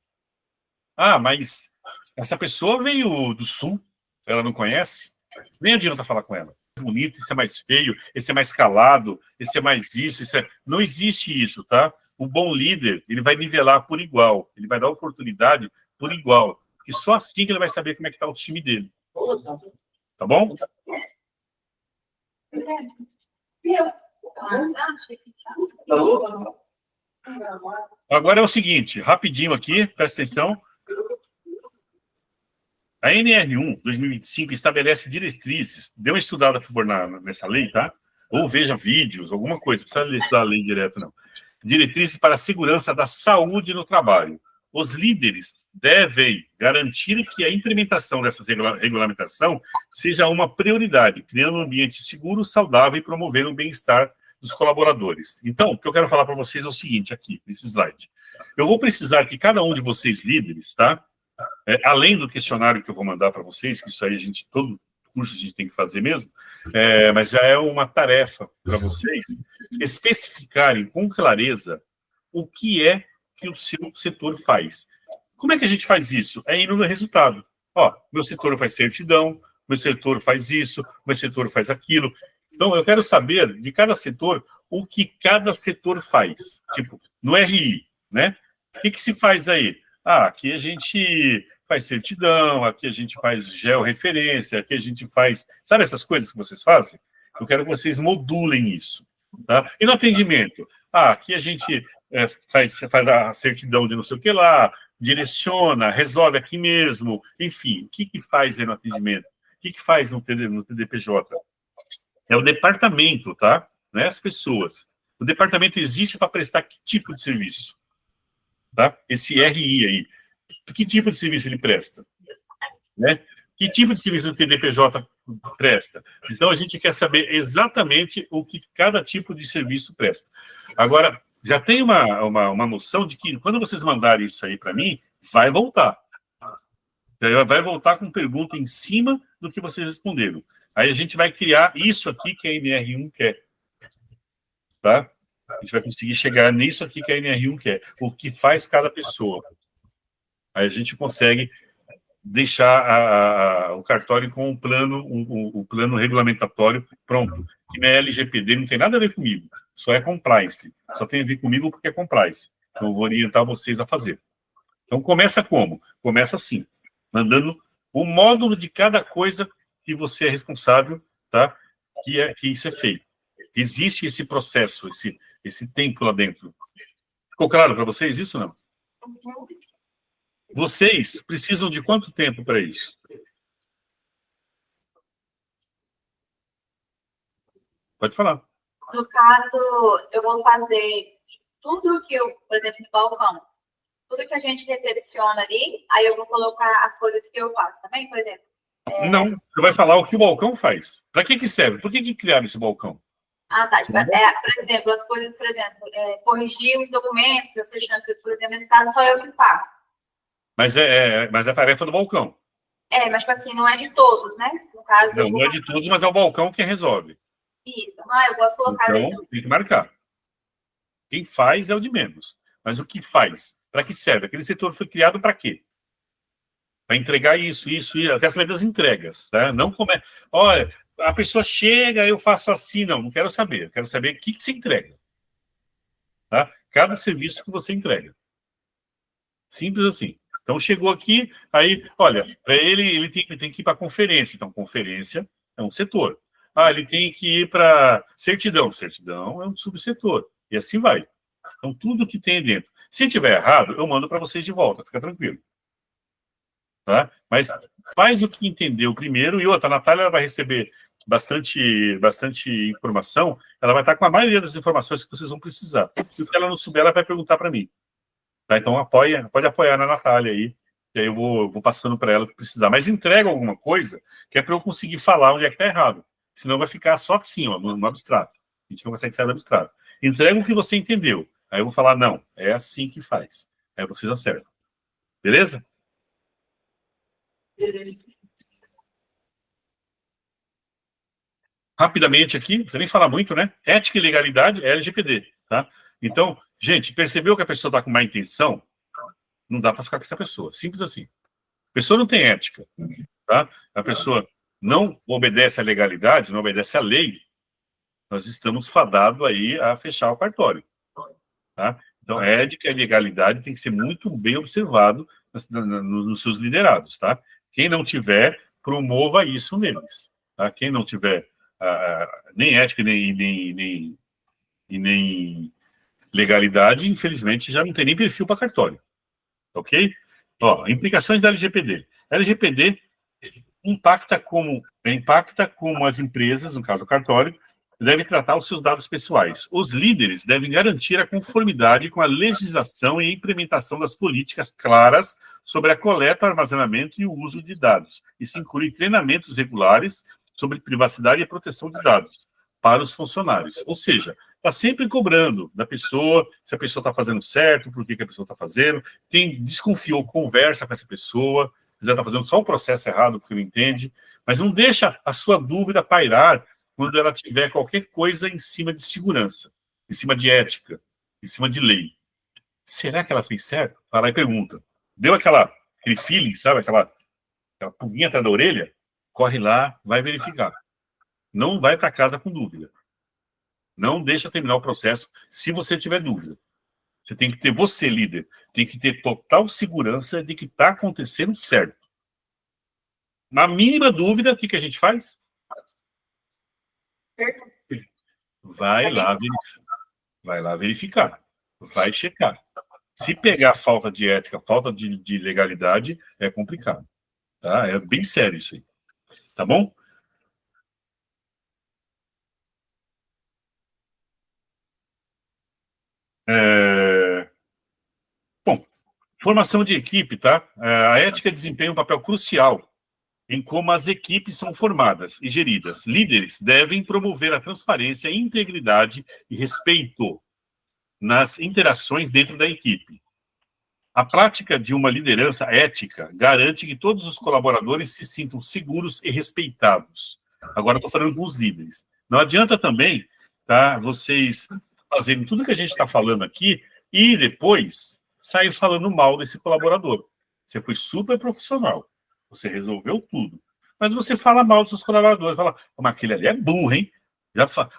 Mas essa pessoa veio do sul, ela não conhece. Nem adianta falar com ela. Bonito, esse é mais feio, esse é mais calado, esse é mais isso, não existe isso, tá? O bom líder, ele vai nivelar por igual, ele vai dar oportunidade por igual, porque só assim que ele vai saber como é que tá o time dele. Tá bom? Agora é o seguinte, rapidinho aqui, presta atenção. A NR1 2025 estabelece diretrizes. Dê uma estudada, por favor, nessa lei, tá? Ou veja vídeos, alguma coisa. Não precisa estudar a lei direto, não. Diretrizes para a segurança da saúde no trabalho. Os líderes devem garantir que a implementação dessa regulamentação seja uma prioridade, criando um ambiente seguro, saudável e promovendo o bem-estar dos colaboradores. Então, o que eu quero falar para vocês é o seguinte, aqui, nesse slide. Eu vou precisar que cada um de vocês, líderes, tá? Além do questionário que eu vou mandar para vocês, que isso aí todo curso a gente tem que fazer mesmo, mas já é uma tarefa para vocês especificarem com clareza o que é que o seu setor faz. Como é que a gente faz isso? É indo no resultado. Meu setor faz certidão, meu setor faz isso, meu setor faz aquilo. Então, eu quero saber de cada setor o que cada setor faz. Tipo, no RI, né? O que se faz aí? Aqui a gente faz certidão, aqui a gente faz georreferência, aqui a gente faz... Sabe essas coisas que vocês fazem? Eu quero que vocês modulem isso. Tá? E no atendimento? Aqui a gente faz a certidão de não sei o que lá, direciona, resolve aqui mesmo, enfim. O que faz aí no atendimento? O que faz no TDPJ? É o departamento, tá? Não é as pessoas. O departamento existe para prestar que tipo de serviço? Tá? Esse RI aí. Que tipo de serviço ele presta? Né? Que tipo de serviço o TDPJ presta? Então, a gente quer saber exatamente o que cada tipo de serviço presta. Agora, já tem uma noção de que, quando vocês mandarem isso aí para mim, vai voltar. Vai voltar com pergunta em cima do que vocês responderam. Aí a gente vai criar isso aqui que a NR1 quer. Tá? A gente vai conseguir chegar nisso aqui que a NR1 quer. O que faz cada pessoa. Aí a gente consegue deixar o cartório com o plano regulamentatório pronto. Que não é LGPD, não tem nada a ver comigo. Só é compliance. Só tem a ver comigo porque é compliance. Então, eu vou orientar vocês a fazer. Então, começa como? Começa assim, mandando o módulo de cada coisa que você é responsável, tá? Que isso é feito. Existe esse processo, esse tempo lá dentro. Ficou claro para vocês isso ou não? Vocês precisam de quanto tempo para isso? Pode falar. No caso, eu vou fazer tudo que eu, por exemplo, no balcão, tudo que a gente recepciona ali, aí eu vou colocar as coisas que eu faço também, por exemplo. Não, você vai falar o que o balcão faz. Para que serve? Por que criaram esse balcão? Ah, tá. Tipo, por exemplo, as coisas, por exemplo, corrigir os documentos, você achando que, por exemplo, nesse caso, só eu que faço. Mas é a tarefa do balcão. Mas, tipo assim, não é de todos, né? No caso, Não é de todos, mas é o balcão quem resolve. Isso. Eu posso colocar... Então, tem que marcar. Quem faz é o de menos. Mas o que faz? Para que serve? Aquele setor foi criado para quê? Para entregar isso. Eu quero saber das entregas, tá? Não como é. Olha, a pessoa chega, eu faço assim. Não quero saber. Eu quero saber o que você entrega. Tá? Cada serviço que você entrega. Simples assim. Então, chegou aqui, aí, olha, para ele tem que ir para conferência. Então, conferência é um setor. Ele tem que ir para certidão. Certidão é um subsetor. E assim vai. Então, tudo que tem dentro. Se tiver errado, eu mando para vocês de volta. Fica tranquilo. Tá? Mas faz o que entendeu primeiro. E outra, a Natália ela vai receber bastante informação. Ela vai estar com a maioria das informações que vocês vão precisar. E o que ela não souber, ela vai perguntar para mim. Tá? Então, pode apoiar na Natália aí. E aí eu vou passando para ela o que precisar. Mas entrega alguma coisa que é para eu conseguir falar onde é que está errado. Senão vai ficar só assim, ó, no abstrato. A gente não consegue sair do abstrato. Entrega o que você entendeu. Aí eu vou falar, não, é assim que faz. Aí vocês acertam. Beleza? Rapidamente aqui, não precisa nem falar muito, né? Ética e legalidade é LGPD, tá? Então, gente, percebeu que a pessoa está com má intenção? Não dá para ficar com essa pessoa. Simples assim. A pessoa não tem ética, tá? A pessoa não obedece à legalidade, não obedece à lei, nós estamos fadados aí a fechar o cartório, tá? Então, a ética e legalidade tem que ser muito bem observado nos seus liderados, tá? Quem não tiver, promova isso neles, tá? Quem não tiver nem ética nem legalidade, infelizmente, já não tem nem perfil para cartório, ok? Implicações da LGPD. A LGPD impacta como as empresas, no caso o cartório, devem tratar os seus dados pessoais. Os líderes devem garantir a conformidade com a legislação e a implementação das políticas claras sobre a coleta, armazenamento e o uso de dados. Isso inclui treinamentos regulares sobre privacidade e proteção de dados para os funcionários. Ou seja, está sempre cobrando da pessoa, se a pessoa está fazendo certo, por que a pessoa está fazendo, desconfiou, conversa com essa pessoa, já está fazendo só o processo errado porque não entende, mas não deixa a sua dúvida pairar quando ela tiver qualquer coisa em cima de segurança, em cima de ética, em cima de lei. Será que ela fez certo? Vai lá e pergunta. Deu aquele feeling, sabe? Aquela pulguinha atrás da orelha? Corre lá, vai verificar. Não vai para casa com dúvida. Não deixa terminar o processo se você tiver dúvida. Você tem que ter, você, líder, tem que ter total segurança de que está acontecendo certo. Na mínima dúvida, o que a gente faz? Vai lá verificar. Vai checar. Se pegar falta de ética, falta de legalidade, é complicado. Tá? É bem sério isso aí. Tá bom? Bom, formação de equipe, tá? A ética desempenha um papel crucial em como as equipes são formadas e geridas. Líderes devem promover a transparência, integridade e respeito nas interações dentro da equipe. A prática de uma liderança ética garante que todos os colaboradores se sintam seguros e respeitados. Agora estou falando com os líderes. Não adianta também, tá, vocês fazerem tudo que a gente está falando aqui e depois sair falando mal desse colaborador. Você foi super profissional. Você resolveu tudo. Mas você fala mal dos seus colaboradores. Fala, mas aquele ali é burro, hein?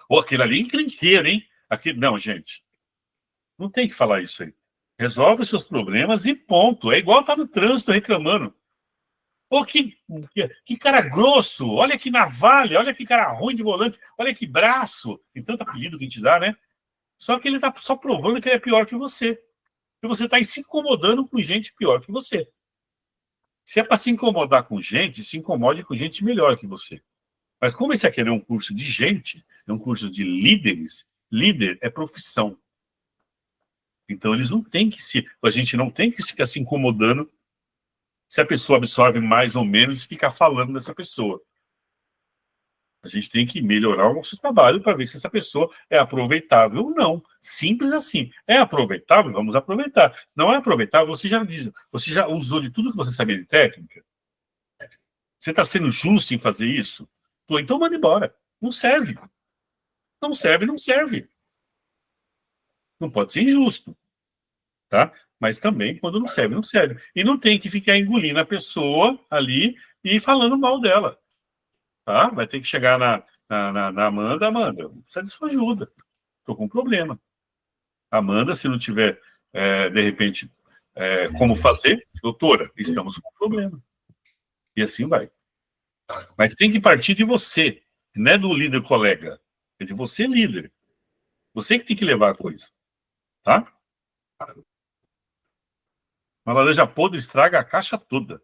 Ou aquele ali é encrenqueiro, hein? Não, gente. Não tem que falar isso aí. Resolve os seus problemas e ponto. É igual estar no trânsito reclamando. Pô, que cara grosso. Olha que navalha. Olha que cara ruim de volante. Olha que braço. Tem tanto apelido que a gente dá, né? Só que ele está só provando que ele é pior que você. E você está se incomodando com gente pior que você. Se é para se incomodar com gente, se incomode com gente melhor que você. Mas como esse aqui é um curso de gente, é um curso de líderes, líder é profissão. Então eles não têm que a gente não tem que ficar se incomodando se a pessoa absorve mais ou menos e ficar falando dessa pessoa. A gente tem que melhorar o nosso trabalho para ver se essa pessoa é aproveitável ou não. Simples assim. É aproveitável? Vamos aproveitar. Não é aproveitável? Você já usou de tudo que você sabia de técnica? Você está sendo justo em fazer isso? Pô, então manda embora. Não serve. Não serve, não serve. Não pode ser injusto. Tá? Mas também, quando não serve, não serve. E não tem que ficar engolindo a pessoa ali e falando mal dela. Tá? Vai ter que chegar na Amanda. Amanda, precisa de sua ajuda. Estou com um problema. Amanda, se não tiver, de repente, como fazer, doutora, estamos com um problema. E assim vai. Mas tem que partir de você, não é do líder colega. É de você, líder. Você que tem que levar a coisa. Tá? Uma laranja podre estraga a caixa toda.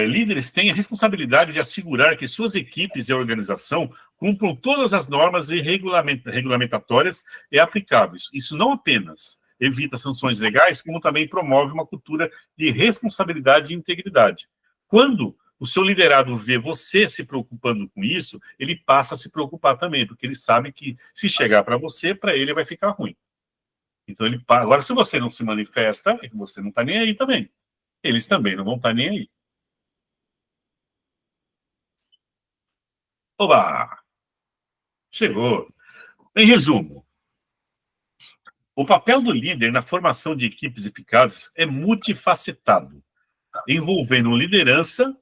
Líderes têm a responsabilidade de assegurar que suas equipes e a organização cumpram todas as normas e regulamentatórias e aplicáveis. Isso não apenas evita sanções legais, como também promove uma cultura de responsabilidade e integridade. Quando o seu liderado vê você se preocupando com isso, ele passa a se preocupar também, porque ele sabe que se chegar para você, para ele vai ficar ruim. Então, agora, se você não se manifesta, você não está nem aí também. Eles também não vão estar nem aí. Oba! Chegou. Em resumo, o papel do líder na formação de equipes eficazes é multifacetado, envolvendo liderança,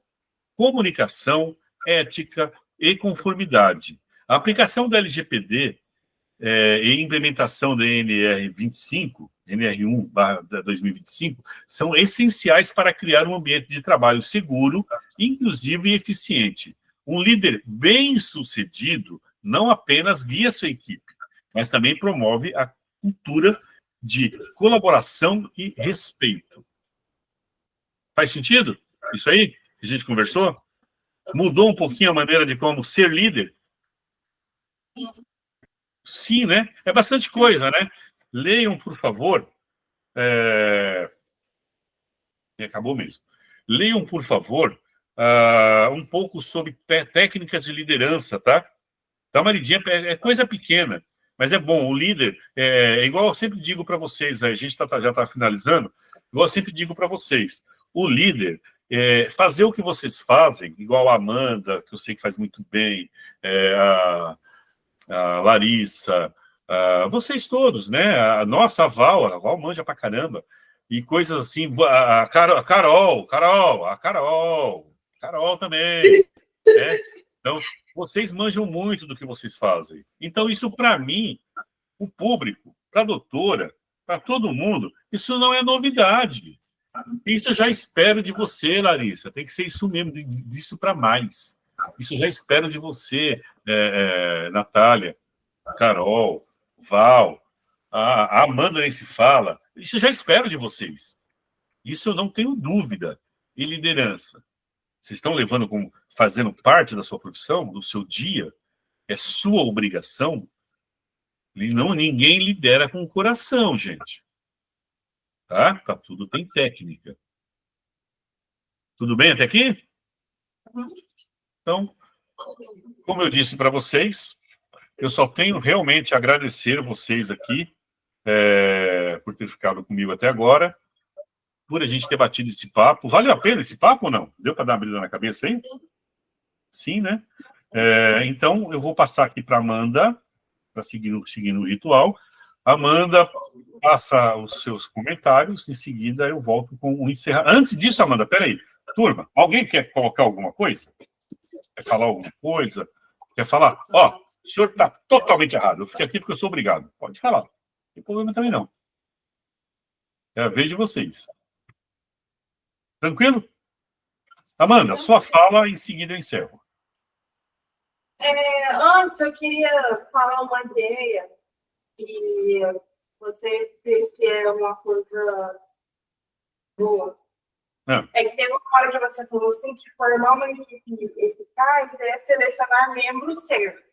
comunicação, ética e conformidade. A aplicação da LGPD e implementação da NR1/2025, são essenciais para criar um ambiente de trabalho seguro, inclusivo e eficiente. Um líder bem-sucedido não apenas guia sua equipe, mas também promove a cultura de colaboração e respeito. Faz sentido? Isso aí que a gente conversou? Mudou um pouquinho a maneira de como ser líder? Sim, né? É bastante coisa, né? Leiam, por favor. Acabou mesmo. Leiam, por favor, um pouco sobre técnicas de liderança, tá? Dá uma lidinha, é coisa pequena, mas é bom. O líder, igual eu sempre digo para vocês, a gente já está finalizando, igual eu sempre digo para vocês, o líder, fazer o que vocês fazem, igual a Amanda, que eu sei que faz muito bem, a Larissa, vocês todos, né? A nossa a Val manja pra caramba, e coisas assim, a Carol também, né? Então, vocês manjam muito do que vocês fazem. Então, isso para mim, o público, para a doutora, para todo mundo, isso não é novidade. Isso eu já espero de você, Larissa. Tem que ser isso mesmo, disso para mais. Isso eu já espero de você, Natália, Carol, Val, a Amanda nem se fala. Isso eu já espero de vocês. Isso eu não tenho dúvida. E liderança? Vocês estão levando como fazendo parte da sua profissão, do seu dia? É sua obrigação? Ninguém lidera com o coração, gente. Tá? Tudo tem técnica. Tudo bem até aqui? Então, como eu disse para vocês, eu só tenho realmente a agradecer vocês aqui por ter ficado comigo até agora, por a gente ter batido esse papo. Valeu a pena esse papo ou não? Deu para dar uma brilha na cabeça aí? Sim, né? Então, eu vou passar aqui para a Amanda, para seguir o ritual. Amanda passa os seus comentários, em seguida eu volto com o encerramento. Antes disso, Amanda, peraí. Turma, alguém quer colocar alguma coisa? Quer falar alguma coisa? Quer falar? Ó, o senhor está totalmente errado. Eu fiquei aqui porque eu sou obrigado. Pode falar. Não tem problema também, não. É a vez de vocês. Tranquilo? Amanda, sua fala, em seguida eu encerro. Antes, eu queria falar uma ideia e você fez que é uma coisa boa. É que teve uma hora que você falou assim que formar uma equipe eficaz é selecionar membros certos.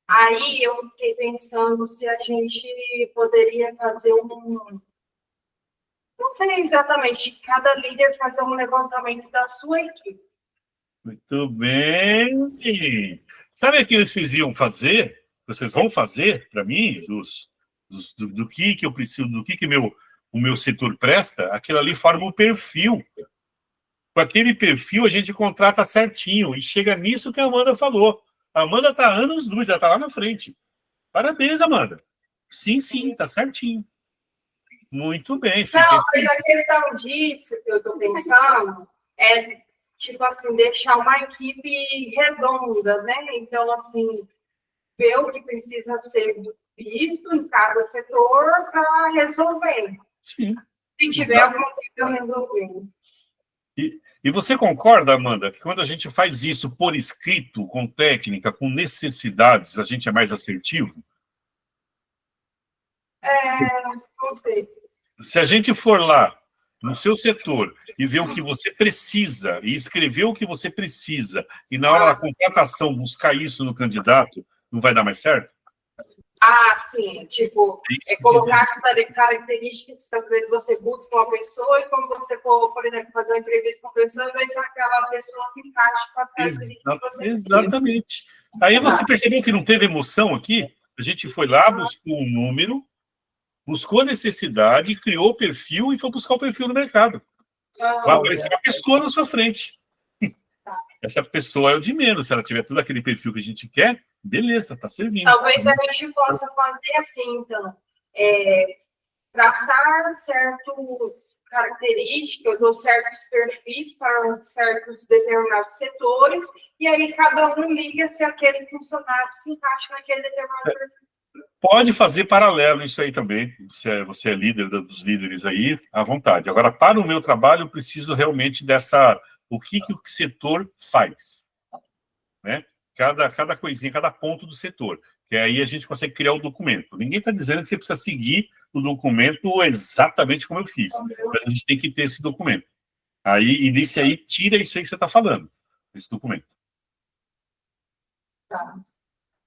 Aí eu fiquei pensando se a gente poderia fazer não sei exatamente, cada líder fazer um levantamento da sua equipe. Muito bem. Sabe aquilo que vocês iam fazer? Vocês vão fazer para mim, do que eu preciso, do que o meu setor presta? Aquilo ali forma um perfil. Com aquele perfil, a gente contrata certinho. E chega nisso que a Amanda falou. A Amanda está anos-luz, ela está lá na frente. Parabéns, Amanda. Sim, está certinho. Muito bem. Não, mas a questão disso que eu estou pensando é, tipo assim, deixar uma equipe redonda, né? Então, assim, ver o que precisa ser visto em cada setor para resolver. Sim. Se tiver alguma coisa a resolver. E você concorda, Amanda, que quando a gente faz isso por escrito, com técnica, com necessidades, a gente é mais assertivo? Não sei. Se a gente for lá no seu setor e ver o que você precisa e escrever o que você precisa e na hora da contratação buscar isso no candidato, não vai dar mais certo? Ah, sim, tipo, colocar características, talvez você busque uma pessoa e quando você for, por exemplo, fazer uma entrevista com a pessoa, vai ser aquela pessoa se encaixa com as características que você Exatamente. Aí você percebeu que não teve emoção aqui? A gente foi lá, buscou um número, buscou a necessidade, criou o perfil e foi buscar o perfil no mercado. Vai aparecer uma pessoa na sua frente. Essa pessoa é o de menos. Se ela tiver todo aquele perfil que a gente quer, beleza, está servindo. Talvez a gente possa fazer assim, então, traçar certas características ou certos perfis para certos determinados setores, e aí cada um liga se aquele funcionário se encaixa naquele determinado perfil. Pode fazer paralelo isso aí também. Você é líder dos líderes aí, à vontade. Agora, para o meu trabalho, eu preciso realmente o que o setor faz. Né? Cada coisinha, cada ponto do setor. Que aí a gente consegue criar o documento. Ninguém está dizendo que você precisa seguir o documento exatamente como eu fiz. Mas a gente tem que ter esse documento. E desse aí, tira isso aí que você está falando, esse documento.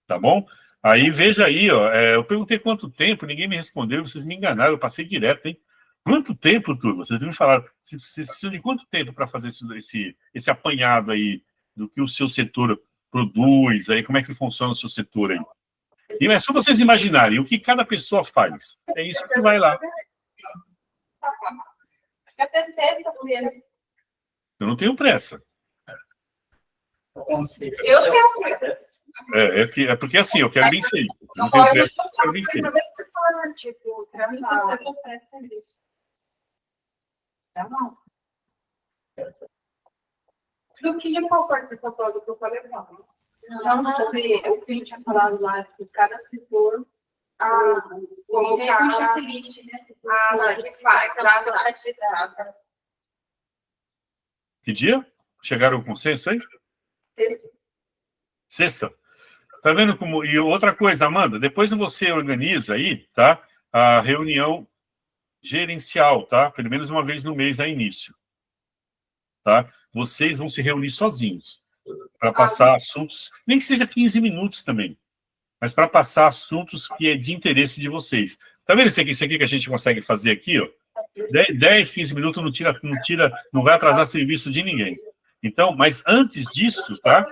Tá bom? Aí, veja aí, ó, eu perguntei quanto tempo, ninguém me respondeu, vocês me enganaram, eu passei direto, hein? Quanto tempo, turma? Vocês me falaram, vocês precisam de quanto tempo para fazer esse apanhado aí do que o seu setor produz, aí como é que funciona o seu setor aí? E é só vocês imaginarem o que cada pessoa faz. É isso que vai lá. Eu não tenho pressa. Eu tenho pressa. É porque assim, eu quero bem feito. Eu não tenho pressa, eu quero bem feito. Tipo, tá bom. Do que de qual parte do fotógrafo eu falei, não. Não sobre o que a gente tinha falado lá, de cada setor. Como cada... que faz, cada atividade. Que dia? Chegaram ao consenso aí? Sexta. Tá vendo como... E outra coisa, Amanda, depois você organiza aí, tá? A reunião gerencial, tá? Pelo menos uma vez no mês a início. Tá? Vocês vão se reunir sozinhos para passar assuntos, nem que seja 15 minutos também, mas para passar assuntos que é de interesse de vocês. Tá vendo isso aqui que a gente consegue fazer aqui, ó? 10, 15 minutos não vai atrasar serviço de ninguém. Então, mas antes disso, tá?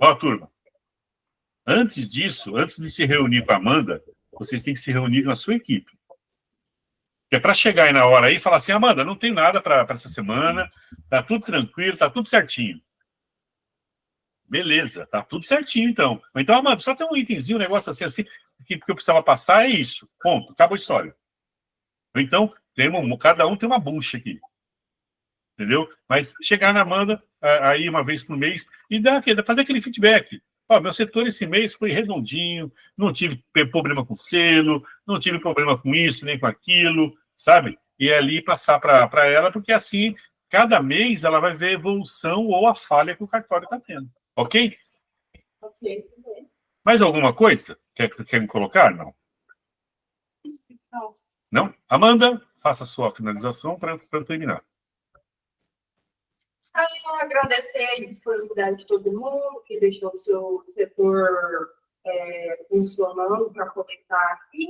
Ó, turma. Antes disso, antes de se reunir com a Amanda, vocês têm que se reunir com a sua equipe. Que é para chegar aí na hora aí e falar assim, Amanda, não tem nada para essa semana, tá tudo tranquilo, tá tudo certinho. Beleza, tá tudo certinho, então. Então, Amanda, só tem um itemzinho, um negócio assim, que eu precisava passar, é isso. Ponto, acabou a história. Então, cada um tem uma bucha aqui. Entendeu? Mas chegar na Amanda, aí uma vez por mês, e fazer aquele feedback. Ó, meu setor esse mês foi redondinho, não tive problema com selo, não tive problema com isso, nem com aquilo, sabe? E ali passar para ela, porque assim, cada mês ela vai ver a evolução ou a falha que o cartório está tendo. Ok? Ok. Mais alguma coisa? Quer me colocar? Não. Não? Amanda, faça a sua finalização para eu terminar. Agradecer a disponibilidade de todo mundo que deixou o seu setor funcionando para poder estar aqui.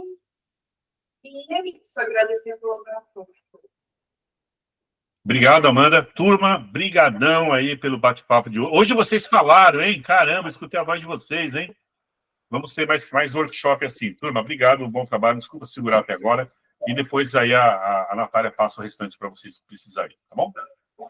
E é isso, agradecer a colaboração. Obrigado, Amanda. Turma, brigadão aí pelo bate-papo de hoje. Hoje vocês falaram, hein? Caramba, escutei a voz de vocês, hein? Vamos ter mais workshop assim. Turma, obrigado, bom trabalho. Desculpa segurar até agora. E depois aí a Natália passa o restante para vocês precisarem, tá bom?